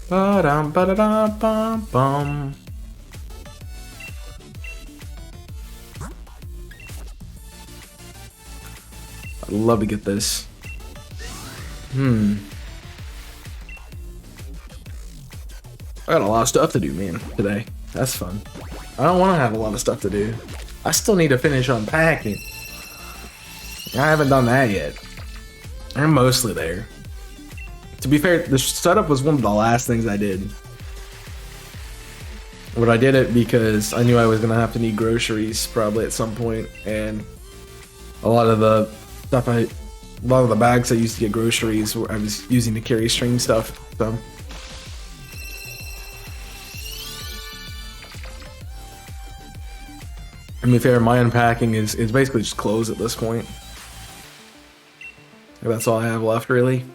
Ba-dum, ba-da-dum, bum, bum. I'd love to get this. I got a lot of stuff to do, man, today. That's fun. I don't want to have a lot of stuff to do. I still need to finish unpacking. I haven't done that yet. I'm mostly there. To be fair, the setup was one of the last things I did. But I did it because I knew I was going to have to need groceries probably at some point, and a lot of the stuff a lot of the bags I used to get groceries I was using to carry string stuff, so. To be fair, my unpacking is basically just clothes at this point. That's all I have left, really.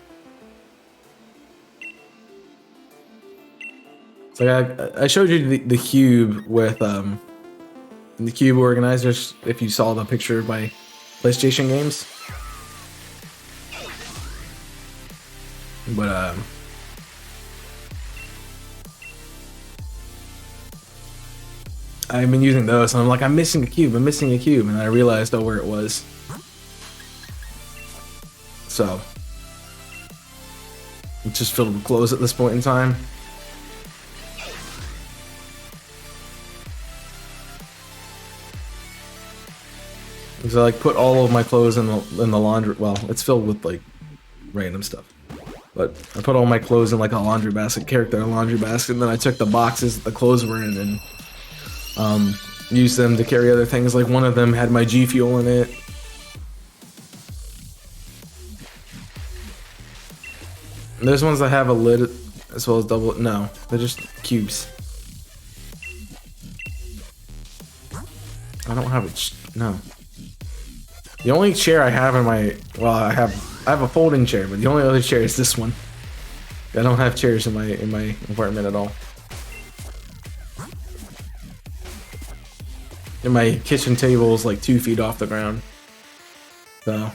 So I showed you the cube with the cube organizers. If you saw the picture of my PlayStation games, but I've been using those, and I'm like, I'm missing a cube, and I realized where it was. So it's just filled with clothes at this point in time. So I like put all of my clothes in the laundry. Well, it's filled with like random stuff, but I put all my clothes in like a laundry basket, character laundry basket, and then I took the boxes that the clothes were in and used them to carry other things. Like one of them had my G Fuel in it. And there's ones that have a lid as well as double. No, they're just cubes. I don't have a no. The only chair I have in my, well, I have a folding chair, but the only other chair is this one. I don't have chairs in my apartment at all. And my kitchen table is like 2 feet off the ground, so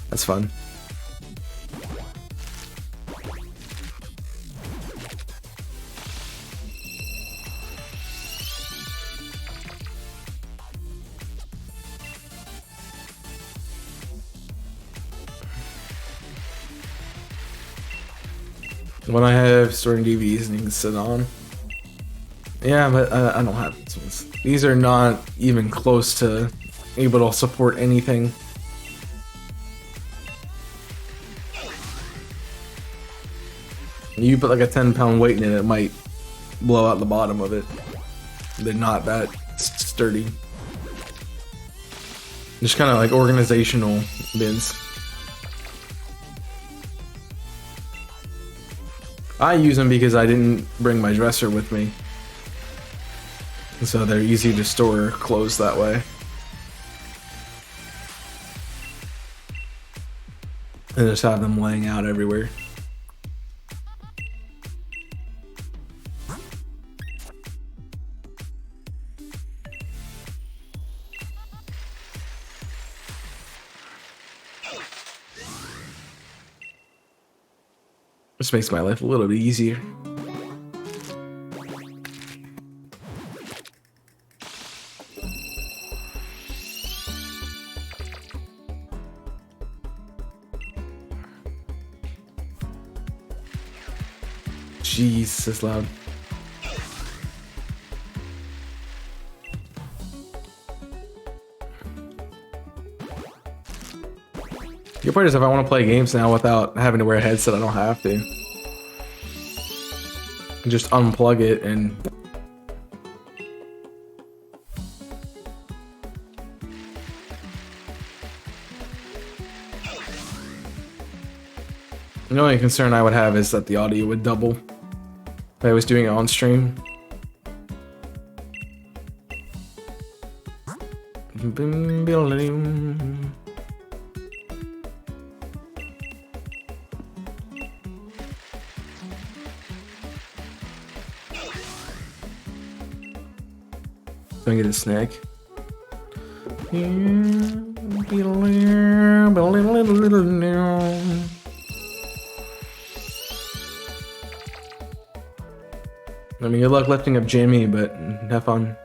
that's fun. When I have storing DVDs and you can sit on. Yeah, but I don't have these ones. These are not even close to able to support anything. You put like a 10-pound weight in it, it might blow out the bottom of it. They're not that sturdy. Just kind of like organizational bins. I use them because I didn't bring my dresser with me. So they're easy to store clothes that way. And just have them laying out everywhere. This makes my life a little bit easier. Jeez, that's loud. The part is if I want to play games now without having to wear a headset, I don't have to. Just unplug it and the only concern I would have is that the audio would double if I was doing it on stream. Can I get a snack? I mean, good luck lifting up Jimmy, but have fun.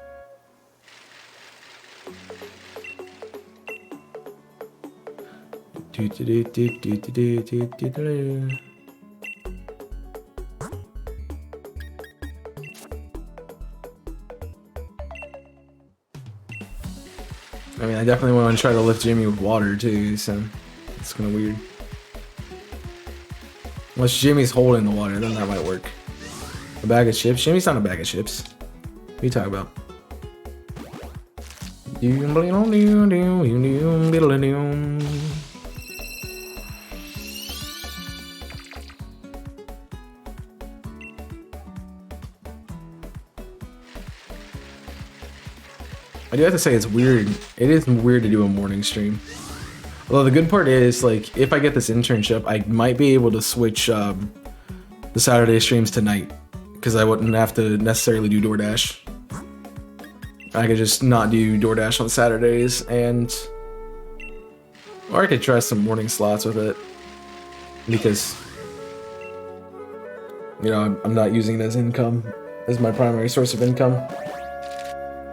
I definitely want to try to lift Jimmy with water too, so it's kind of weird. Unless Jimmy's holding the water, then that might work. A bag of chips? Jimmy's not a bag of chips. What are you talking about? I do have to say it's weird. It is weird to do a morning stream. Although the good part is, like, if I get this internship, I might be able to switch the Saturday streams to night. Because I wouldn't have to necessarily do DoorDash. I could just not do DoorDash on Saturdays, and... Or I could try some morning slots with it. Because... You know, I'm not using it as income. As my primary source of income.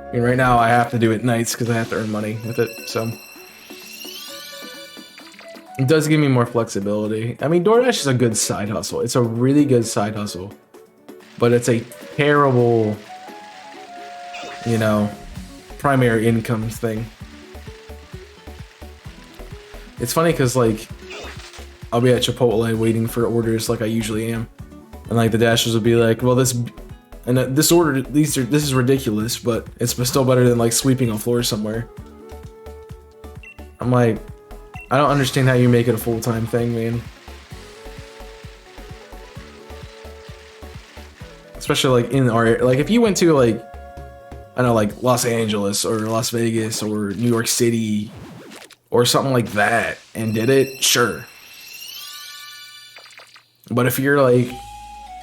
I mean, right now I have to do it nights because I have to earn money with it, so... It does give me more flexibility. I mean, DoorDash is a good side hustle. It's a really good side hustle. But it's a terrible, you know, primary income thing. It's funny because, like, I'll be at Chipotle waiting for orders like I usually am. And, like, the Dashers will be like, well, this is ridiculous, but it's still better than, like, sweeping a floor somewhere. I'm like, I don't understand how you make it a full-time thing, man. Especially like in our, like if you went to like, I don't know, like Los Angeles or Las Vegas or New York City or something like that and did it, sure. But if you're like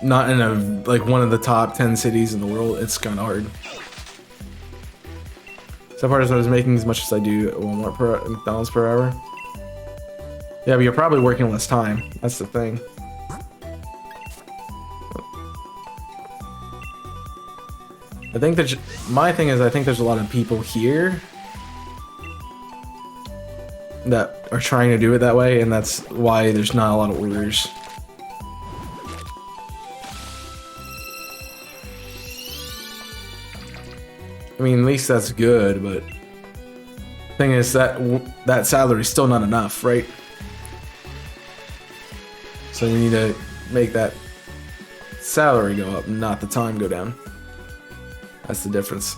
not in a, like one of the top 10 cities in the world, it's kind of hard. So far as I was making as much as I do at Walmart per McDonald's per hour. Yeah, but you're probably working less time. That's the thing. I think that my thing is I think there's a lot of people here that are trying to do it that way, and that's why there's not a lot of orders. I mean, at least that's good, but the thing is that salary is still not enough, right? So you need to make that salary go up, not the time go down. That's the difference.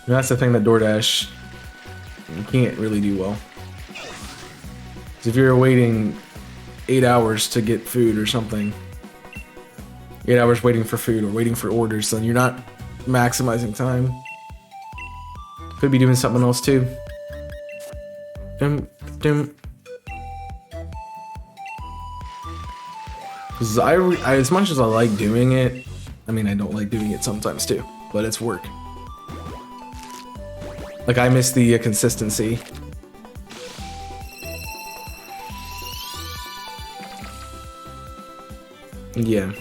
And that's the thing that DoorDash, you can't really do well. 'Cause if you're waiting 8 hours to get food or something, 8 hours waiting for food or waiting for orders, then you're not maximizing time. Could be doing something else too. Because I, as much as I like doing it, I mean, I don't like doing it sometimes too, but it's work. Like, I miss the consistency. Yeah.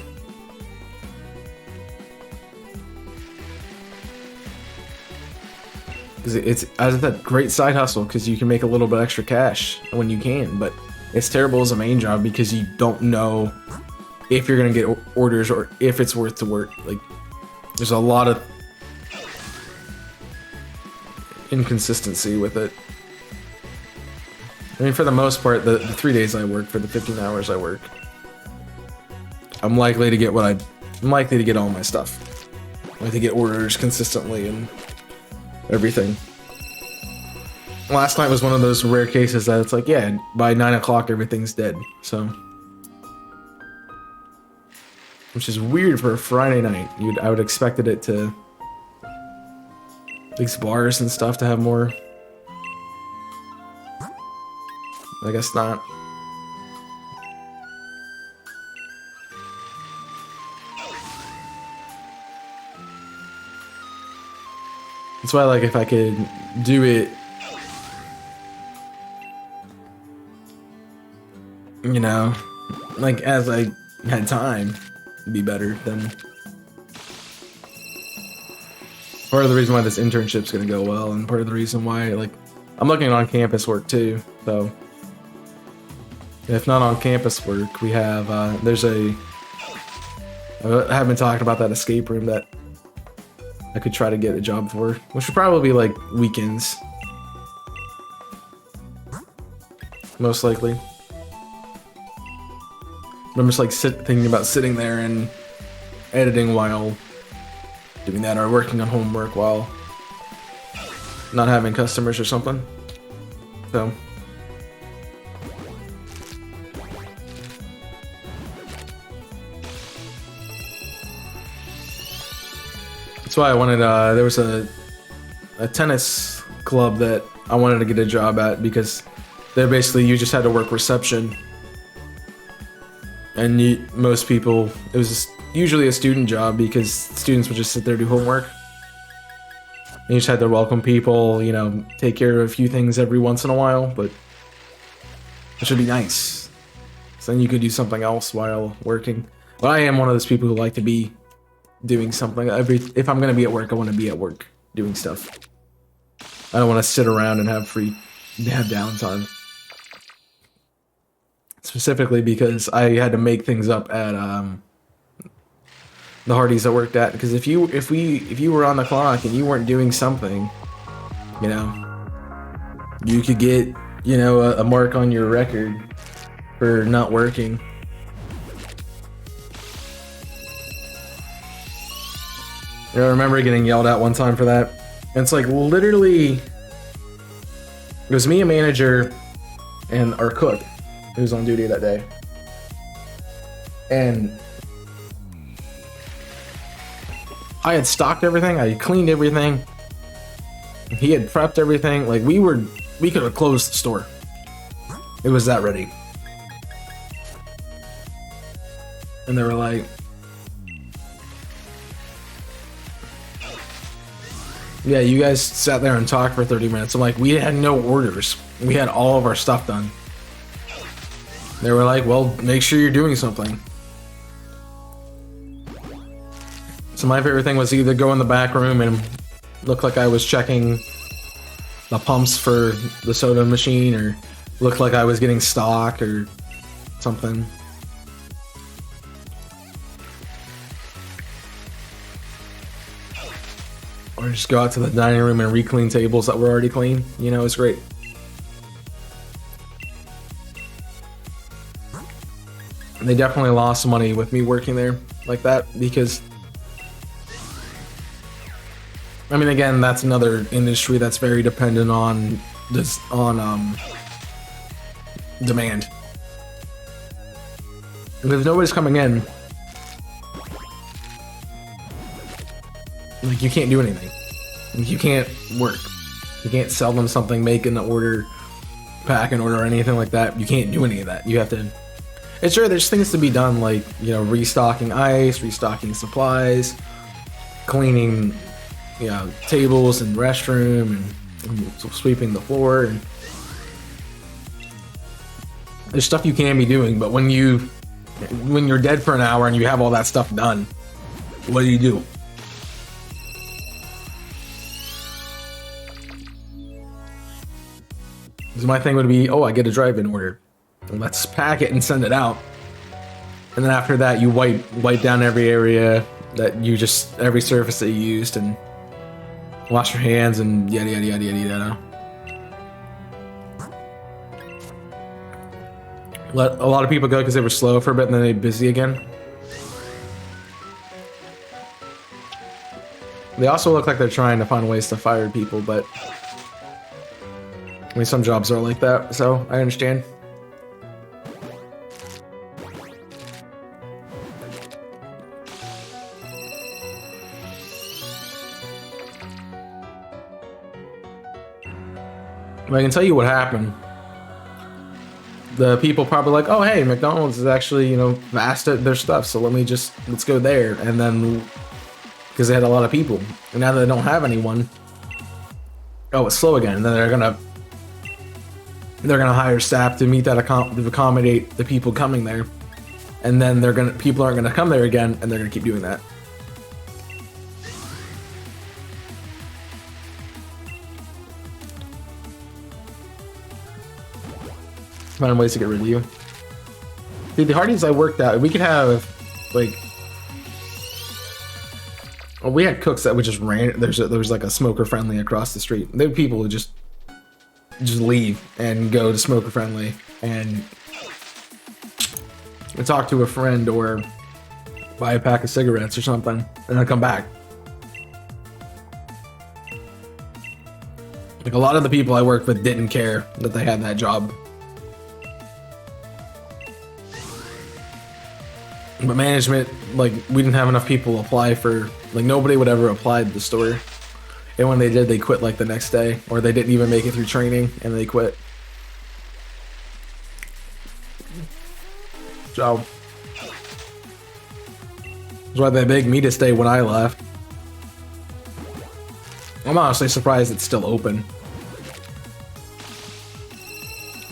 Because it's, as I said, great side hustle because you can make a little bit extra cash when you can, but it's terrible as a main job because you don't know if you're gonna get orders or if it's worth to work. Like, there's a lot of inconsistency with it. I mean, for the most part, the 3 days I work, for the 15 hours I work, I'm likely to get I'm likely to get all my stuff. I like to get orders consistently and everything. Last night was one of those rare cases that it's like, yeah, by 9 o'clock everything's dead, so. Which is weird for a Friday night. I would expected it to, these bars and stuff to have more. I guess not. That's why, like, if I could do it, you know, like as I had time, it'd be better than. Part of the reason why this internship's gonna go well, and part of the reason why, like, I'm looking at on-campus work too. So, if not on-campus work, we have there's a I have been talking about that escape room that I could try to get a job for, which would probably be like weekends. Most likely. I'm just like thinking about sitting there and editing while doing that, or working on homework while not having customers or something. So. That's why I wanted, there was a tennis club that I wanted to get a job at, because they're basically, you just had to work reception. And most people, it was usually a student job, because students would just sit there and do homework. And you just had to welcome people, you know, take care of a few things every once in a while, but it should be nice. So then you could do something else while working. But I am one of those people who like to be doing something. If I'm gonna be at work, I want to be at work doing stuff. I don't want to sit around and have downtime. Specifically because I had to make things up at the Hardee's I worked at. Because if you were on the clock and you weren't doing something, you know, you could get, you know, a mark on your record for not working. I remember getting yelled at one time for that. And it's like, literally, it was me, a manager, and our cook who was on duty that day. And I had stocked everything, I had cleaned everything, he had prepped everything. Like, we could have closed the store. It was that ready. And they were like, yeah, you guys sat there and talked for 30 minutes. I'm like, we had no orders. We had all of our stuff done. They were like, well, make sure you're doing something. So my favorite thing was either go in the back room and look like I was checking the pumps for the soda machine, or look like I was getting stock or something. Or just go out to the dining room and re-clean tables that were already clean. You know, it's great. They definitely lost money with me working there like that, because I mean, again, that's another industry that's very dependent on this, demand. And if nobody's coming in, like, you can't do anything. Like, you can't work. You can't sell them something, make an order, pack an order, or anything like that. You can't do any of that. You have to. And sure, there's things to be done, like, you know, restocking ice, restocking supplies, cleaning, you know, tables and restroom, and sweeping the floor. And there's stuff you can be doing, but when you're dead for an hour and you have all that stuff done, what do? Because my thing would be, oh, I get a drive-in order. Let's pack it and send it out. And then after that, you wipe down every area that you every surface that you used, and wash your hands and yada yada yada yada yada. Let a lot of people go because they were slow for a bit and then they're busy again. They also look like they're trying to find ways to fire people, but I mean, some jobs are like that, so I understand. I can tell you what happened. The people probably like, oh hey, McDonald's is actually, you know, vast at their stuff, so let's go there. And then, because they had a lot of people, and now that they don't have anyone, oh, it's slow again. And then they're gonna hire staff to meet that to accommodate the people coming there, and then people aren't gonna come there again, and they're gonna keep doing that. Find ways to get rid of you. See, the Hardee's I worked at, we could have like Well, we had cooks that would just ran. There was like a smoker friendly across the street. There were people who just leave and go to smoker friendly and talk to a friend or buy a pack of cigarettes or something, and then come back. Like a lot of the people I worked with didn't care that they had that job. But management, like, we didn't have enough people apply for, like, nobody would ever apply to the store. And when they did, they quit like the next day, or they didn't even make it through training and they quit. So that's why they begged me to stay when I left. I'm honestly surprised it's still open.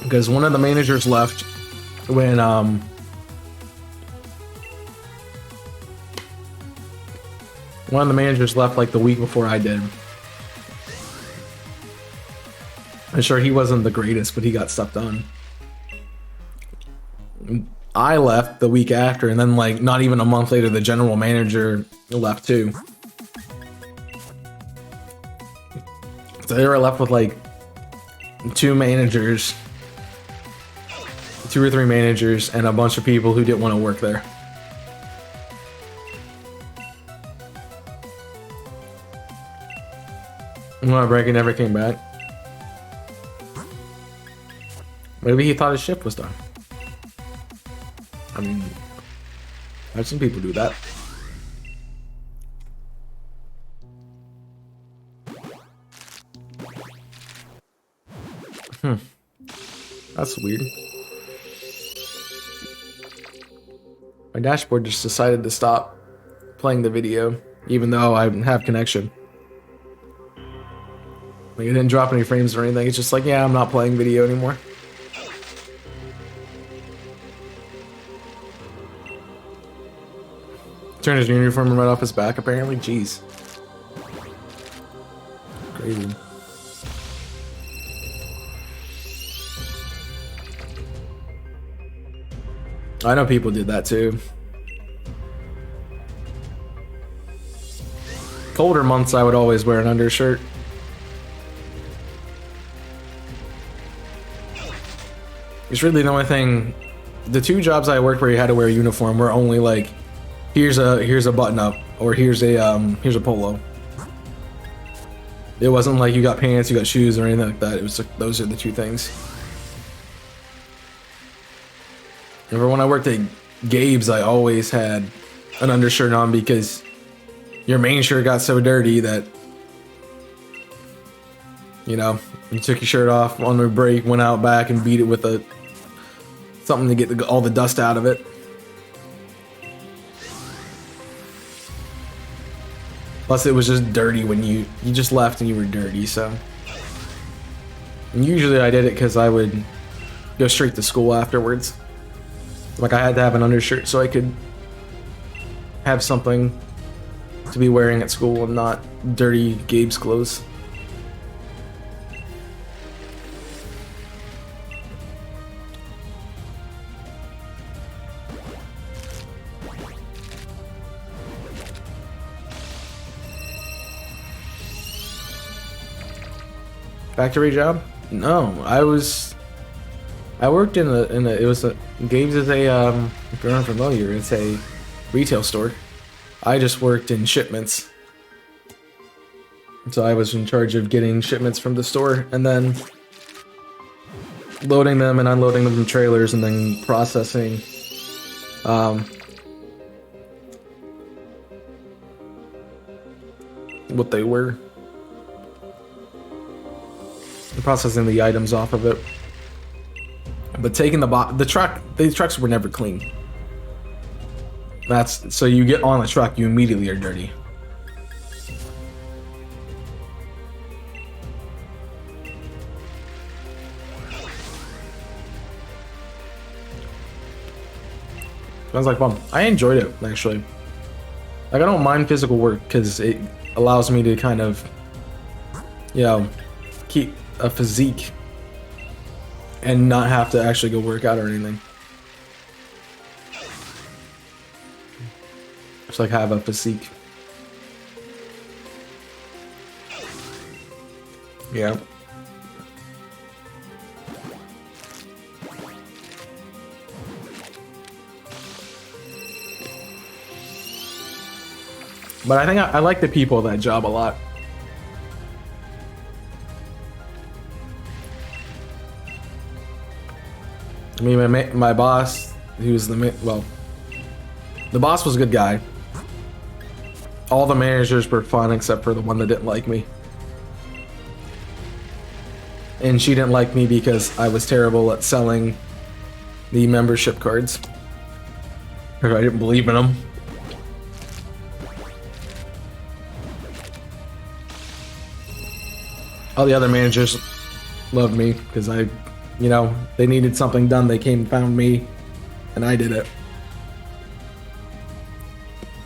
Because one of the managers left when one of the managers left like the week before I did. I'm sure he wasn't the greatest, but he got stuff done. I left the week after, and then like not even a month later, the general manager left too. So they were left with like two or three managers, and a bunch of people who didn't want to work there. Well, Breaking never came back. Maybe he thought his shift was done. I mean, I've seen people do that. That's weird. My dashboard just decided to stop playing the video, even though I have connection. Like, it didn't drop any frames or anything. It's just like, yeah, I'm not playing video anymore. Turned his uniform right off his back, apparently. Jeez. Crazy. I know people did that too. Colder months, I would always wear an undershirt. It's really the only thing. The two jobs I worked where you had to wear a uniform were only like, here's a button up, or here's a polo. It wasn't like you got pants, you got shoes, or anything like that. It was like, those are the two things. Remember when I worked at Gabe's, I always had an undershirt on because your main shirt got so dirty that, you know, you took your shirt off on the break, went out back and beat it with something to get all the dust out of it. Plus, it was just dirty when you just left and you were dirty, so. And usually I did it because I would go straight to school afterwards. Like, I had to have an undershirt so I could have something to be wearing at school and not dirty Gabe's clothes. Factory job? No, I worked in Gabe's is a, if you're unfamiliar, it's a retail store. I just worked in shipments. So I was in charge of getting shipments from the store and then loading them and unloading them from trailers and then processing what they were. Processing the items off of it. But taking the trucks were never clean. So you get on the truck, you immediately are dirty. Sounds like fun. I enjoyed it, actually. Like, I don't mind physical work because it allows me to kind of, you know, keep a physique and not have to actually go work out or anything. Just like have a physique. Yeah. But I think I like the people of that job a lot. I mean, my boss, he was the boss was a good guy. All the managers were fun except for the one that didn't like me. And she didn't like me because I was terrible at selling the membership cards. Or I didn't believe in them. All the other managers loved me because they needed something done. They came and found me, and I did it.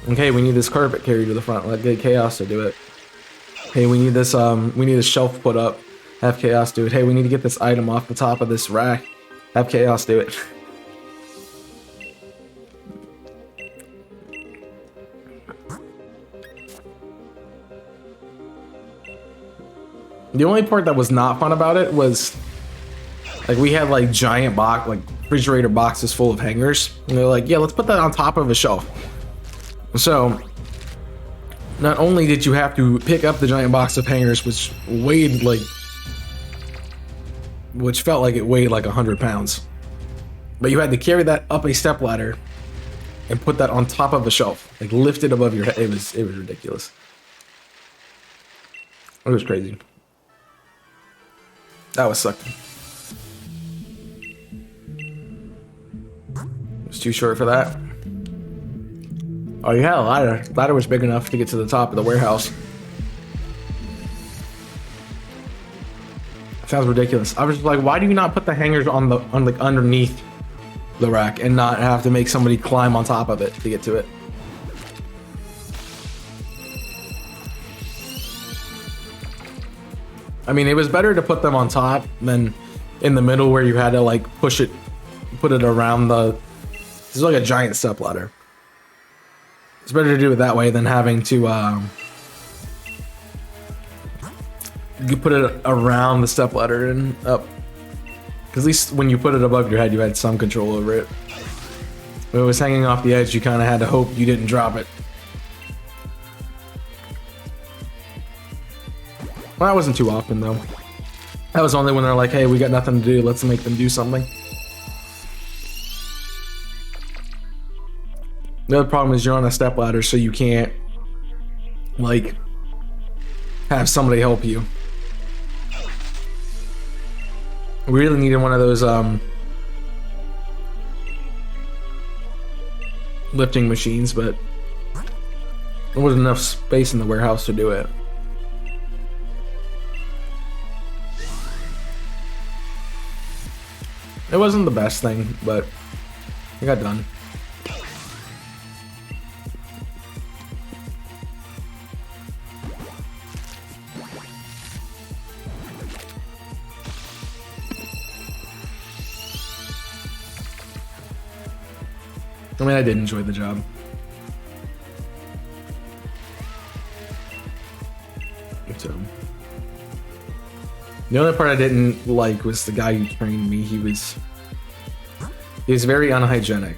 Okay, we need this carpet carried to the front. Let get Chaos to do it. Hey, we need this shelf put up. Have Chaos do it. Hey, we need to get this item off the top of this rack. Have Chaos do it. The only part that was not fun about it was, like, we had like giant refrigerator boxes full of hangers, and they're like, yeah, let's put that on top of a shelf. So not only did you have to pick up the giant box of hangers, which felt like it weighed like 100 pounds, but you had to carry that up a step ladder and put that on top of a shelf, like lift it above your head. It was ridiculous. It was crazy. That was sucking. It was too short for that. Oh, you had a ladder. The ladder was big enough to get to the top of the warehouse. Sounds ridiculous. I was just like, why do you not put the hangers on underneath the rack and not have to make somebody climb on top of it to get to it? I mean, it was better to put them on top than in the middle where you had to like put it around this is like a giant step ladder. It's better to do it that way than having to you put it around the step ladder and up. Because at least when you put it above your head, you had some control over it. When it was hanging off the edge, you kind of had to hope you didn't drop it. Well, that wasn't too often, though. That was only when they're like, hey, we got nothing to do, let's make them do something. The other problem is you're on a stepladder, so you can't, like, have somebody help you. We really needed one of those, lifting machines, but there wasn't enough space in the warehouse to do it. It wasn't the best thing, but it got done. I mean, I did enjoy the job. So, the only part I didn't like was the guy who trained me. He was very unhygienic.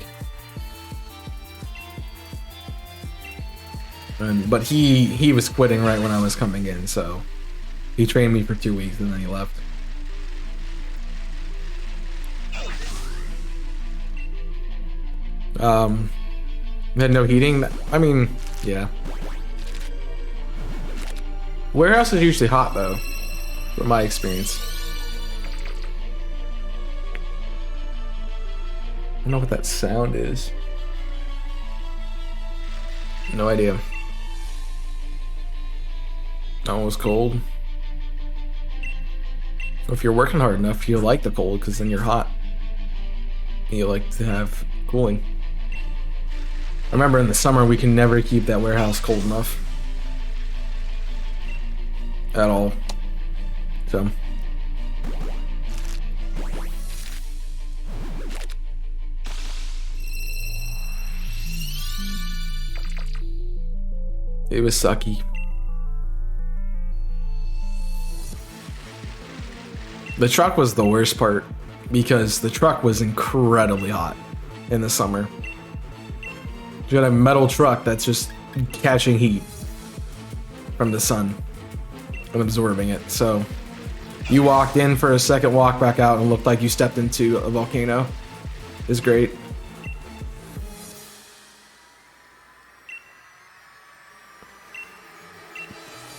But he was quitting right when I was coming in, so he trained me for 2 weeks and then he left. Had no heating. I mean, yeah. Warehouse is usually hot though, from my experience. I don't know what that sound is. No idea. That one was cold. If you're working hard enough, you'll like the cold because then you're hot. And you like to have cooling. I remember in the summer we can never keep that warehouse cold enough. At all. So. It was sucky. The truck was the worst part because the truck was incredibly hot in the summer. You got a metal truck that's just catching heat from the sun and absorbing it. So you walked in for a second, walk back out, and looked like you stepped into a volcano. It's great.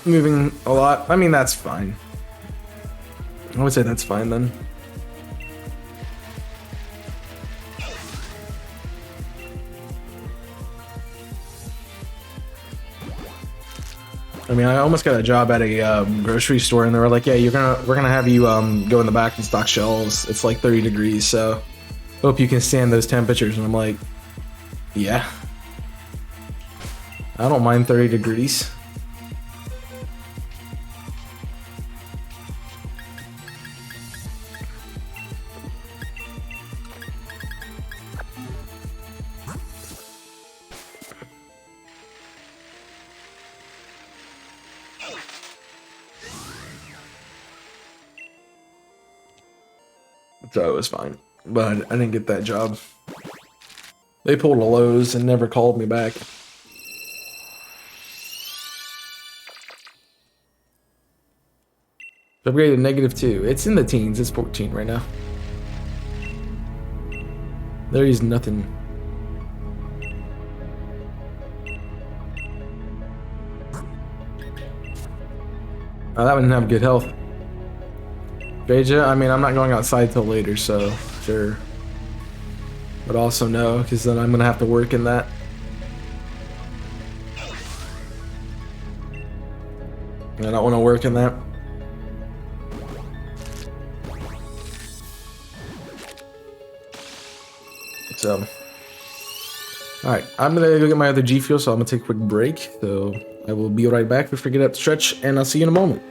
Moving a lot. I mean, that's fine. I would say that's fine then. I mean, I almost got a job at a grocery store, and they were like, "Yeah, we're gonna have you go in the back and stock shelves. It's like 30 degrees, so hope you can stand those temperatures." And I'm like, "Yeah, I don't mind 30 degrees." So it was fine, but I didn't get that job. They pulled a Lowe's and never called me back. Upgraded -2. It's in the teens. It's 14 right now. There is nothing. Oh, that one didn't have good health. Beja, I mean, I'm not going outside till later, so sure. But also no, because then I'm gonna have to work in that. And I don't want to work in that. So, alright, I'm gonna go get my other G Fuel, so I'm gonna take a quick break. So I will be right back before I get up to stretch, and I'll see you in a moment.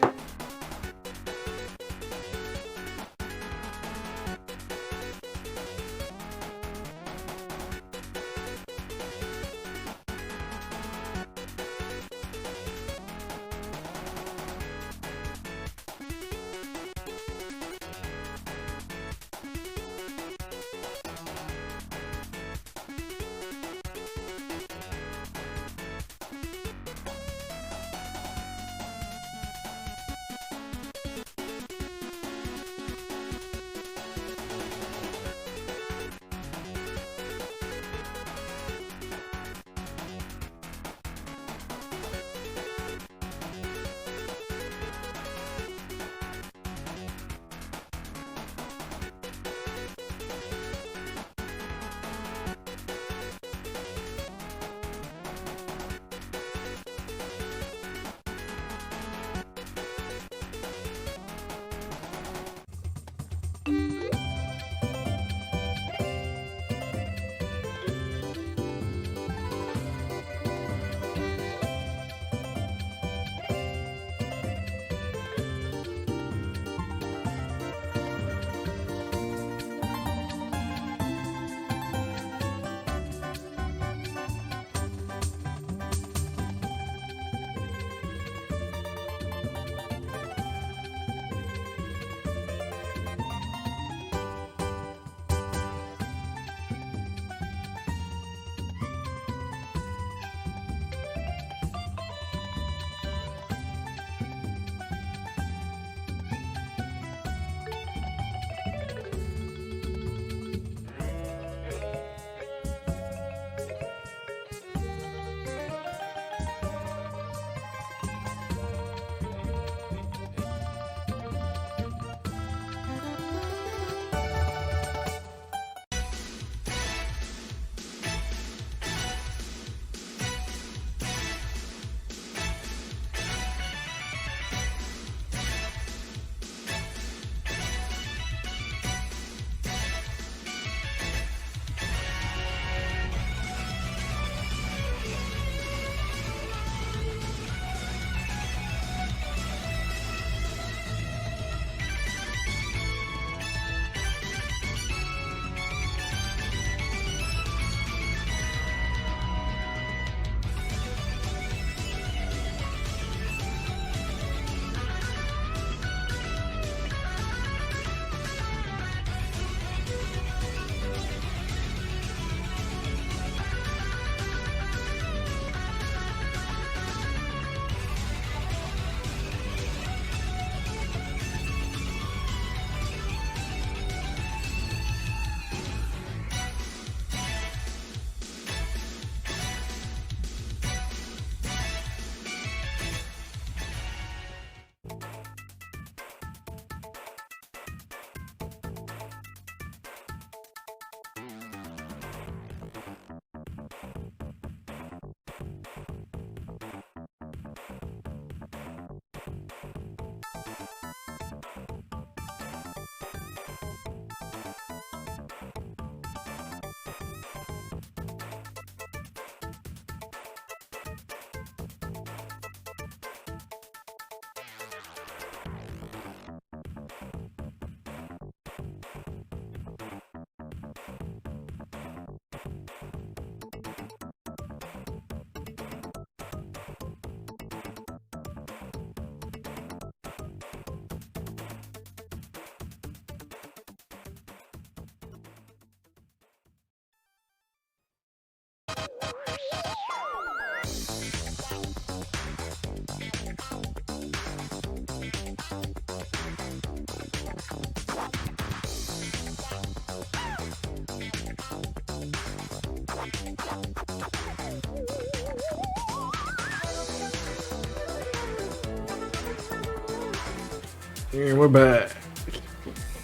Yeah, we're back.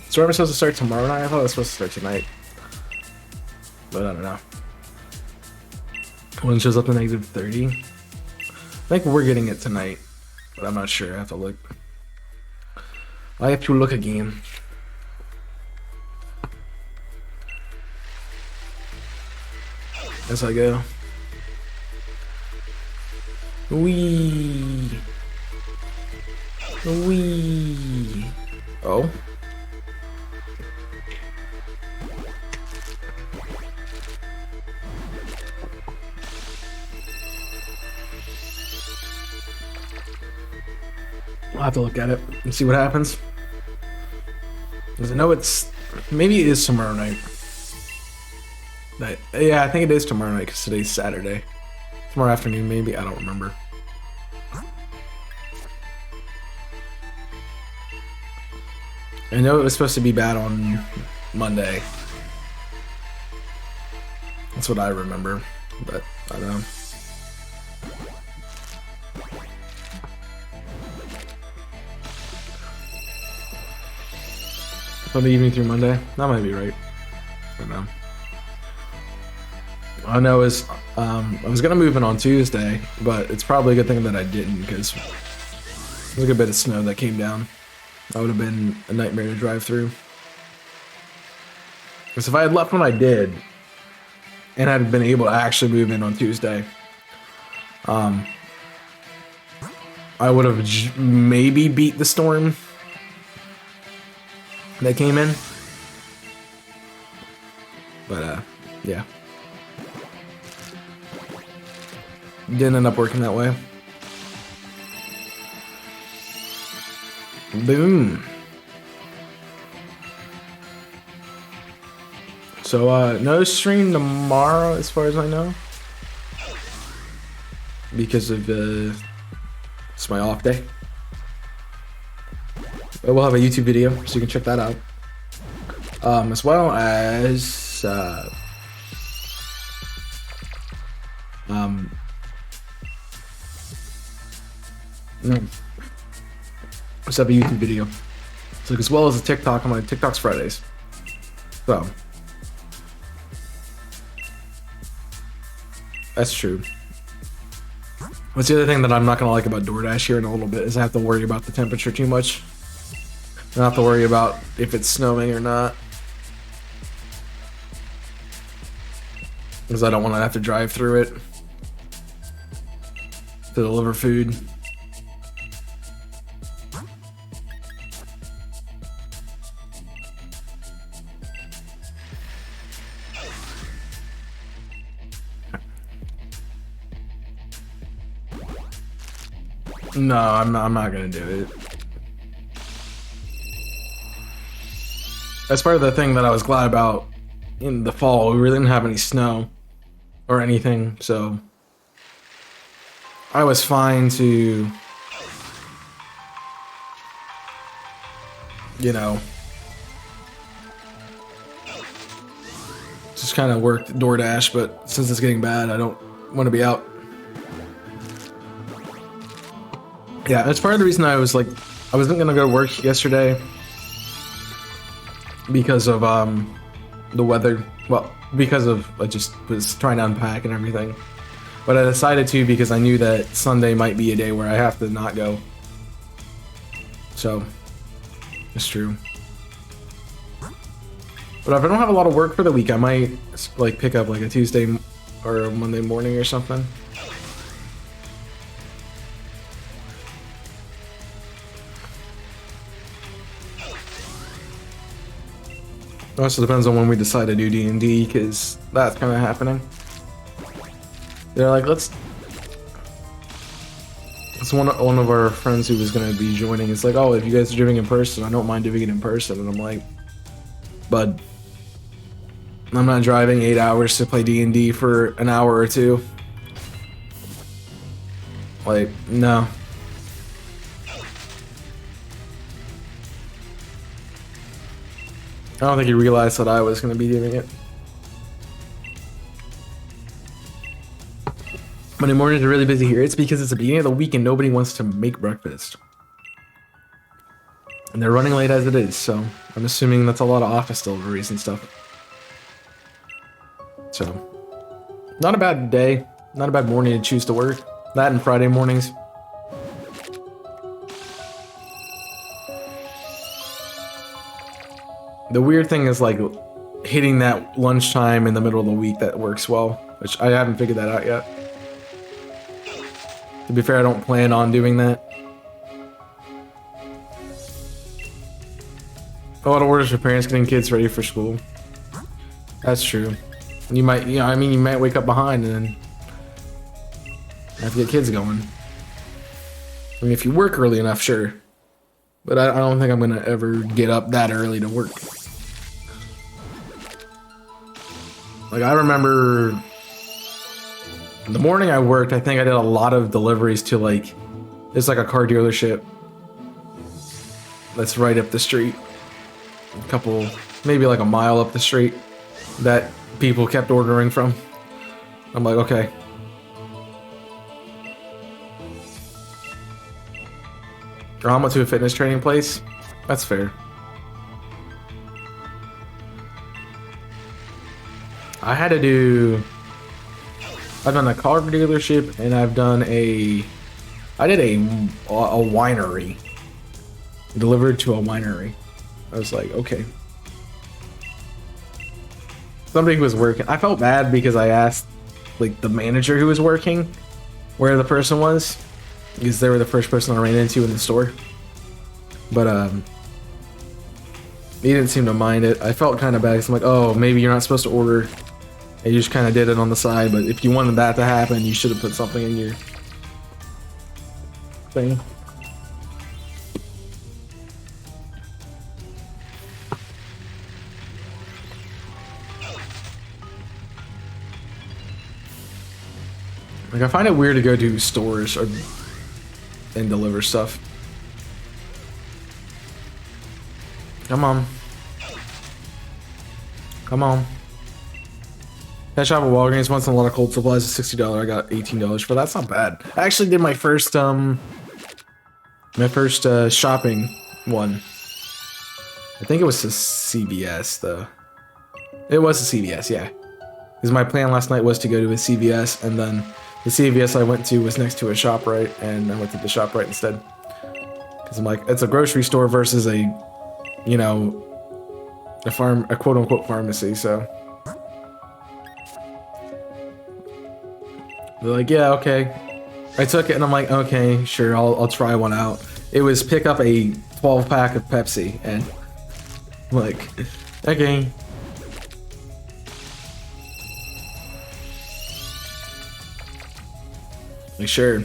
So we're supposed to start tomorrow night? I thought it was supposed to start tonight. But I don't know. When it shows up to -30. I think we're getting it tonight. But I'm not sure. I have to look. I have to look again. As I go. Wee. Wee. Oh. I'll have to look at it and see what happens. Because I know it's... Maybe it is tomorrow night. Yeah, I think it is tomorrow night because today's Saturday. Tomorrow afternoon, maybe. I don't remember. I know it was supposed to be bad on Monday. That's what I remember. But I don't know. Sunday evening through Monday? That might be right. I don't know. I know is I was gonna move in on Tuesday, but it's probably a good thing that I didn't because there's a good bit of snow that came down. That would have been a nightmare to drive through. Because if I had left when I did, and had been able to actually move in on Tuesday, I would have maybe beat the storm that came in. But yeah. Didn't end up working that way. Boom. So no stream tomorrow as far as I know. Because of it's my off day. But we'll have a YouTube video so you can check that out. As well as let's have a YouTube video. So as well as a TikTok on my TikTok's Fridays. So that's true. What's the other thing that I'm not gonna like about DoorDash here in a little bit is I have to worry about the temperature too much. I don't have to worry about if it's snowing or not. Because I don't want to have to drive through it to deliver food. No, I'm not gonna do it. That's part of the thing that I was glad about in the fall. We really didn't have any snow or anything, so I was fine to, you know, just kind of work DoorDash, but since it's getting bad, I don't want to be out. Yeah, that's part of the reason I was like, I wasn't gonna go to work yesterday because of the weather. Well, because of I just was trying to unpack and everything. But I decided to because I knew that Sunday might be a day where I have to not go. So, it's true. But if I don't have a lot of work for the week, I might like pick up like a Tuesday or a Monday morning or something. It also depends on when we decide to do D&D, because that's kind of happening. They're like, let's... It's one of our friends who was going to be joining. It's like, oh, if you guys are doing it in person, I don't mind doing it in person. And I'm like, bud, I'm not driving 8 hours to play D&D for an hour or two. Like, no. I don't think he realized that I was going to be doing it. Monday mornings are really busy here. It's because it's the beginning of the week and nobody wants to make breakfast. And they're running late as it is, so I'm assuming that's a lot of office deliveries and stuff. So, not a bad day, not a bad morning to choose to work. That and Friday mornings. The weird thing is like hitting that lunchtime in the middle of the week that works well, which I haven't figured that out yet. To be fair, I don't plan on doing that. A lot of orders for parents getting kids ready for school. That's true. You might, you know, I mean, you might wake up behind and then have to get kids going. I mean, if you work early enough, sure. But I don't think I'm gonna ever get up that early to work. Like, I remember the morning I worked, I think I did a lot of deliveries to like, it's like a car dealership that's right up the street. A couple, maybe like a mile up the street that people kept ordering from. I'm like, okay. Or I went to a fitness training place. That's fair. I had to do... I've done a car dealership and I've done a... I did a winery. Delivered to a winery. I was like, okay. Somebody who was working... I felt bad because I asked like the manager who was working where the person was. Because they were the first person I ran into in the store. But he didn't seem to mind it. I felt kind of bad because I'm like, oh, maybe you're not supposed to order. And you just kind of did it on the side. But if you wanted that to happen, you should have put something in your thing. Like, I find it weird to go to stores or and deliver stuff. Come on. Come on. I shop at Walgreens once and a lot of cold supplies is $60. I got $18 for that. That's not bad. I actually did my first shopping one. I think it was a CVS though. It was a CVS, yeah. Because my plan last night was to go to a CVS, and then the CVS I went to was next to a ShopRite, and I went to the ShopRite instead. Because I'm like, it's a grocery store versus a, you know, a quote-unquote pharmacy, so. They're like, yeah, okay. I took it, and I'm like, okay, sure, I'll try one out. It was pick up a 12-pack of Pepsi, and I'm like, okay. Like, sure.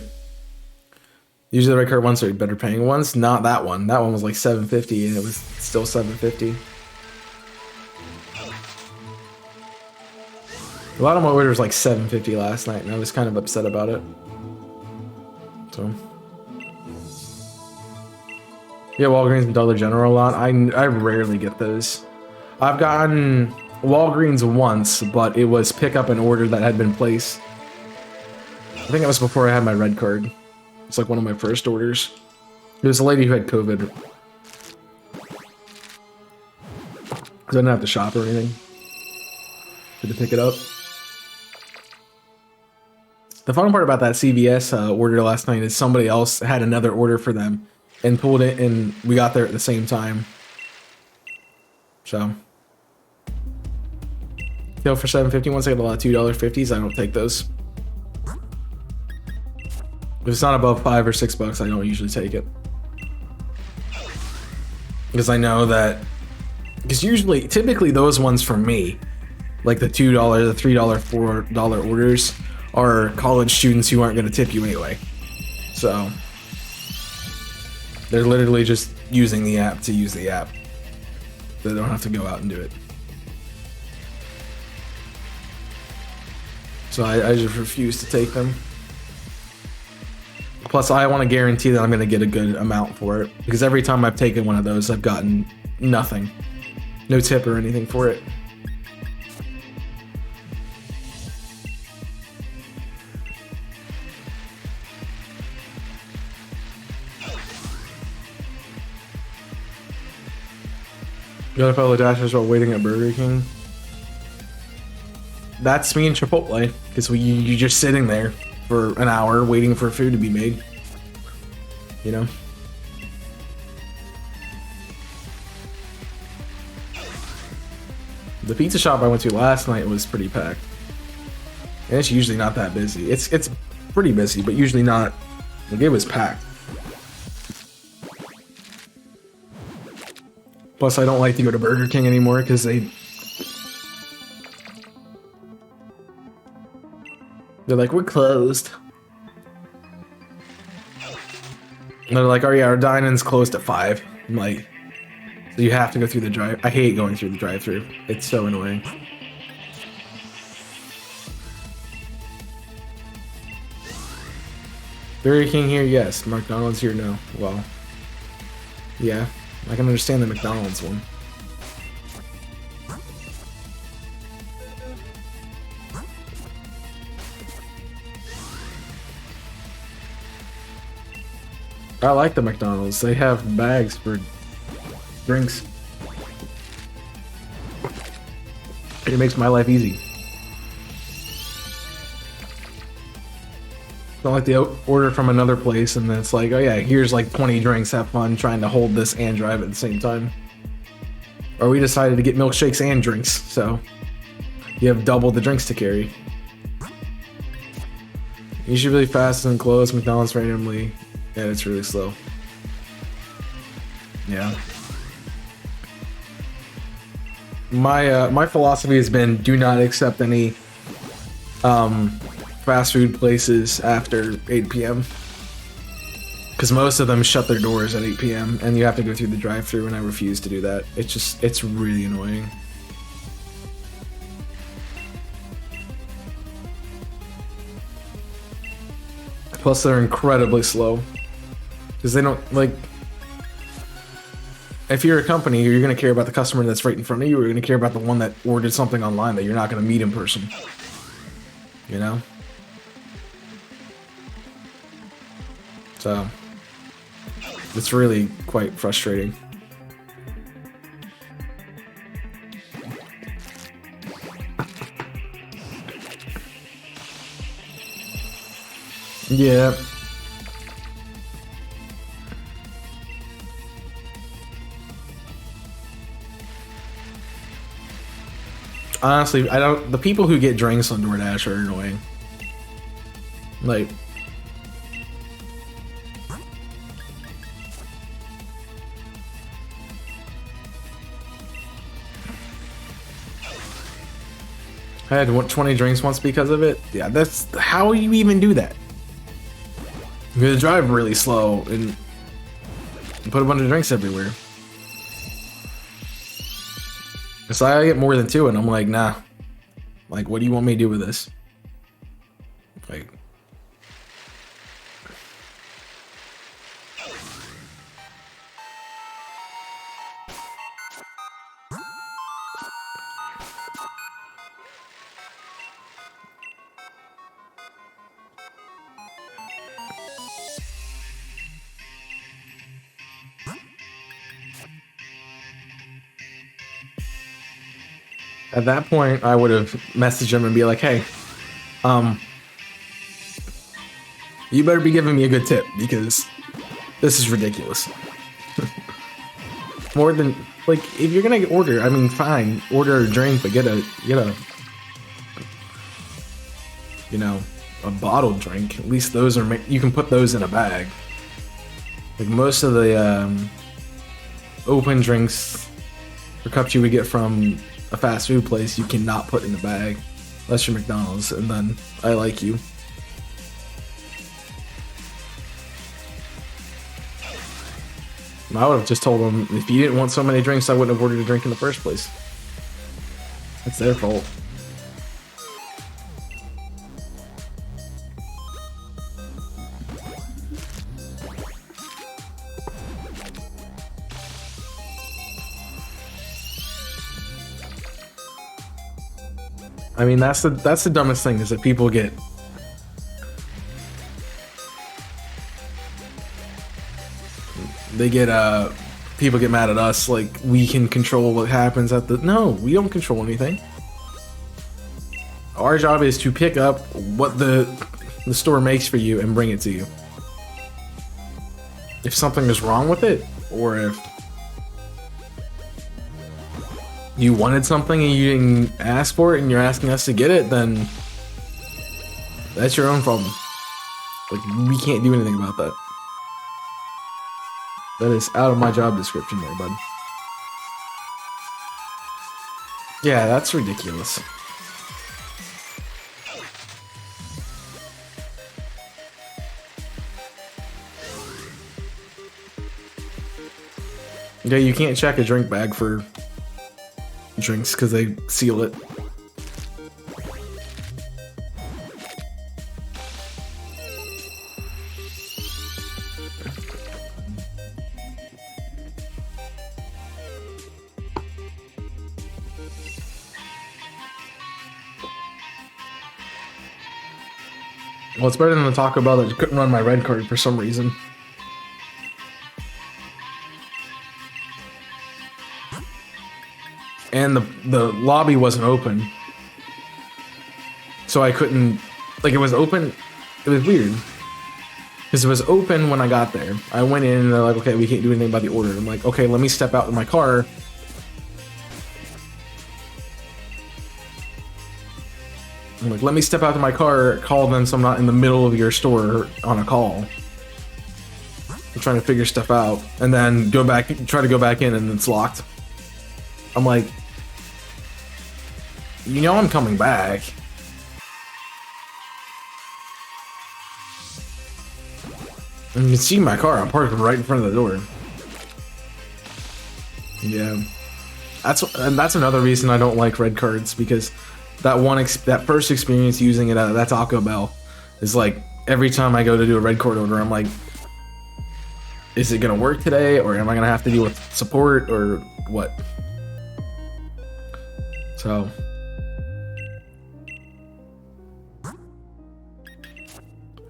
Usually the red card ones are better paying ones. Not that one. That one was like $7.50 and it was still $7.50. A lot of my orders like $7.50 last night and I was kind of upset about it. So. Yeah, Walgreens and Dollar General a lot. I rarely get those. I've gotten Walgreens once, but it was pick up an order that had been placed. I think that was before I had my red card. It's like one of my first orders. It was a lady who had COVID. So I didn't have to shop or anything. Had to pick it up. The fun part about that CVS order last night is somebody else had another order for them and pulled it, and we got there at the same time. So. Kill for $7.50. Once I get a lot of $2.50s, I don't take those. If it's not above $5 or $6, I don't usually take it. Because I know that... Because typically those ones for me, like the $2, the $3, $4 orders, are college students who aren't going to tip you anyway. So... They're literally just using the app to use the app. They don't have to go out and do it. So I just refuse to take them. Plus, I want to guarantee that I'm going to get a good amount for it. Because every time I've taken one of those, I've gotten nothing. No tip or anything for it. Got fellow dashers while waiting at Burger King. That's me and Chipotle, because you're just sitting there for an hour waiting for food to be made. You know? The pizza shop I went to last night was pretty packed. And it's usually not that busy. It's pretty busy, but usually not. Like, it was packed. Plus, I don't like to go to Burger King anymore because they're like, we're closed. And they're like, oh yeah, our dining's closed at 5. I'm like, so you have to go through the drive. I hate going through the drive-thru. It's so annoying. Burger King here, yes. McDonald's here, no. Well, yeah, I can understand the McDonald's one. I like the McDonald's. They have bags for drinks. It makes my life easy. It's not like they order from another place and then it's like, oh yeah, here's like 20 drinks, have fun trying to hold this and drive at the same time. Or we decided to get milkshakes and drinks, so you have double the drinks to carry. Usually really fast and close, McDonald's randomly. Yeah, it's really slow. Yeah. My philosophy has been do not accept any fast food places after 8 p.m. because most of them shut their doors at 8 p.m. and you have to go through the drive-thru, and I refuse to do that. It's really annoying. Plus they're incredibly slow because they don't like. If you're a company, you're going to care about the customer that's right in front of you, or you're going to care about the one that ordered something online that you're not going to meet in person. You know? So, it's really quite frustrating. Yeah. Honestly, I don't. The people who get drinks on DoorDash are annoying. Like, I had 20 drinks once because of it. Yeah, that's how you even do that. You gotta drive really slow and put a bunch of drinks everywhere. So I get more than 2 and I'm like, nah. Like, what do you want me to do with this? Like, at that point, I would have messaged him and be like, hey, you better be giving me a good tip because this is ridiculous. More than, like, if you're gonna order, I mean, fine, order a drink, but get a, you know, a bottled drink. At least those are, you can put those in a bag. Like most of the open drinks or cups you would get from a fast food place, you cannot put in a bag unless you're McDonald's, and then I like you. I would have just told them, if you didn't want so many drinks, I wouldn't have ordered a drink in the first place. That's their fault. I mean, that's the dumbest thing, is that people get people get mad at us like we can control what happens at the. No, we don't control anything. Our job is to pick up what the store makes for you and bring it to you. If something is wrong with it, or if you wanted something and you didn't ask for it and you're asking us to get it, then that's your own problem. Like, we can't do anything about that. That is out of my job description there, bud. Yeah, that's ridiculous. Yeah, you can't check a drink bag for drinks because they seal it. Well, it's better than the Taco Bell that couldn't run my red card for some reason. And the lobby wasn't open. So I couldn't, like, it was open, it was weird. Because it was open when I got there. I went in and they're like, okay, we can't do anything about the order. I'm like, okay, let me step out in my car. I'm like, let me step out to my car, call them so I'm not in the middle of your store on a call. I'm trying to figure stuff out. And then go back, try to go back in and it's locked. I'm like, you know I'm coming back. And you can see my car, I'm parked right in front of the door. Yeah. That's another reason I don't like red cards, because that first experience using it at that Taco Bell is like, every time I go to do a red card order, I'm like, is it gonna work today, or am I gonna have to deal with support, or what? So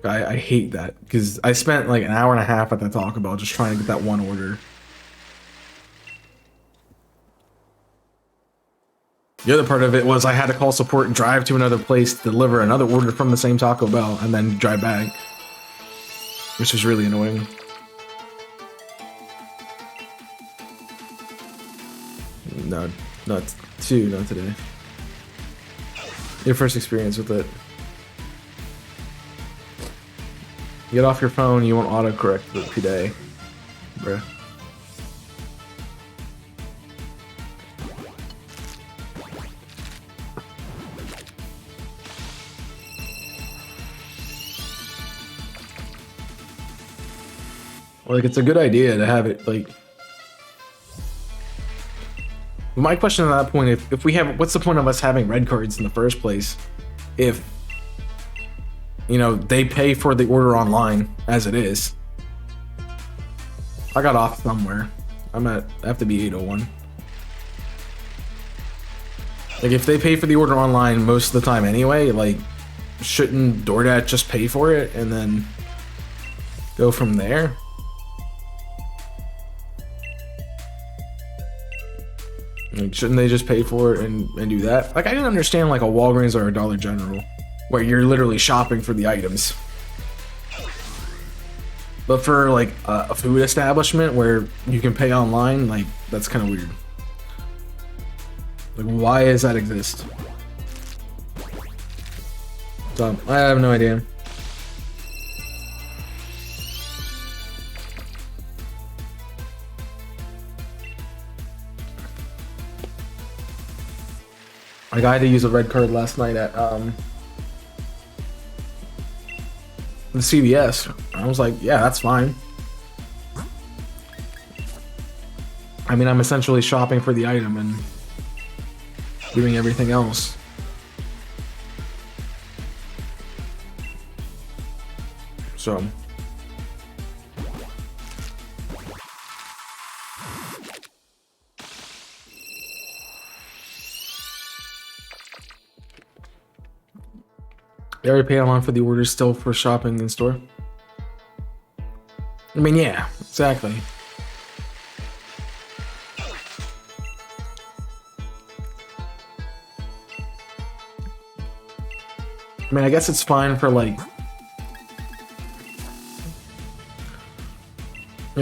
I hate that, because I spent like an hour and a half at that Taco Bell just trying to get that one order. The other part of it was I had to call support and drive to another place to deliver another order from the same Taco Bell and then drive back, which is really annoying. No, not today. Your first experience with it. Get off your phone, you won't autocorrect it today, bruh. Like, it's a good idea to have it, like... My question at that point, if we have... What's the point of us having red cards in the first place? If, you know, they pay for the order online, as it is. I got off somewhere. I have to be 801. Like, if they pay for the order online most of the time anyway, like, shouldn't DoorDash just pay for it and then go from there? Like, shouldn't they just pay for it and do that? Like, I didn't understand like a Walgreens or a Dollar General, where you're literally shopping for the items. But for like a food establishment where you can pay online, like, that's kind of weird. Like, why does that exist? So, I have no idea. Like, I had to use a red card last night at the CVS. I was like, yeah, that's fine. I mean, I'm essentially shopping for the item and doing everything else. So... You already pay online for the orders, still for shopping in store? I mean, yeah, exactly. I mean, I guess it's fine for like,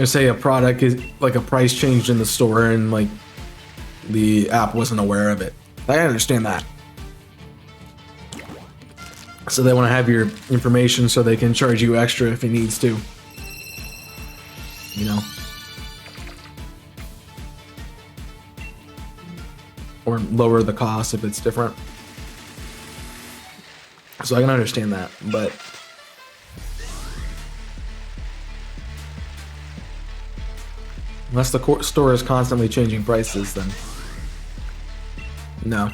say a product is like a price changed in the store and like the app wasn't aware of it. I understand that. So they want to have your information so they can charge you extra if it needs to. You know? Or lower the cost if it's different. So I can understand that, but unless the store is constantly changing prices, then no.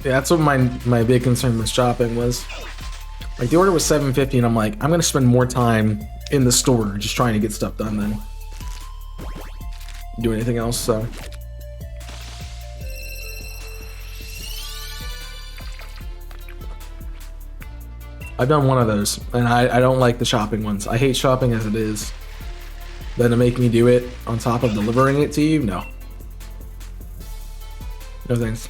That's what my big concern with shopping was. Like the order was $7.50 and I'm like, I'm gonna spend more time in the store just trying to get stuff done than do anything else, so. I've done one of those, and I don't like the shopping ones. I hate shopping as it is. Then to make me do it on top of delivering it to you, no. No thanks.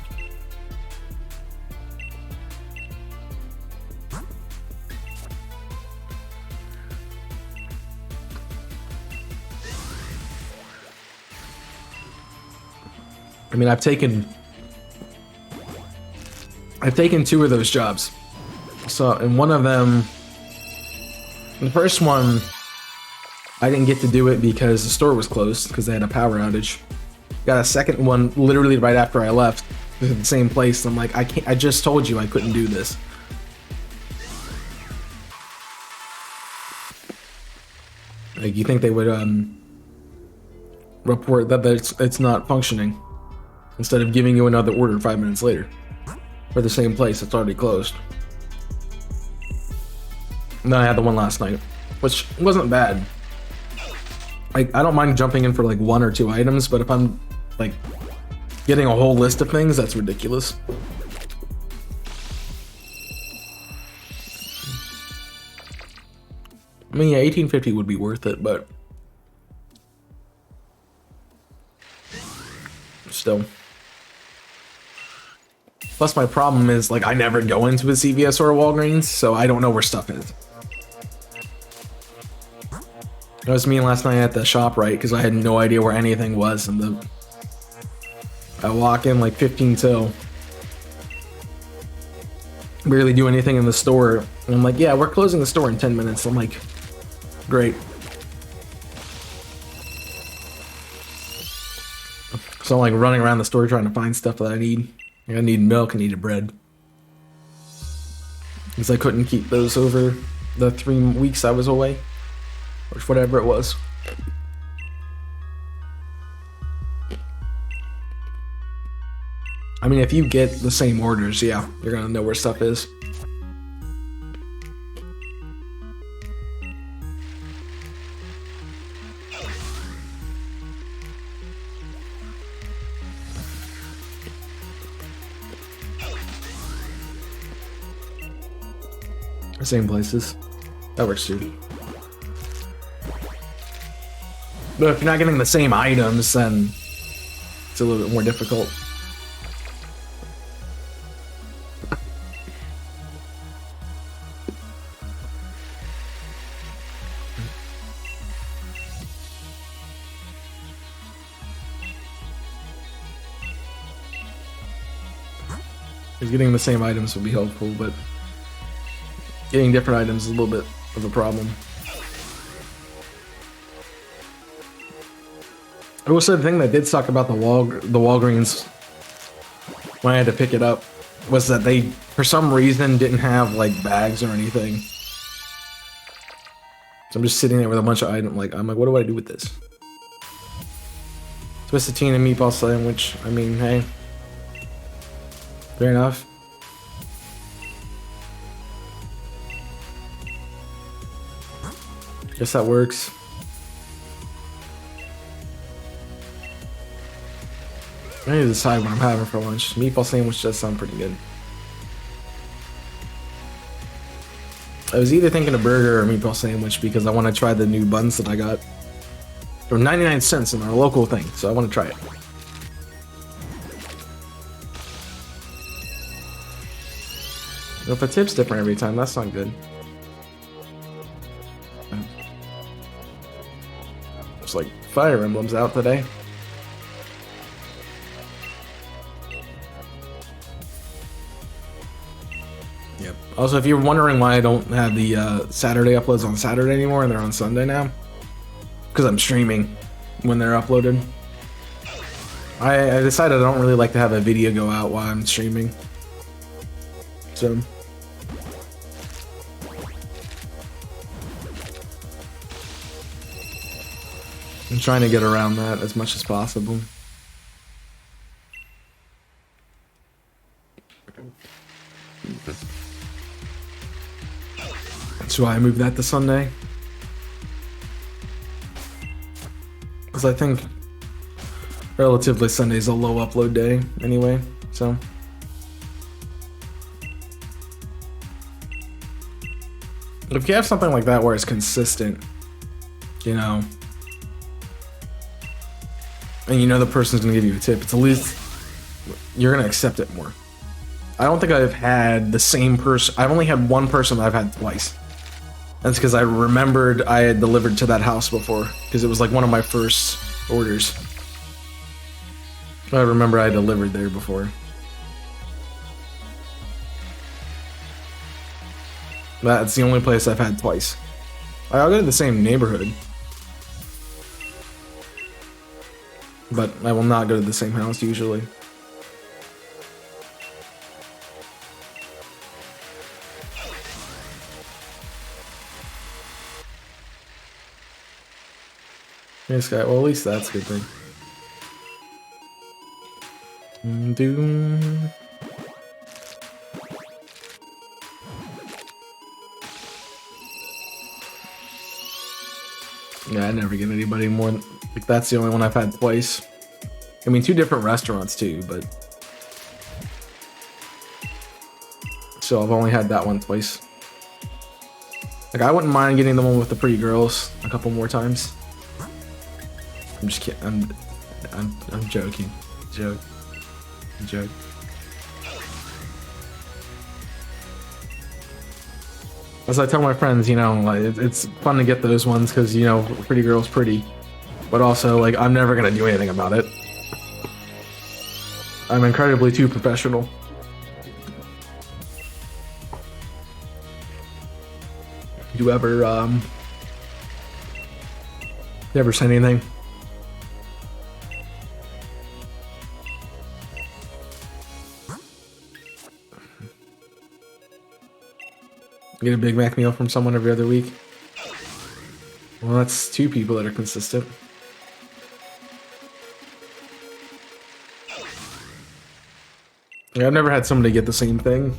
I mean, I've taken 2 of those jobs. So, and one of them, the first one, I didn't get to do it because the store was closed because they had a power outage. Got a second one literally right after I left, to the same place. I'm like, I just told you I couldn't do this. Like, you think they would report that it's not functioning instead of giving you another order 5 minutes later for the same place that's already closed. And then I had the one last night, which wasn't bad. Like, I don't mind jumping in for like 1 or 2 items, but if I'm like getting a whole list of things, that's ridiculous. I mean, yeah, $18.50 would be worth it, but still. Plus, my problem is, like, I never go into a CVS or a Walgreens, so I don't know where stuff is. It was me last night at the ShopRite because I had no idea where anything was, and I walk in like 15 till, barely do anything in the store, and I'm like, yeah, we're closing the store in 10 minutes. I'm like, great. So I'm like running around the store trying to find stuff that I need. Like, I need milk, I needed bread. Because I couldn't keep those over the 3 weeks I was away. Or whatever it was. I mean, if you get the same orders, yeah, you're gonna know where stuff is. Same places. That works too. But if you're not getting the same items, then it's a little bit more difficult. Because getting the same items would be helpful, but getting different items is a little bit of a problem. I will say the thing that did suck about the Walgreens when I had to pick it up was that they, for some reason, didn't have like bags or anything. So I'm just sitting there with a bunch of items. Like, I'm like, what do I do with this? Twisted tea and a meatball sandwich. I mean, hey, fair enough. Guess that works. I need to decide what I'm having for lunch. Meatball sandwich does sound pretty good. I was either thinking a burger or a meatball sandwich because I want to try the new buns that I got. They're 99 cents in our local thing, so I want to try it. If the tip's different every time, that's not good. It's like Fire Emblem's out today. Yep. Also, if you're wondering why I don't have the Saturday uploads on Saturday anymore and they're on Sunday now, because I'm streaming when they're uploaded. I decided I don't really like to have a video go out while I'm streaming. So I'm trying to get around that as much as possible. That's why I moved that to Sunday. Because I think relatively Sunday's a low upload day anyway, so. But if you have something like that where it's consistent, you know, and you know the person's gonna give you a tip, it's at least you're gonna accept it more. I don't think I've had the same person. I've only had one person that I've had twice. That's because I remembered I had delivered to that house before, because it was like one of my first orders. I remember I delivered there before. That's the only place I've had twice. I'll go to the same neighborhood, but I will not go to the same house usually. This guy, well, at least that's a good thing. Yeah, I never get anybody more. Like, that's the only one I've had twice. I mean, 2 different restaurants too, but so I've only had that one twice. Like, I wouldn't mind getting the one with the pretty girls a couple more times. I'm just kidding. I'm joking. Joke. As I tell my friends, you know, like, it's fun to get those ones because, you know, pretty girl's pretty. But also, like, I'm never gonna do anything about it. I'm incredibly too professional. You ever say anything? Get a Big Mac meal from someone every other week. Well, that's 2 people that are consistent. Yeah, I've never had somebody get the same thing.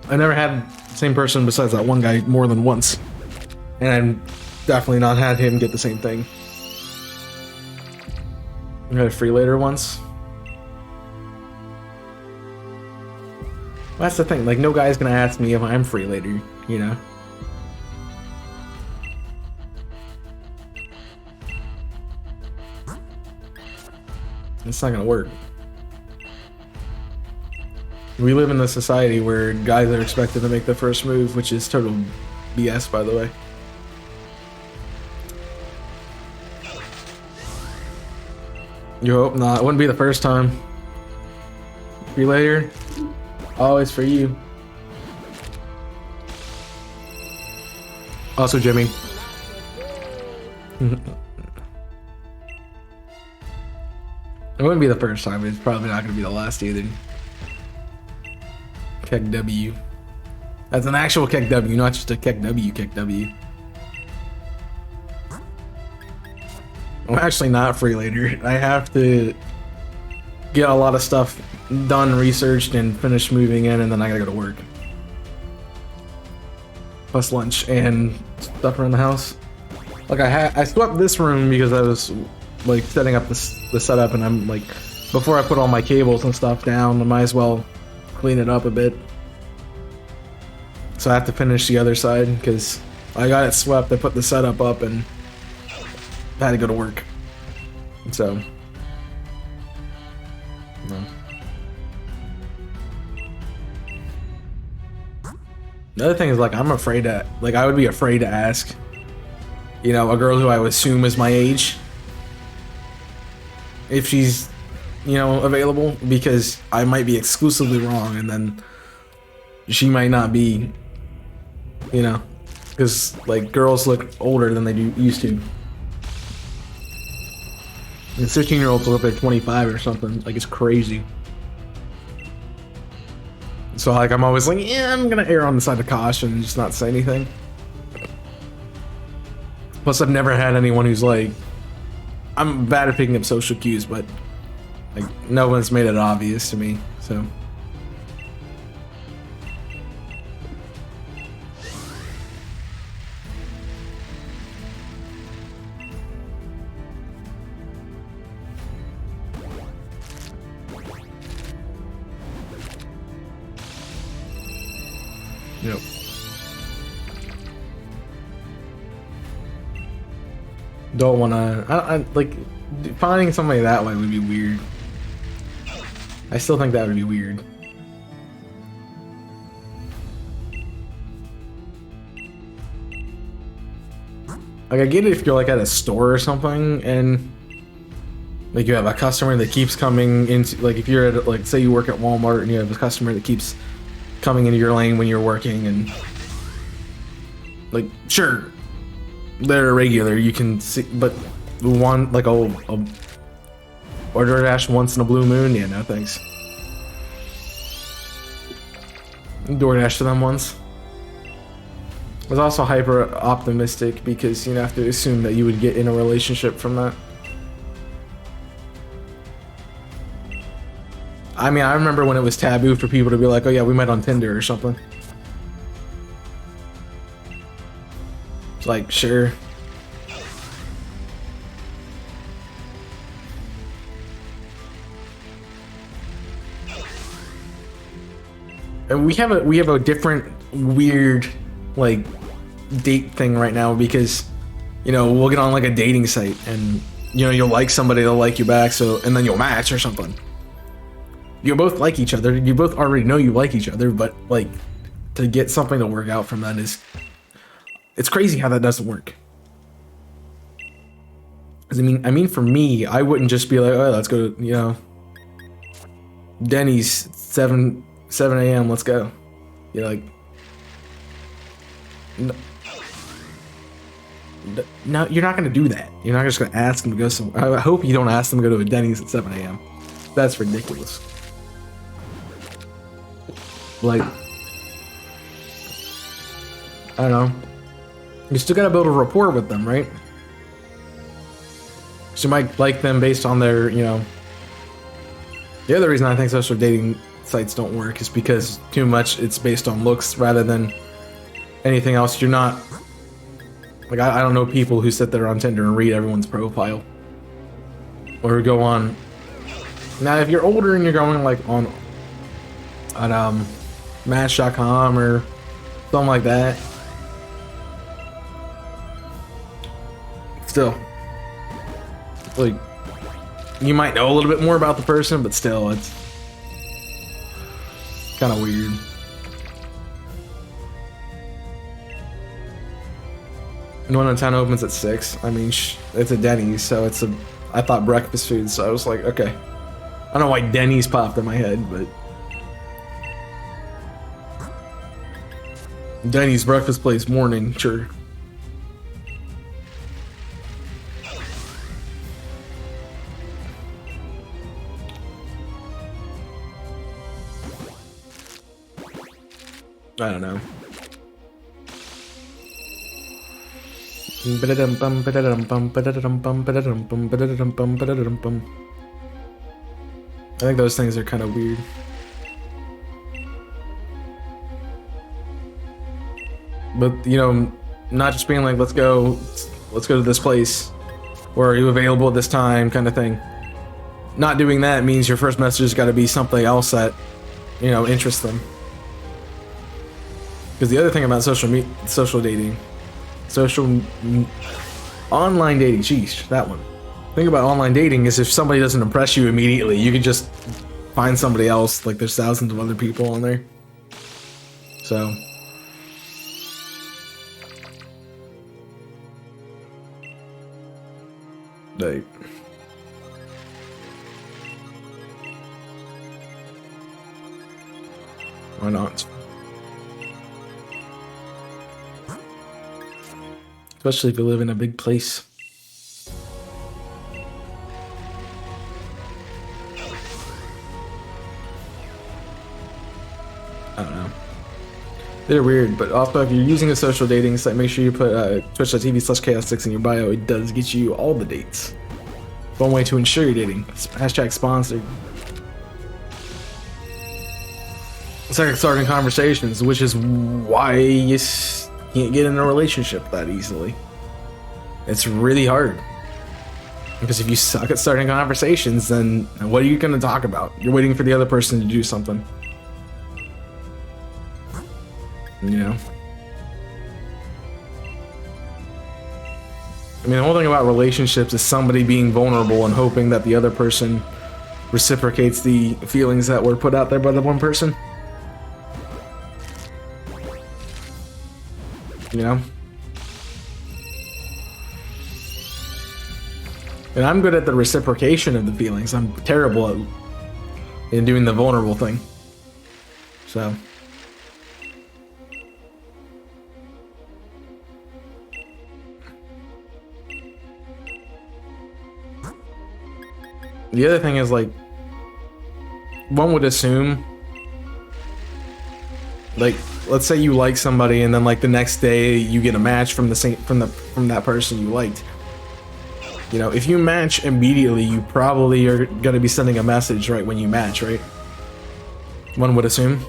I never had the same person besides that one guy more than once. And I've definitely not had him get the same thing. I had a free later once. That's the thing, like, no guy's gonna ask me if I'm free later, you know? It's not gonna work. We live in a society where guys are expected to make the first move, which is total BS, by the way. You hope not. It wouldn't be the first time. Free later. Always for you. Also, Jimmy. It wouldn't be the first time, but it's probably not going to be the last either. Keck W. That's an actual Keck W, not just a Keck W, Keck W. I'm actually not free later. I have to get a lot of stuff done, researched, and finished moving in, and then I gotta go to work. Plus lunch and stuff around the house. Like, I swept this room because I was like setting up the setup, and I'm like, before I put all my cables and stuff down, I might as well clean it up a bit. So I have to finish the other side because I got it swept. I put the setup up and I had to go to work. So, no. The other thing is, like, I'm afraid to, like, I would be afraid to ask, you know, a girl who I would assume is my age if she's, you know, available, because I might be exclusively wrong and then she might not be, you know, because, like, girls look older than they used to. And 16-year-olds look like 25 or something. Like, it's crazy. So, like, I'm always like, yeah, I'm gonna err on the side of caution and just not say anything. Plus, I've never had anyone who's like, I'm bad at picking up social cues, but, like, no one's made it obvious to me, so. Yep. Don't wanna. I like finding somebody that way would be weird. I still think that would be weird. Like, I get it if you're like at a store or something and like you have a customer that keeps coming into, like, if you're at, like, say you work at Walmart and you have a customer that keeps coming into your lane when you're working, and, like, sure, they're a regular, you can see, but one, like, order DoorDash once in a blue moon, yeah, no thanks. DoorDash to them once. I was also hyper optimistic because you have to assume that you would get in a relationship from that. I mean, I remember when it was taboo for people to be like, oh yeah, we met on Tinder or something. It's like, sure. And we have a different weird, like, date thing right now because, you know, we'll get on like a dating site and, you know, you'll like somebody, they'll like you back, so, and then you'll match or something. You both like each other, you both already know you like each other, but, like, to get something to work out from that is, it's crazy how that doesn't work. 'Cause I mean, for me, I wouldn't just be like, oh, let's go to, you know, Denny's 7 a.m. Let's go. You're like, no, you're not gonna do that. You're not just gonna ask them to go somewhere. I hope you don't ask them to go to a Denny's at 7 a.m. That's ridiculous. Like, I don't know. You still gotta build a rapport with them, right? So you might like them based on their, you know. The other reason I think social dating sites don't work is because too much it's based on looks rather than anything else. You're not, like, I don't know people who sit there on Tinder and read everyone's profile or go on. Now, if you're older and you're going like on Match.com or something like that, still, like, you might know a little bit more about the person, but still, it's kind of weird. And 1 in 10 opens at 6. I mean, it's a Denny's, so it's a. I thought breakfast food, so I was like, okay. I don't know why Denny's popped in my head, but Denny's breakfast place morning, sure. I don't know. I think those things are kind of weird. But, you know, not just being like, let's go to this place, or are you available at this time, kind of thing. Not doing that means your first message has got to be something else that, you know, interests them. Because the other thing about social dating, online dating, sheesh, that one. The thing about online dating is if somebody doesn't impress you immediately, you can just find somebody else. Like there's thousands of other people on there. So. Like. Why not? Especially if you live in a big place. I don't know. They're weird, but also if you're using a social dating site, make sure you put twitch.tv/chaos6 in your bio. It does get you all the dates. One way to ensure you're dating. Hashtag sponsored. It's like starting conversations, which is why you can't get in a relationship that easily. It's really hard. Because if you suck at starting conversations, then what are you going to talk about? You're waiting for the other person to do something. You know? I mean, the whole thing about relationships is somebody being vulnerable and hoping that the other person reciprocates the feelings that were put out there by the one person. You know? And I'm good at the reciprocation of the feelings. I'm terrible in doing the vulnerable thing. So. The other thing is, like, one would assume, like, let's say you like somebody and then like the next day you get a match from that person you liked. You know, if you match immediately, you probably are going to be sending a message right when you match, right? One would assume.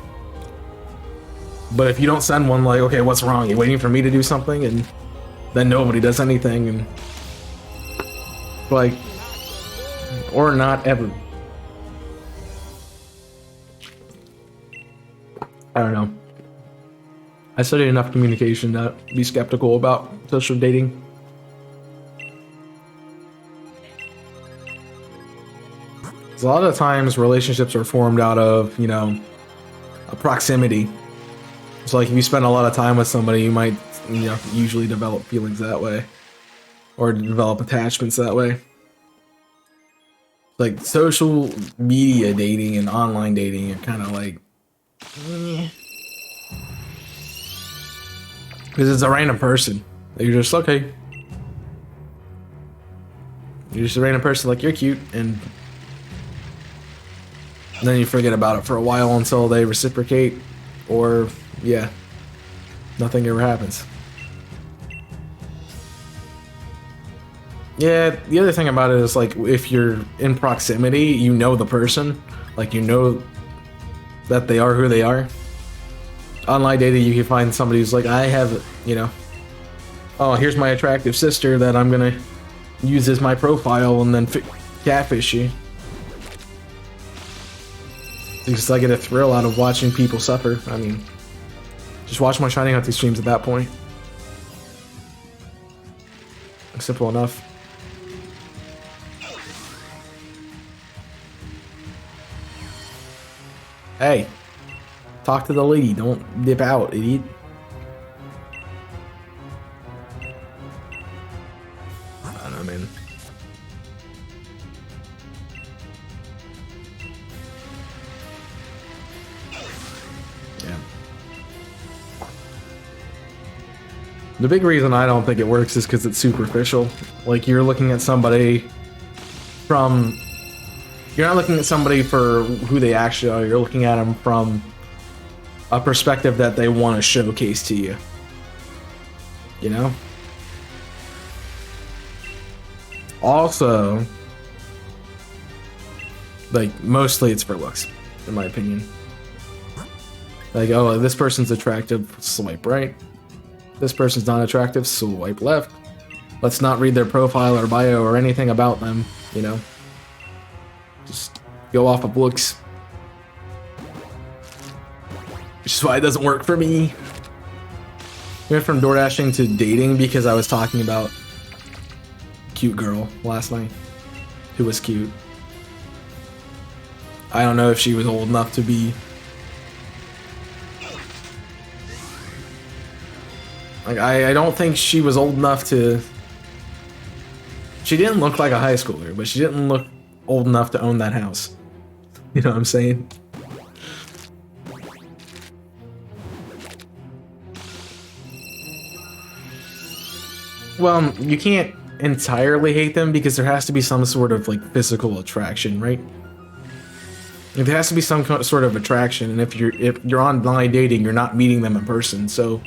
But if you don't send one, like, okay, what's wrong? You're waiting for me to do something, and then nobody does anything, and like, or not ever. I don't know. I studied enough communication to be skeptical about social dating. A lot of times relationships are formed out of, you know, a proximity. So like if you spend a lot of time with somebody, you might, you know, usually develop feelings that way. Or develop attachments that way. Like social media dating and online dating are kind of like, because it's a random person. You're just, okay. You're just a random person, like, you're cute, and then you forget about it for a while until they reciprocate, or, yeah, nothing ever happens. Yeah, the other thing about it is, like, if you're in proximity, you know the person. Like, you know that they are who they are. Online dating, you can find somebody who's like, I have, you know, oh, here's my attractive sister that I'm gonna use as my profile and then catfish you. Because I get a thrill out of watching people suffer. I mean, just watch my Shining Hunting streams at that point. Simple enough. Hey. Talk to the lady, don't dip out, idiot. I don't know, man. Yeah. The big reason I don't think it works is because it's superficial. Like, you're looking at somebody from... You're not looking at somebody for who they actually are, you're looking at them from a perspective that they want to showcase to you. You know? Also, like, mostly it's for looks, in my opinion. Like, oh, this person's attractive, swipe right. This person's not attractive, swipe left. Let's not read their profile or bio or anything about them, you know? Just go off of looks. Which is why it doesn't work for me. We went from door dashing to dating because I was talking about cute girl last night who was cute. I don't know if she was old enough to be like I don't think she was old enough to. She didn't look like a high schooler, but she didn't look old enough to own that house. You know what I'm saying? Well, you can't entirely hate them because there has to be some sort of like physical attraction, right? There has to be some sort of attraction, and if you're online dating, you're not meeting them in person, so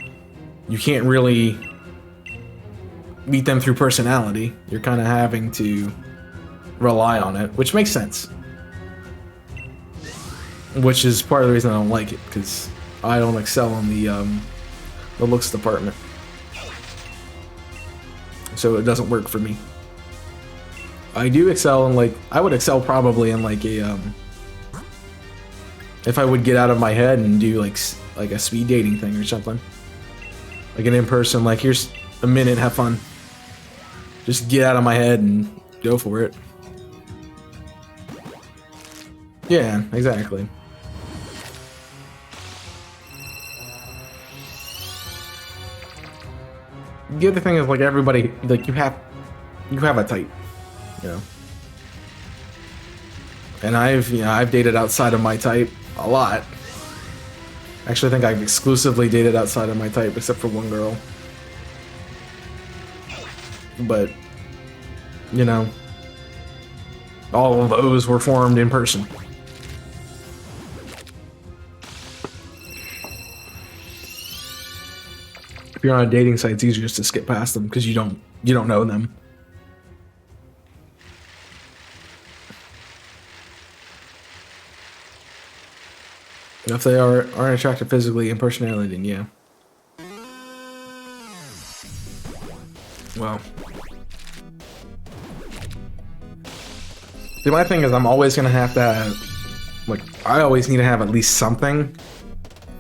you can't really meet them through personality. You're kind of having to rely on it, which makes sense. Which is part of the reason I don't like it, because I don't excel in the looks department. So it doesn't work for me. I do excel in like, I would excel probably in like a, if I would get out of my head and do like a speed dating thing or something. Like an in-person, like here's a minute, have fun. Just get out of my head and go for it. Yeah, exactly. The other thing is like everybody, like you have a type, you know. And I've dated outside of my type a lot. Actually, I think I've exclusively dated outside of my type, except for one girl. But, you know, all of those were formed in person. If you're on a dating site, it's easier just to skip past them because you don't know them. If they aren't attractive physically and personality, then yeah. Well. See, my thing is I'm always going to have, like, I always need to have at least something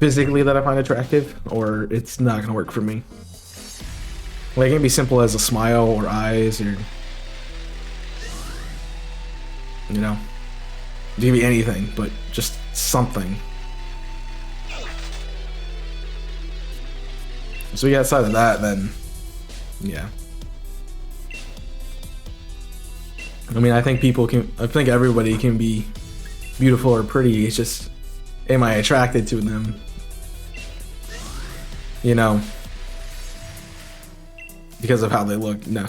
physically that I find attractive, or it's not going to work for me. Like, it can be simple as a smile or eyes or, you know, it can be anything, but just something. So yeah, outside of that, then, yeah. I mean, I think everybody can be beautiful or pretty. It's just, am I attracted to them? You know, because of how they look. No.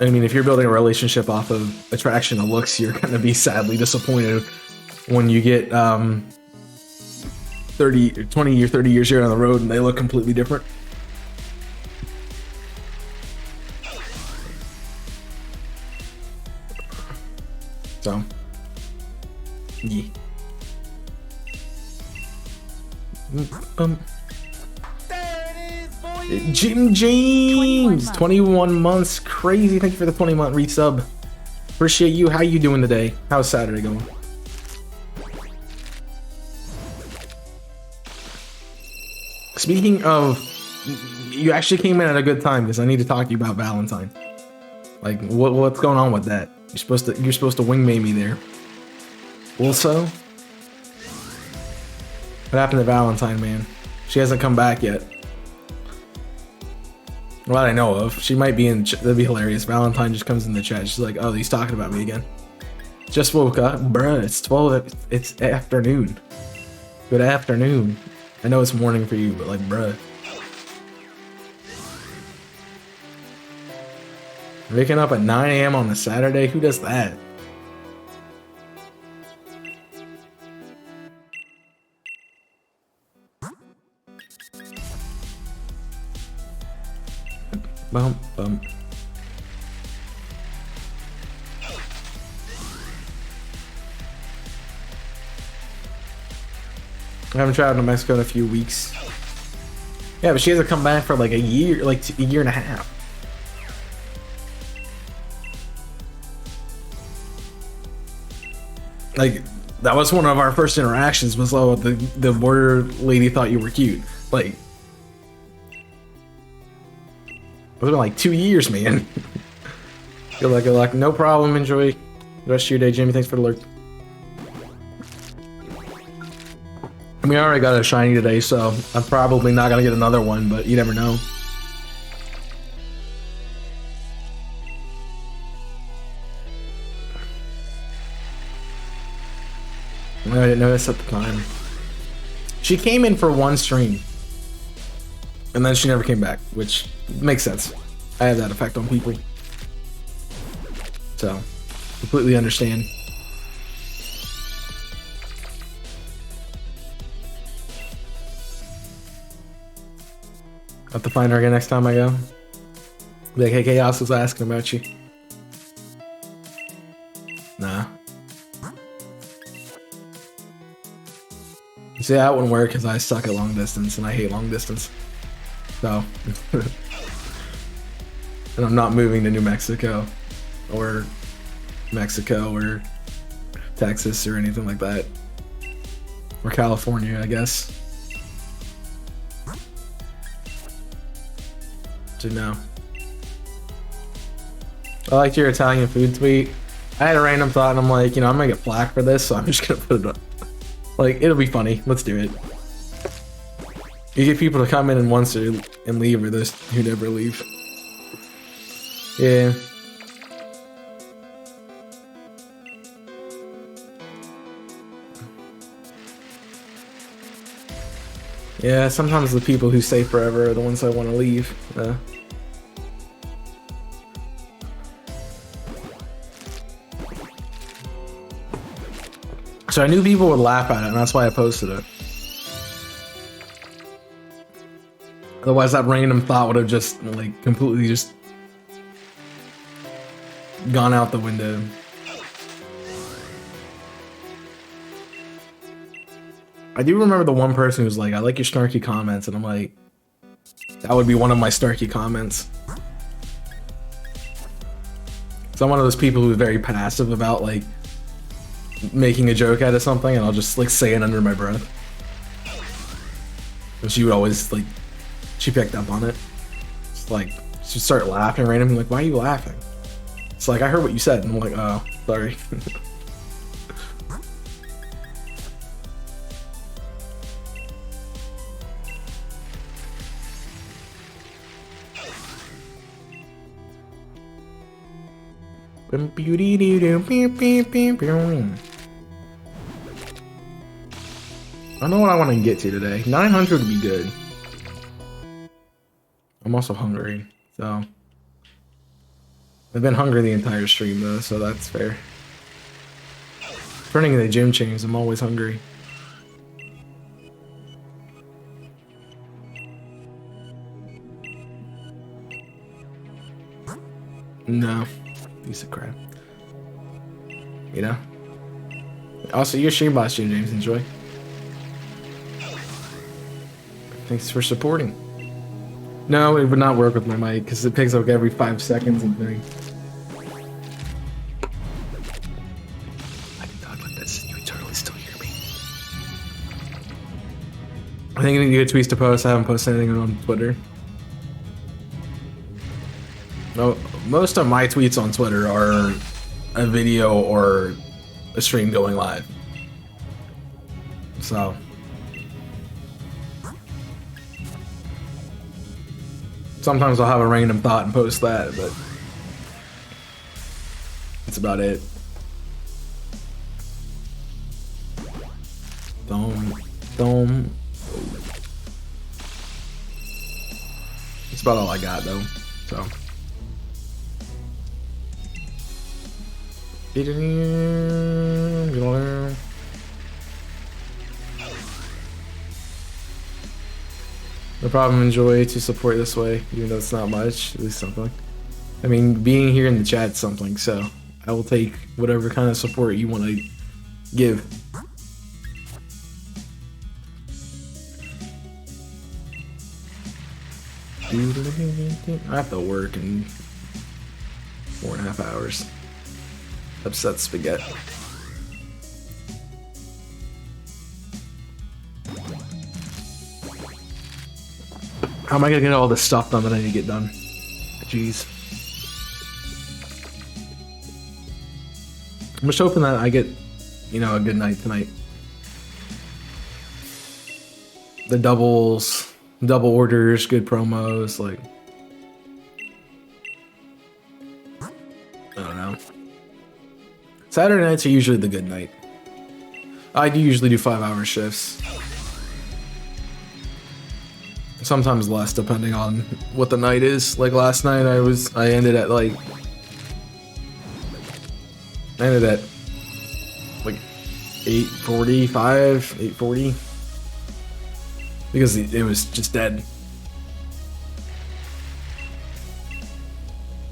I mean, if you're building a relationship off of attraction and looks, you're gonna be sadly disappointed when you get 20 or 30 years here on the road and they look completely different. So, yeah. Jim James, 21 months, crazy. Thank you for the 20-month resub. Appreciate you. How you doing today? How's Saturday going? Speaking of, you actually came in at a good time because I need to talk to you about Valentine. Like, what's going on with that? You're supposed to wingman me there. Also, what happened to Valentine, man? She hasn't come back yet. Well, I know of. She might be in. That'd be hilarious. Valentine just comes in the chat. She's like, "Oh, he's talking about me again." Just woke up, bruh. It's 12. It's afternoon. Good afternoon. I know it's morning for you, but like, bruh. Waking up at 9 a.m. on a Saturday? Who does that? Bump, bump. I haven't traveled to Mexico in a few weeks. Yeah, but she hasn't come back for like a year, like a year and a half. Like, that was one of our first interactions. Was oh the border lady thought you were cute. Like it's been like 2 years, man. Good luck, good luck. No problem. Enjoy the rest of your day, Jimmy. Thanks for the alert. I mean, I already got a shiny today, so I'm probably not gonna get another one, but you never know. I didn't notice at the time. She came in for one stream, and then she never came back, which makes sense. I have that effect on people. So, completely understand. I'll have to find her again next time I go. Be like, hey, Chaos was asking about you. Nah. See, that wouldn't work because I suck at long distance and I hate long distance. So. And I'm not moving to New Mexico or Texas or anything like that. Or California, I guess. To know. I liked your Italian food tweet. I had a random thought and I'm like, you know, I'm gonna get flack for this, so I'm just gonna put it up. Like, it'll be funny. Let's do it. You get people to come in and once and leave, or those who never leave. Yeah. Yeah, sometimes the people who stay forever are the ones I want to leave. So I knew people would laugh at it, and that's why I posted it. Otherwise, that random thought would have just, like, completely just gone out the window. I do remember the one person who was like, I like your snarky comments, and I'm like, that would be one of my snarky comments. So I'm one of those people who's very passive about, like, making a joke out of something, and I'll just, like, say it under my breath. And she would always, like, she picked up on it. Just, like, she'd start laughing randomly, like, why are you laughing? It's like, I heard what you said, and I'm like, oh, sorry. I don't know what I want to get to today. 900 would be good. I'm also hungry, so I've been hungry the entire stream though, so that's fair. Turning into gym chains, I'm always hungry. No, piece of crap. You know. Also, your stream boss, Jim James. Enjoy. Thanks for supporting. No, it would not work with my mic because it picks up every 5 seconds and thing. I can talk like this and you eternally still hear me. I think I need to get tweets to post. I haven't posted anything on Twitter. No, most of my tweets on Twitter are a video or a stream going live. So. Sometimes I'll have a random thought and post that, but that's about it. Dome. That's about all I got though, so. No problem, enjoy to support this way, even though it's not much, at least something. I mean, being here in the chat's something, so I will take whatever kind of support you want to give. I have to work in 4.5 hours. Upset spaghetti. How am I gonna get all this stuff done that I need to get done? Jeez. I'm just hoping that I get, you know, a good night tonight. The doubles, double orders, good promos, like... I don't know. Saturday nights are usually the good night. I do usually do 5-hour shifts. Sometimes less, depending on what the night is. Like last night, I ended at like 8:45, 8:40, because it was just dead.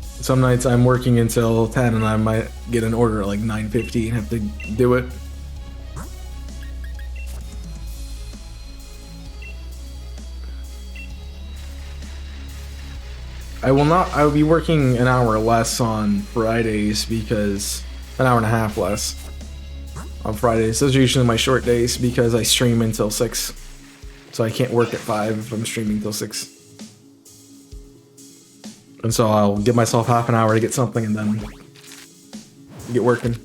Some nights I'm working until 10 and I might get an order at like 9:50 and have to do it. I will be working an hour less on Fridays because an hour and a half less on Fridays. Those are usually my short days because I stream until 6. So I can't work at 5 if I'm streaming till 6. And so I'll give myself half an hour to get something and then get working.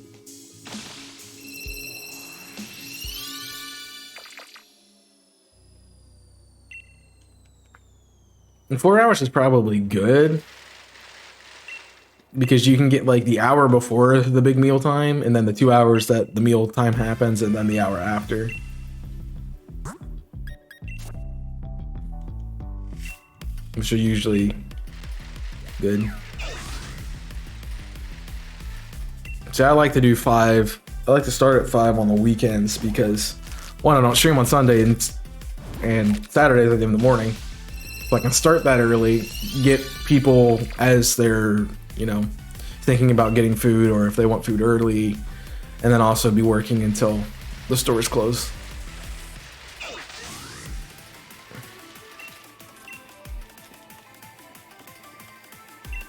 And 4 hours is probably good because you can get like the hour before the big meal time and then the 2 hours that the meal time happens and then the hour after. Which are usually good. So I like to do 5. I like to start at 5 on the weekends because one, I don't stream on Sunday and Saturdays I do in the morning. So I can start that early, get people as they're, you know, thinking about getting food or if they want food early, and then also be working until the stores close.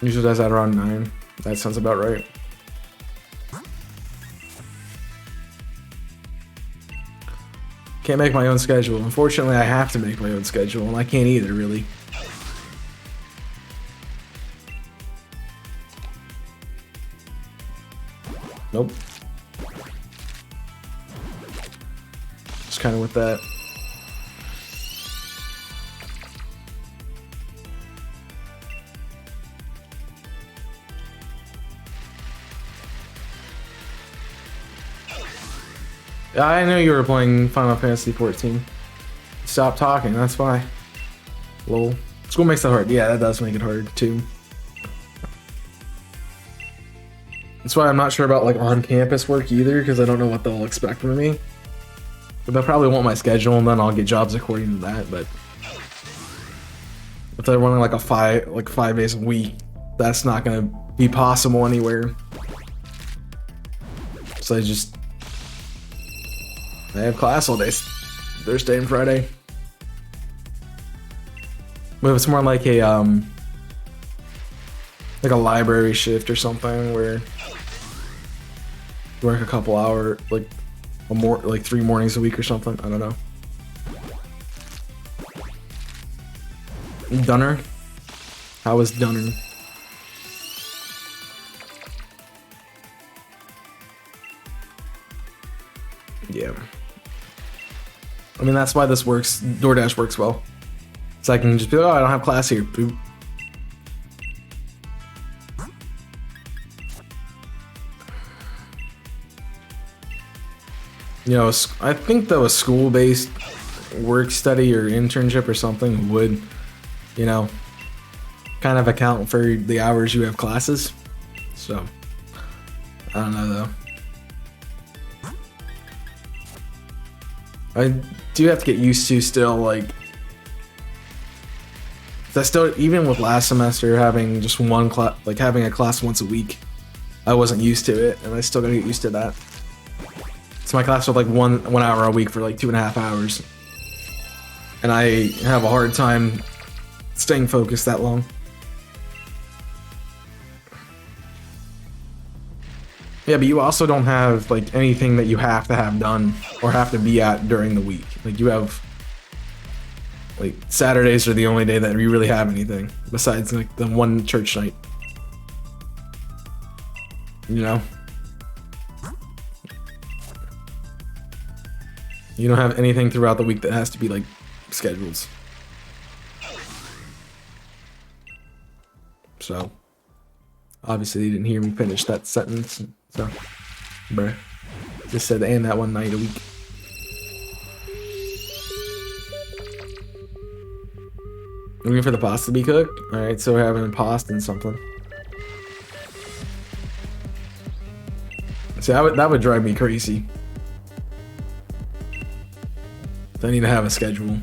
Usually does that around 9. That sounds about right. Can't make my own schedule. Unfortunately, I have to make my own schedule, and I can't either, really. Nope. Just kind of with that. Yeah, I know you were playing Final Fantasy 14. Stop talking, that's why. Lol. School makes that hard. Yeah, that does make it hard, too. That's why I'm not sure about like on-campus work either, because I don't know what they'll expect from me. But they'll probably want my schedule, and then I'll get jobs according to that. But if they're running like 5 days a week, that's not gonna be possible anywhere. So I have class all day, Thursday and Friday. But it's more like a library shift or something where you work a couple hours, like 3 mornings a week or something. I don't know. Dunner? How is Dunner? Yeah. I mean, that's why this works. DoorDash works well. So I can just be like, oh, I don't have class here. Boop. You know, I think though a school-based work study or internship or something would, you know, kind of account for the hours you have classes. So, I don't know though. I do have to get used to still, like, that still, even with last semester having just one class, like having a class once a week, I wasn't used to it, and I still gotta get used to that. So my class was like one hour a week for like 2.5 hours, and I have a hard time staying focused that long. Yeah, but you also don't have like anything that you have to have done or have to be at during the week. Like you have Like Saturdays are the only day that we really have anything besides like the one church night. You know? You don't have anything throughout the week that has to be like schedules. So obviously you didn't hear me finish that sentence. So bruh. Just said and that one night a week. Waiting for the pasta to be cooked? Alright, so we're having pasta and something. See, that would drive me crazy. I need to have a schedule.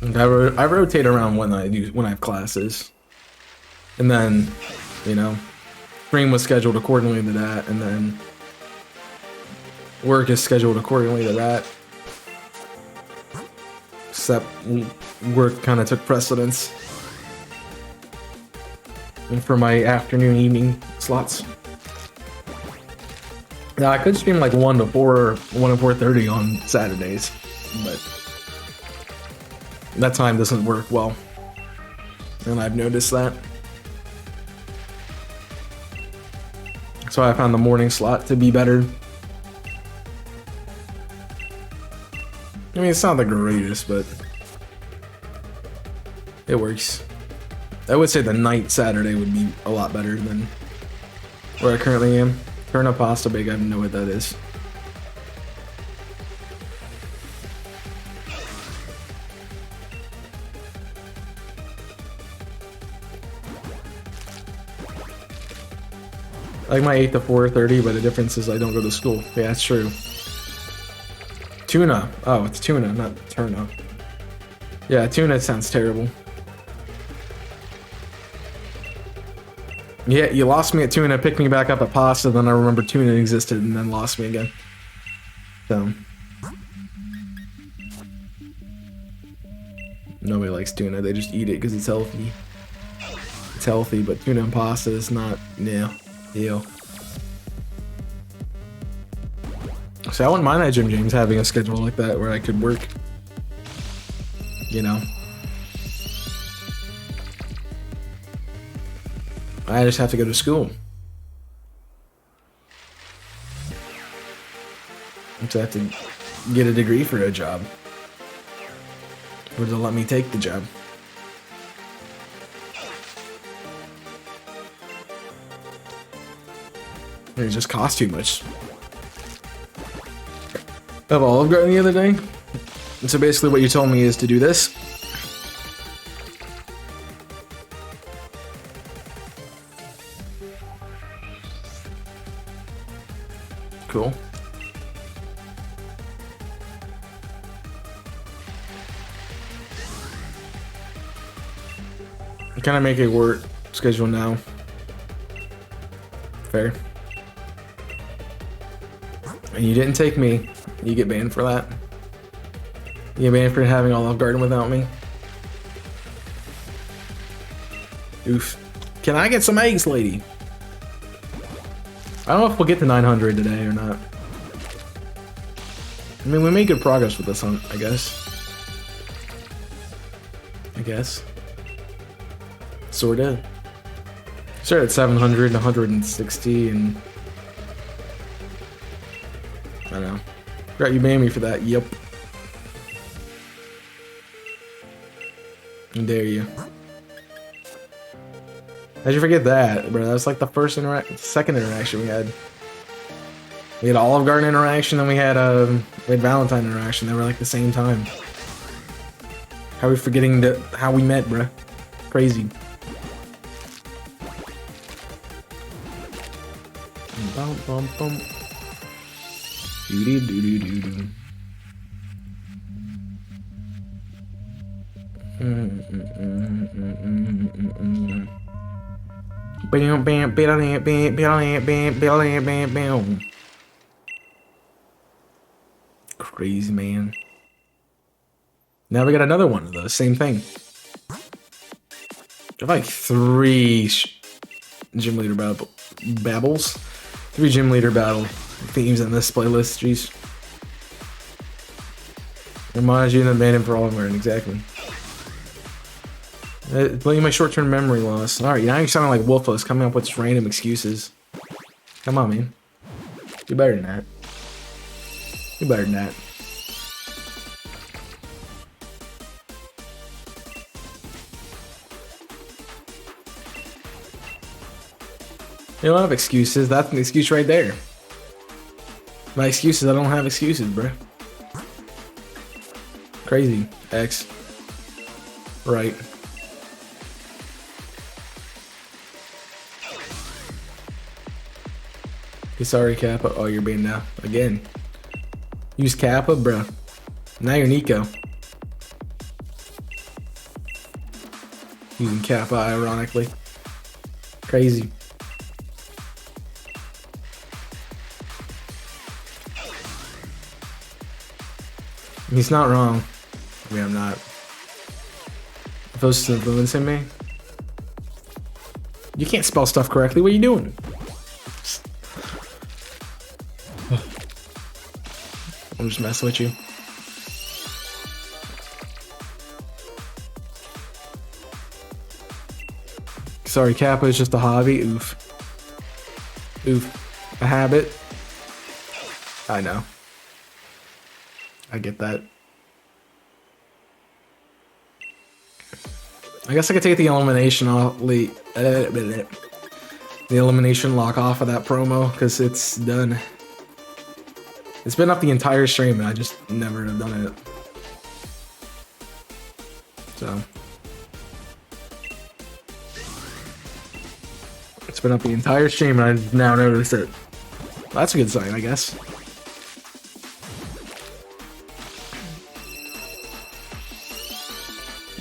And I rotate around when I have classes. And then, you know, spring was scheduled accordingly to that, and then work is scheduled accordingly to that. Except work kind of took precedence. And for my afternoon, evening slots. Now I could stream like 1 to 4, 1 to 4:30 on Saturdays, but that time doesn't work well. And I've noticed that. So I found the morning slot to be better. I mean, it's not the greatest, but it works. I would say the night Saturday would be a lot better than where I currently am. Turn up pasta bake, I don't know what that is. I like my 8 to 4:30, but the difference is I don't go to school. Yeah, that's true. Tuna. Oh, it's tuna, not tuna. Yeah, tuna sounds terrible. Yeah, you lost me at tuna, picked me back up at pasta, then I remember tuna existed, and then lost me again. So. Nobody likes tuna, they just eat it because it's healthy. It's healthy, but tuna and pasta is not, yeah, ew. So I wouldn't mind at Jim James having a schedule like that where I could work. You know. I just have to go to school. So I have to get a degree for a job. Or to let me take the job. It just costs too much. I have Olive Garden the other day. And so basically what you told me is to do this. Cool. Can I make a work schedule now? Fair. And you didn't take me. You get banned for that. You get banned for having Olive Garden without me. Oof. Can I get some eggs, lady? I don't know if we'll get to 900 today or not. I mean, we made good progress with this hunt, I guess. Sorta. Started at 700, 160, and... I don't know. Right, you banned me for that, yep. Dare you. How'd you forget that, bro? That was like the second interaction we had. We had Olive Garden interaction, then we had Valentine interaction. They were like the same time. How are we forgetting how we met, bro? Crazy. Bum bum bum. Doo doo doo doo doo. Bam bam bam bam bam bam bam bam bam. Crazy, man. Now we got another one of those. Same thing. I have like 3 gym leader babbles. 3 gym leader battle themes in this playlist. Jeez. Reminds you of the man for all wearing, exactly. Blame my short-term memory loss. Alright, now you're sounding like Wolfos, coming up with just random excuses. Come on, man. Do better than that. Do better than that. You don't have excuses. That's an excuse right there. My excuses, I don't have excuses, bro. Crazy. X. Right. Okay, sorry, Kappa. Oh, you're being now. Again. Use Kappa, bro. Now you're Nico. Using Kappa, ironically. Crazy. He's not wrong. I mean, I'm not. If those influencing me, you can't spell stuff correctly. What are you doing? I'm just messing with you. Sorry, Kappa is just a hobby. Oof. Oof. A habit. I know. I get that. I guess I could take the elimination off, the elimination lock off of that promo because it's done. It's been up the entire stream and I just never have done it. So it's been up the entire stream and I now noticed it. That's a good sign, I guess.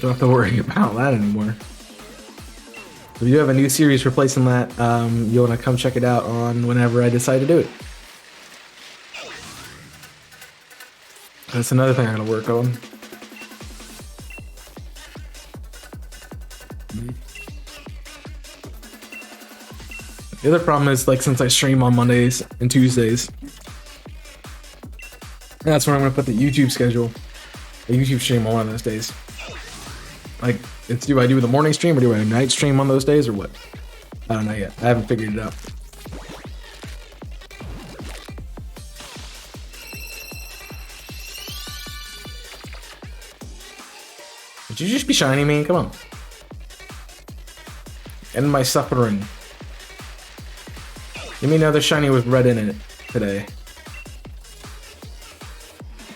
Don't have to worry about that anymore. If you have a new series replacing that, you want to come check it out on whenever I decide to do it. That's another thing I gotta work on. The other problem is, like, since I stream on Mondays and Tuesdays, that's when I'm gonna put the YouTube schedule, the YouTube stream on one of those days. Like, do I do the morning stream or do I do a night stream on those days or what? I don't know yet. I haven't figured it out. Would you just be shiny, man? Come on. And my suffering. Give me another shiny with red in it today.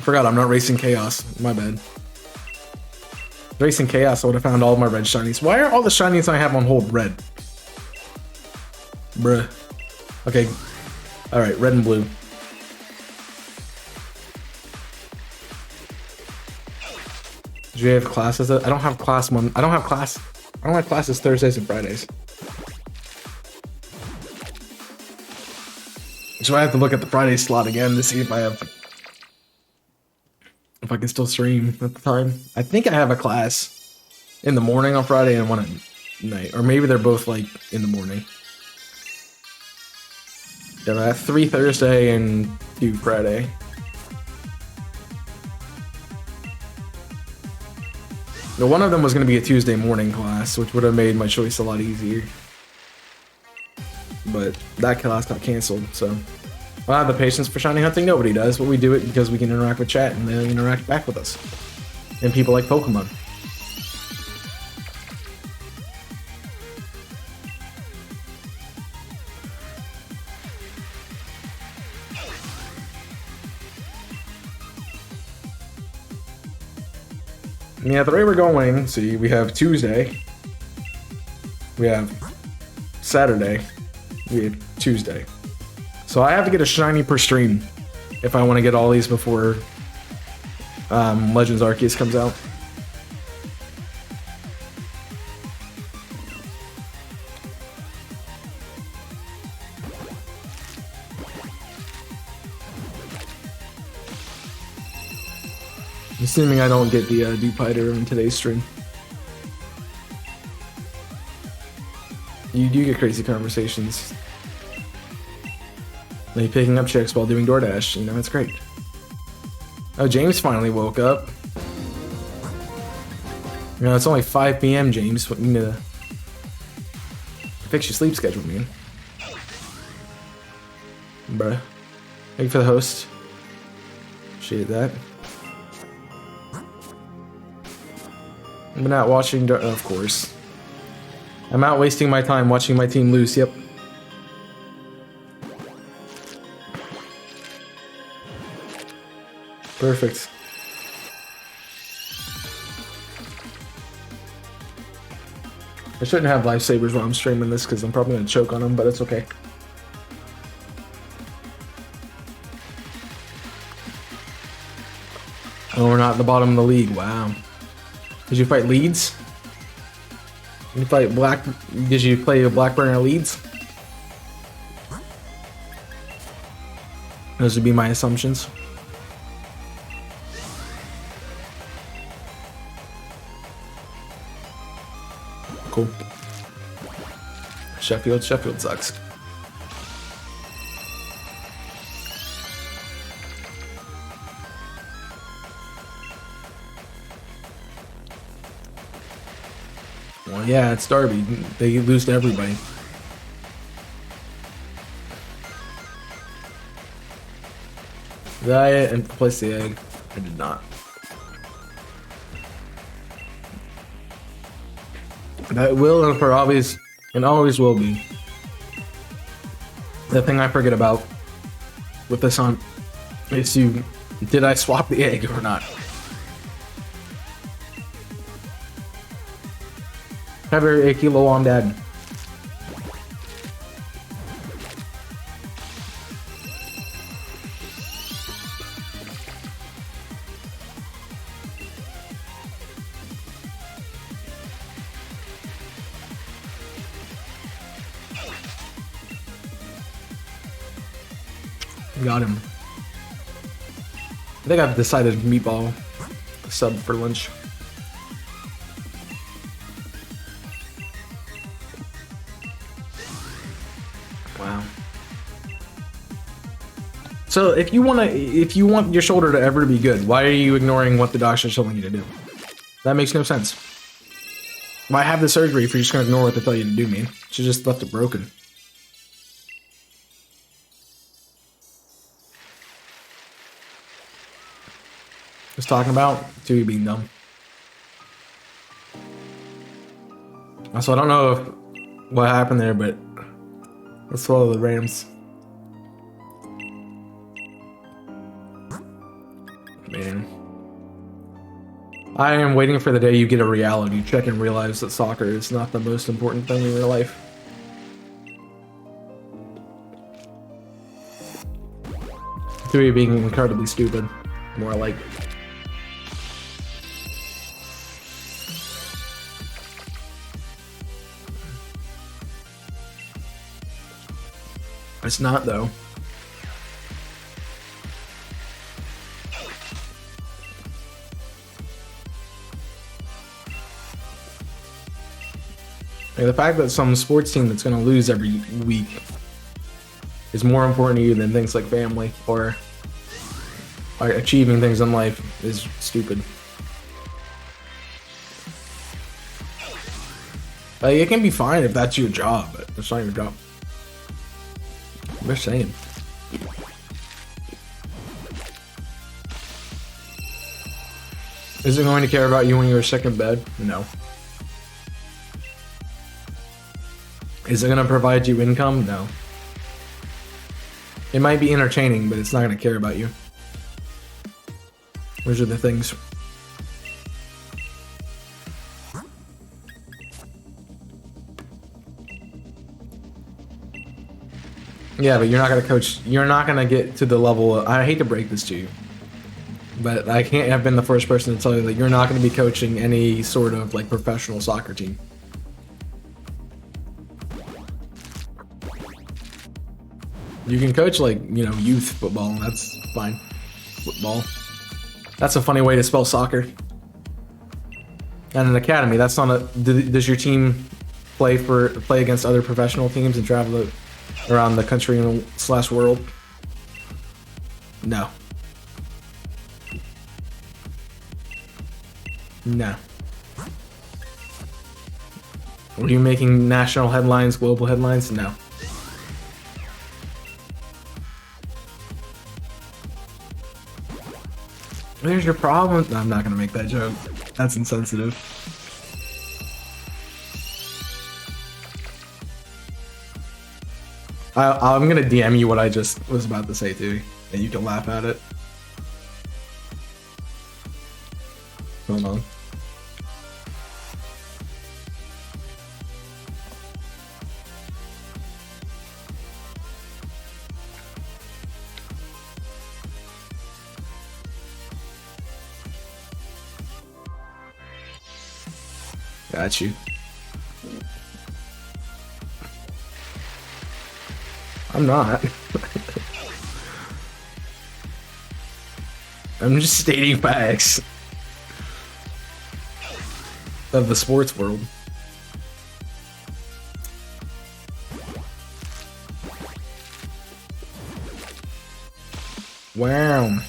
Forgot I'm not racing Chaos. My bad. Racing Chaos, I would have found all my red shinies. Why are all the shinies I have on hold red? Bruh. Okay. Alright, red and blue. Do you have classes? I don't have class one. I don't have classes Thursdays and Fridays. So I have to look at the Friday slot again to see if I can still stream at the time. I think I have a class in the morning on Friday and one at night. Or maybe they're both like in the morning. Yeah, I have 3 Thursday and 2 Friday. No, one of them was going to be a Tuesday morning class, which would have made my choice a lot easier. But that class got canceled, so... I don't have the patience for shiny hunting. Nobody does, but we do it because we can interact with chat and they interact back with us. And people like Pokemon. Yeah, the way we're going, see, we have Tuesday. We have Saturday. We have Tuesday. So I have to get a shiny per stream if I want to get all these before Legends Arceus comes out. Assuming I don't get the Dewpider in today's stream. You do get crazy conversations. Like picking up chicks while doing DoorDash, you know, it's great. Oh, James finally woke up. You know, it's only 5 p.m., James. What you need to fix your sleep schedule, man. Bruh. Thank you for the host. Appreciate that. I'm not watching, of course. I'm out wasting my time watching my team lose, yep. Perfect. I shouldn't have lifesavers while I'm streaming this because I'm probably going to choke on them, but it's okay. Oh, we're not at the bottom of the league. Wow. Did you fight Leeds? Did you fight Black? Did you play Blackburn or Leeds? Those would be my assumptions. Cool. Sheffield sucks. Well, yeah, it's Derby. They lose to everybody. Did I place the egg? I did not. That will, and for obvious, and always will be, the thing I forget about with this on is did I swap the egg or not? Have a kilo on dad. Got him. I think I've decided meatball sub for lunch. Wow. So if you want your shoulder to ever be good, why are you ignoring what the doctor's telling you to do? That makes no sense. Why have the surgery if you're just gonna ignore what they tell you to do, man? Should just left it broken. Just talking about Tui being dumb. Also, I don't know what happened there, but let's follow the Rams. Man. I am waiting for the day you get a reality check and realize that soccer is not the most important thing in your life. Tui being incredibly stupid. More like... It's not, though. Like, the fact that some sports team that's going to lose every week is more important to you than things like family or achieving things in life is stupid. Like, it can be fine if that's your job, but it's not your job. I'm just saying. Is it going to care about you when you're sick in bed? No. Is it going to provide you income? No. It might be entertaining, but it's not going to care about you. Those are the things. Yeah, but you're not going to coach. You're not going to get to the level of, I hate to break this to you, but I can't have been the first person to tell you that you're not going to be coaching any sort of like professional soccer team. You can coach like, you know, youth football, and that's fine. Football. That's a funny way to spell soccer. And an academy, that's not a, does your team play against other professional teams and travel around the country and / world? No. No. Were you making national headlines, global headlines? No. There's your problem. No, I'm not gonna make that joke. That's insensitive. I'm gonna DM you what I just was about to say to you, and you can laugh at it. Hold on. Got you. I'm not. I'm just stating facts of the sports world. Wow.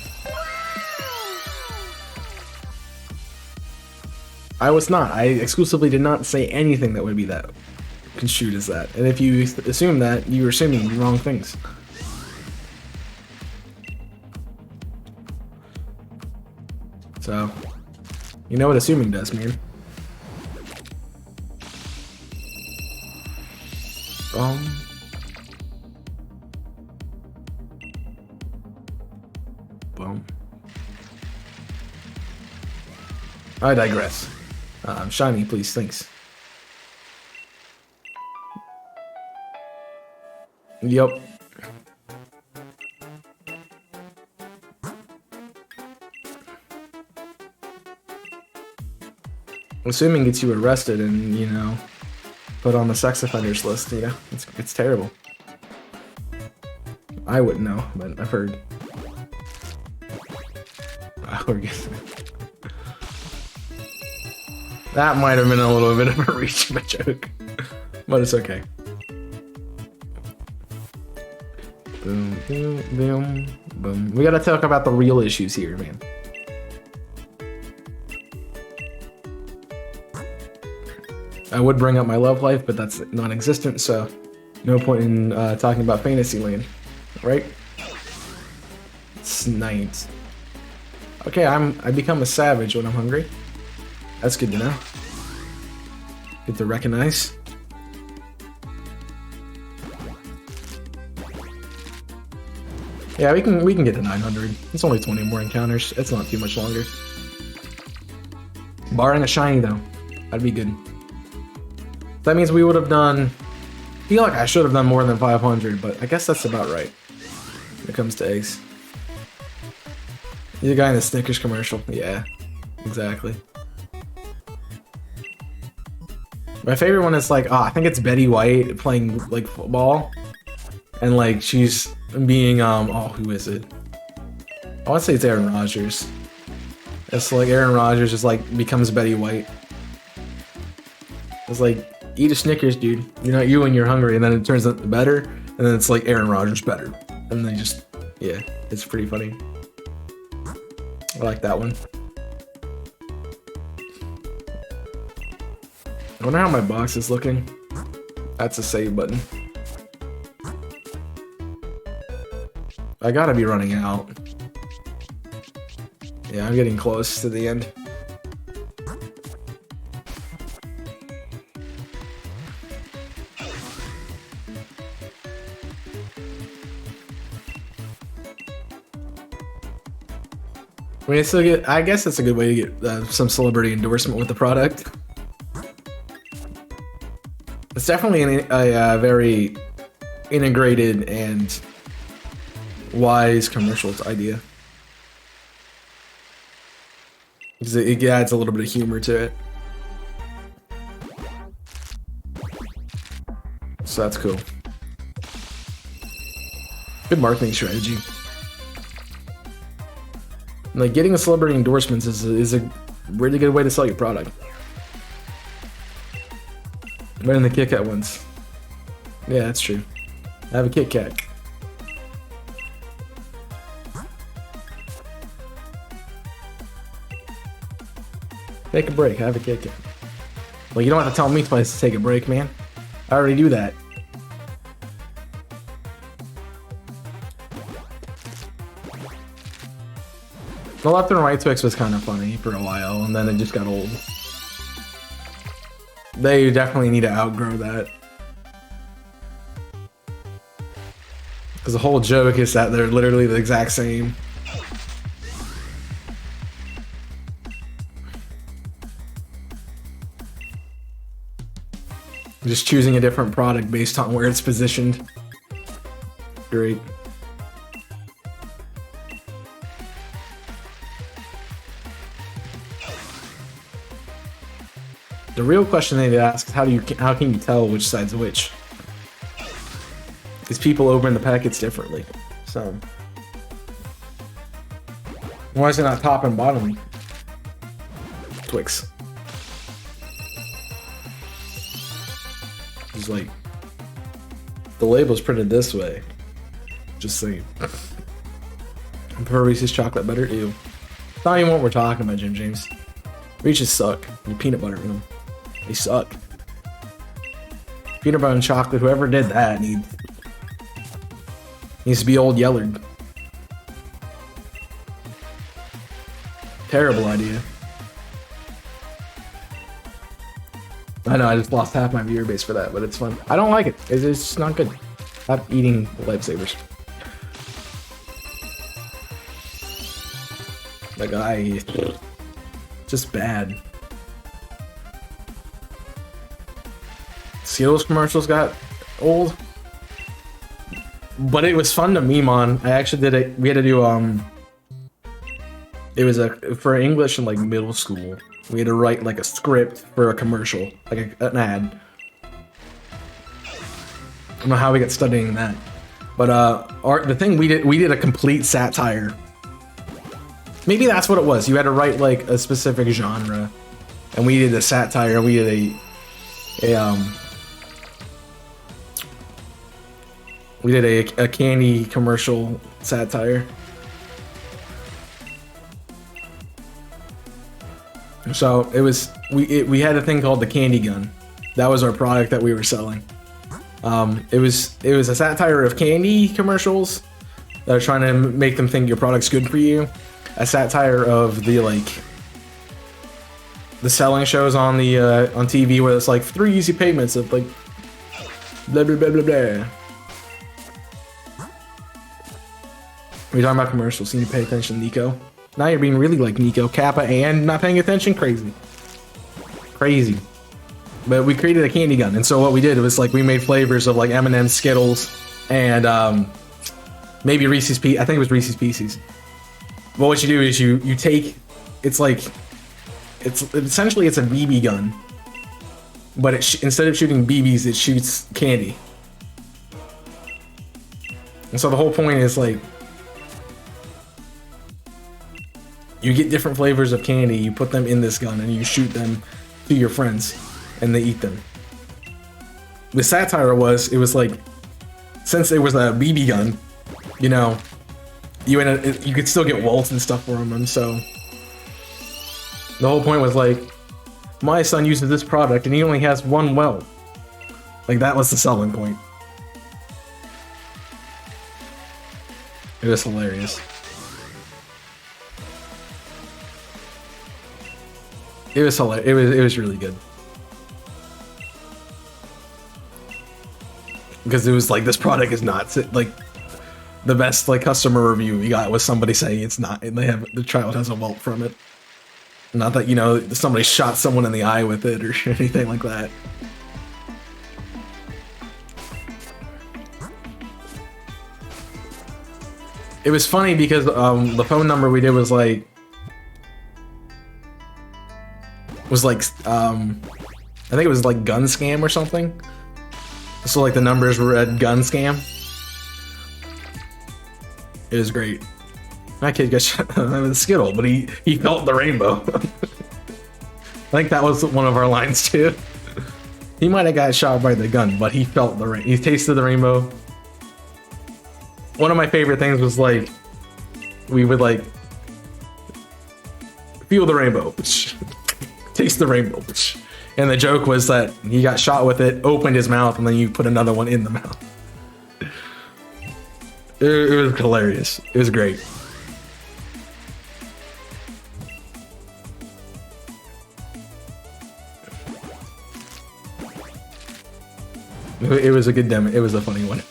I was not. I exclusively did not say anything that would be that construed as that. And if you assume that, you're assuming the wrong things. So, you know what assuming does, man. Boom. I digress. Shiny, please, thanks. Yep. Assuming gets you arrested and, you know, put on the sex offenders list, you know? It's terrible. I wouldn't know, but I've heard. We're getting... That might have been a little bit of a reach of a joke, but it's okay. Boom, boom, boom, boom. We gotta talk about the real issues here, man. I would bring up my love life, but that's non-existent, so no point in talking about Fantasyland, right? Snipes. Okay, I become a savage when I'm hungry. That's good to know. Good to recognize. Yeah, we can get to 900. It's only 20 more encounters. It's not too much longer. Barring a shiny though, that'd be good. That means we would have done. I feel like I should have done more than 500, but I guess that's about right. When it comes to eggs. You're the guy in the Snickers commercial. Yeah, exactly. My favorite one is like, I think it's Betty White playing like football, and like she's being who is it? I want to say it's Aaron Rodgers. It's like Aaron Rodgers just like becomes Betty White. It's like, eat a Snickers, dude. You're not you when you're hungry, and then it turns out better, and then it's like Aaron Rodgers better, and then just yeah, it's pretty funny. I like that one. I wonder how my box is looking. That's a save button. I gotta be running out. Yeah, I'm getting close to the end. I mean, I guess it's a good way to get some celebrity endorsement with the product. It's definitely a very integrated and wise commercial idea. Because it adds a little bit of humor to it. So that's cool. Good marketing strategy. Like, getting the celebrity endorsements is a really good way to sell your product. Better than the Kit Kat ones. Yeah, that's true. I have a Kit Kat. Take a break. Have a Kit Kat. Well, you don't have to tell me twice to take a break, man. I already do that. The left and right Twix was kind of funny for a while, and then it just got old. They definitely need to outgrow that. Because the whole joke is that they're literally the exact same. Just choosing a different product based on where it's positioned. Great. The real question they need to ask is how can you tell which side's which? Because people open the packets differently. So why is it not top and bottom? Twix. It's like the label's printed this way. Just saying. I prefer Reese's chocolate better. Ew. It's not even what we're talking about, Jim James. Reese's suck. You peanut butter in them. They suck. Peanut butter and chocolate, whoever did that needs to be old Yellard. Terrible idea. I know, I just lost half my viewer base for that, but it's fun. I don't like it. It's just not good. Stop eating lifesavers. That guy, just bad. Skittles commercials got old, but it was fun to meme on. I actually did it. We had to do it was for English in like middle school. We had to write like a script for a commercial, like an ad. I don't know how we got studying that, but the thing we did a complete satire. Maybe that's what it was. You had to write like a specific genre, and we did a satire. We did a candy commercial satire. So it was we had a thing called the candy gun. That was our product that we were selling. It was a satire of candy commercials that are trying to make them think your product's good for you. A satire of the selling shows on the on TV where it's like 3 easy payments of like blah blah blah blah blah. We're talking about commercials. You need to pay attention, Nico. Now you're being really like Nico, Kappa, and not paying attention. Crazy. Crazy. But we created a candy gun, and so what we did was like we made flavors of like M&M's, Skittles, and maybe Reese's Pieces. I think it was Reese's Pieces. But what you do is you take, it's essentially a BB gun, but instead of shooting BBs, it shoots candy. And so the whole point is like, you get different flavors of candy, you put them in this gun, and you shoot them to your friends, and they eat them. The satire was, it was like, since it was a BB gun, you know, you could still get welts and stuff from them, so the whole point was like, my son uses this product and he only has 1 welt. Like, that was the selling point. It was hilarious. It was hilarious. It was really good. Because it was like, this product is not like the best like customer review we got was somebody saying it's not, and the child has a welt from it. Not that, you know, somebody shot someone in the eye with it or anything like that. It was funny because the phone number we did was like I think it was like gun scam or something. So like the numbers read gun scam. It was great. That kid got shot with a Skittle, but he felt the rainbow. I think that was one of our lines too. He might have got shot by the gun, but he felt the rain. He tasted the rainbow. One of my favorite things was like, we would like feel the rainbow. taste the rainbow. And the joke was that he got shot with it, opened his mouth, and then you put another one in the mouth. It was hilarious. It was great. It was a good demo. It was a funny one.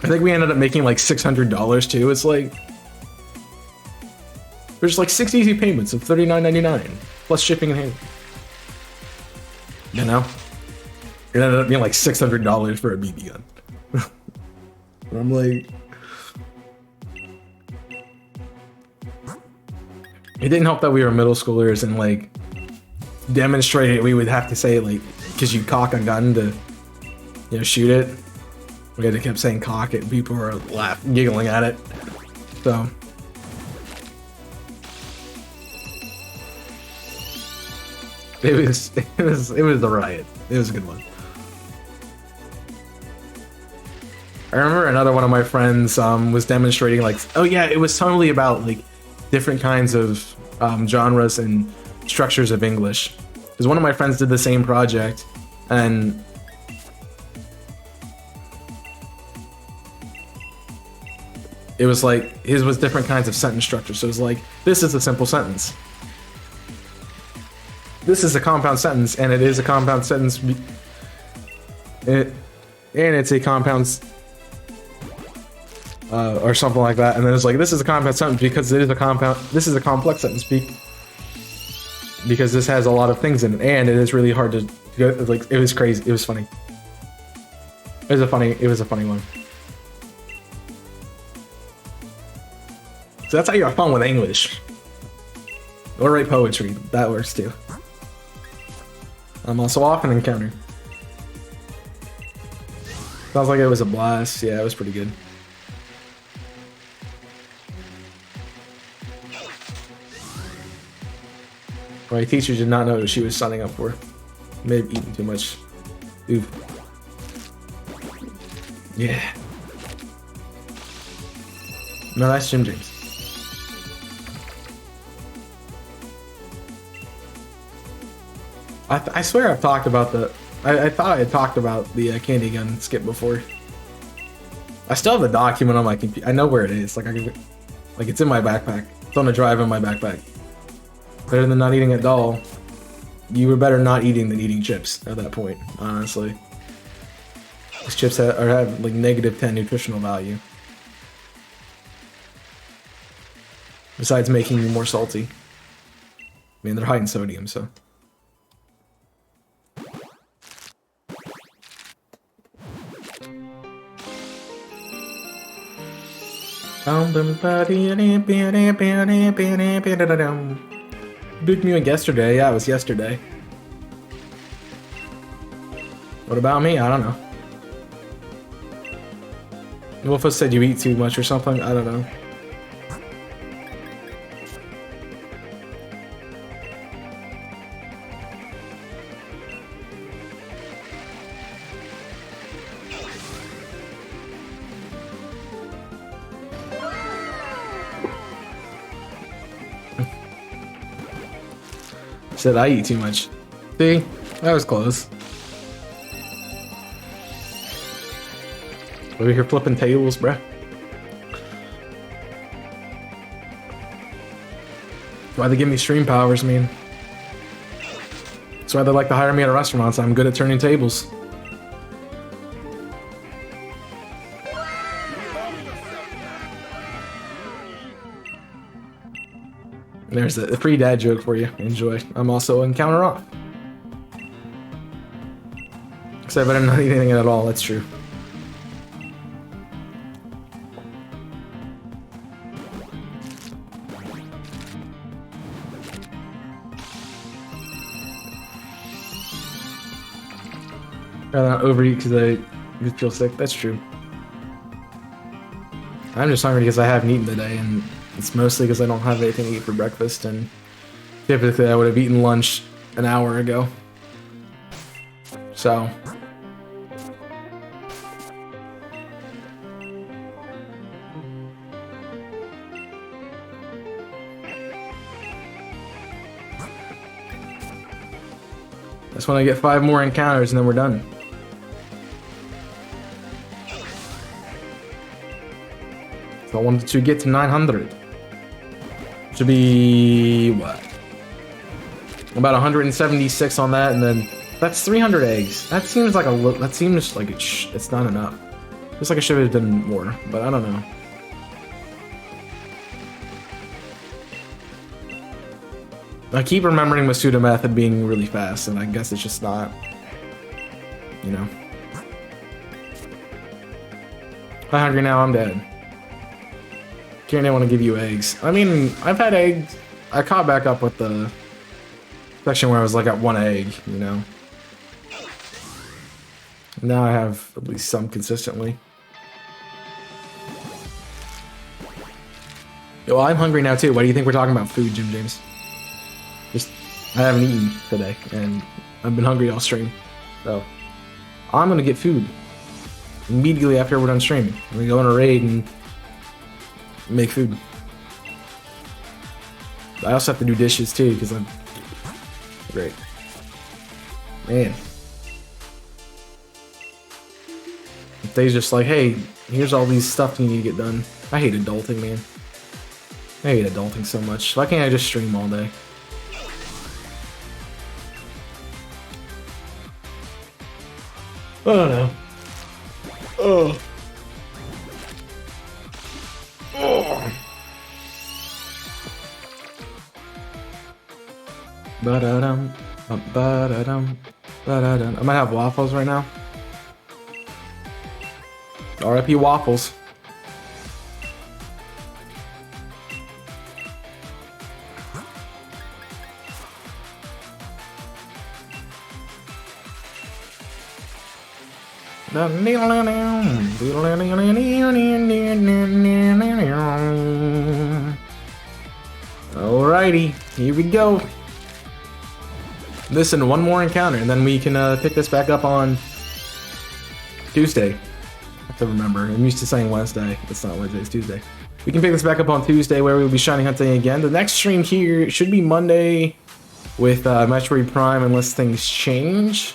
I think we ended up making like $600 too. It's like there's like 6 easy payments of $39.99 plus shipping and handling. You know, it ended up being like $600 for a BB gun. And I'm like, it didn't help that we were middle schoolers and like demonstrated. We would have to say like, because you cock a gun to, you know, shoot it. We had to keep saying cock it, and people were giggling at it. So it was a riot. It was a good one. I remember another one of my friends was demonstrating like, oh yeah, it was totally about like different kinds of genres and structures of English. Because one of my friends did the same project, and it was like his was different kinds of sentence structure. So it was like, this is a simple sentence. This is a compound sentence, and it is a compound sentence. And it's a compound, or something like that. And then it's like, this is a compound sentence because it is a compound. This is a complex sentence because this has a lot of things in it, and it is really hard to go. Like, it was crazy. It was funny. It was a funny one. So that's how you have fun with English. Or write poetry. That works too. I'm also often encountered. Sounds like it was a blast. Yeah, it was pretty good. My teacher did not know what she was signing up for. May have eaten too much. Oof. Yeah. No, that's Jim James. I swear I've talked about the... I thought I had talked about the candy gun skip before. I still have the document on my computer. I know where it is. Like, it's in my backpack. It's on the drive in my backpack. Better than not eating at all. You were better not eating than eating chips at that point, honestly. These chips have like -10 nutritional value. Besides making you more salty. I mean, they're high in sodium, so. Big Mew yesterday. Yeah, it was yesterday. What about me? I don't know. Wolfus said you eat too much or something. I don't know. Said I eat too much. See? That was close. Over here flipping tables, bruh. Why they give me stream powers, man. That's why they like to hire me at a restaurant, so I'm good at turning tables. There's a free dad joke for you. Enjoy. I'm also in counter off. Except I didn't eat anything at all. That's true. I don't overeat because I feel sick. That's true. I'm just hungry because I haven't eaten today, and it's mostly because I don't have anything to eat for breakfast, and typically I would have eaten lunch an hour ago. So. Just want to get 5 more encounters and then we're done. So I wanted to get to 900. Should be what? About 176 on that, and then that's 300 eggs. That seems like it's not enough. Looks like I should have done more, but I don't know. I keep remembering Masuda Method being really fast, and I guess it's just not. You know. I'm hungry now, I'm dead. Can't want to give you eggs. I mean, I've had eggs. I caught back up with the section where I was like at 1 egg, you know. Now I have at least some consistently. Yo, I'm hungry now too. Why do you think we're talking about food, Jim James? Just, I haven't eaten today, and I've been hungry all stream. So, I'm gonna get food immediately after we're done streaming. I'm gonna go on a raid and make food. I also have to do dishes too, because I'm great. Man. If they's just like, hey, here's all these stuff you need to get done. I hate adulting, man. I hate adulting so much. Why can't I just stream all day? I don't know. Oh. Oh. Ba-da-dum, ba-da-dum, ba-da-dum. I might have waffles right now. RIP waffles. Alrighty, here we go. Listen, one more encounter, and then we can pick this back up on Tuesday. I have to remember. I'm used to saying Wednesday. It's not Wednesday, it's Tuesday. We can pick this back up on Tuesday, where we'll be shiny hunting again. The next stream here should be Monday with Metroid Prime, unless things change.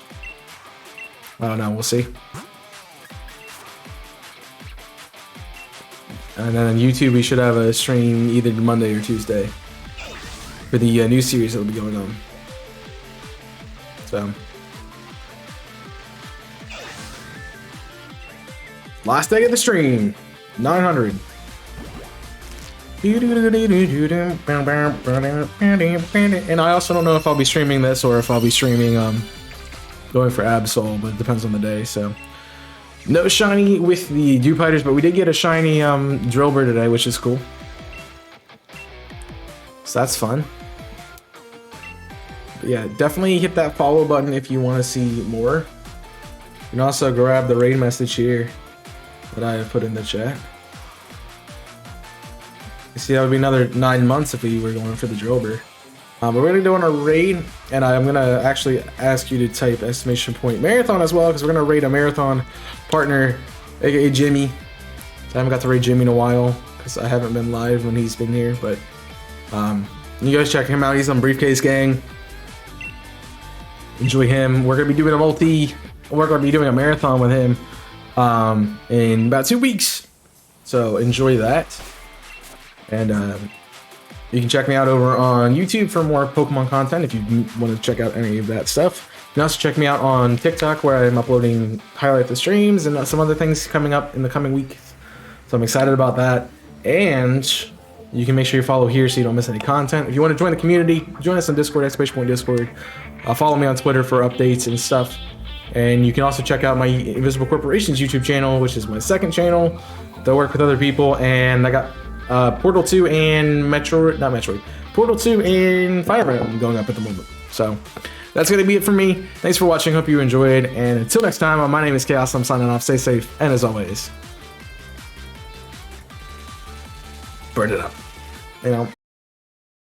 I don't know, we'll see. And then on YouTube, we should have a stream either Monday or Tuesday for the new series that will be going on. So, last day of the stream, 900. And I also don't know if I'll be streaming this or if I'll be streaming going for Absol, but it depends on the day. So, no shiny with the Dupe Fighters, but we did get a shiny Drillbur today, which is cool. So that's fun. But yeah, definitely hit that follow button if you want to see more. You can also grab the raid message here that I have put in the chat. You see, that would be another 9 months if we were going for the Drillbur. But we're going to do on a raid, and I'm going to actually ask you to type !point marathon as well, because we're going to raid a marathon partner, aka Jimmy. I haven't got to raid Jimmy in a while, because I haven't been live when he's been here, but you guys check him out. He's on Briefcase Gang. Enjoy him. We're going to be doing a marathon with him in about 2 weeks. So enjoy that. And you can check me out over on YouTube for more Pokemon content if you want to check out any of that stuff. You can also check me out on TikTok, where I'm uploading highlight the streams and some other things coming up in the coming week. So I'm excited about that. And you can make sure you follow here so you don't miss any content. If you want to join the community, join us on Discord, !point Discord. Follow me on Twitter for updates and stuff. And you can also check out my Invisible Corporations YouTube channel, which is my second channel that I work with other people. And I got Portal 2 and Portal 2 and Fire Emblem going up at the moment. So that's going to be it for me. Thanks for watching. Hope you enjoyed. And until next time, my name is Chaos. I'm signing off. Stay safe. And as always, burn it up. You know.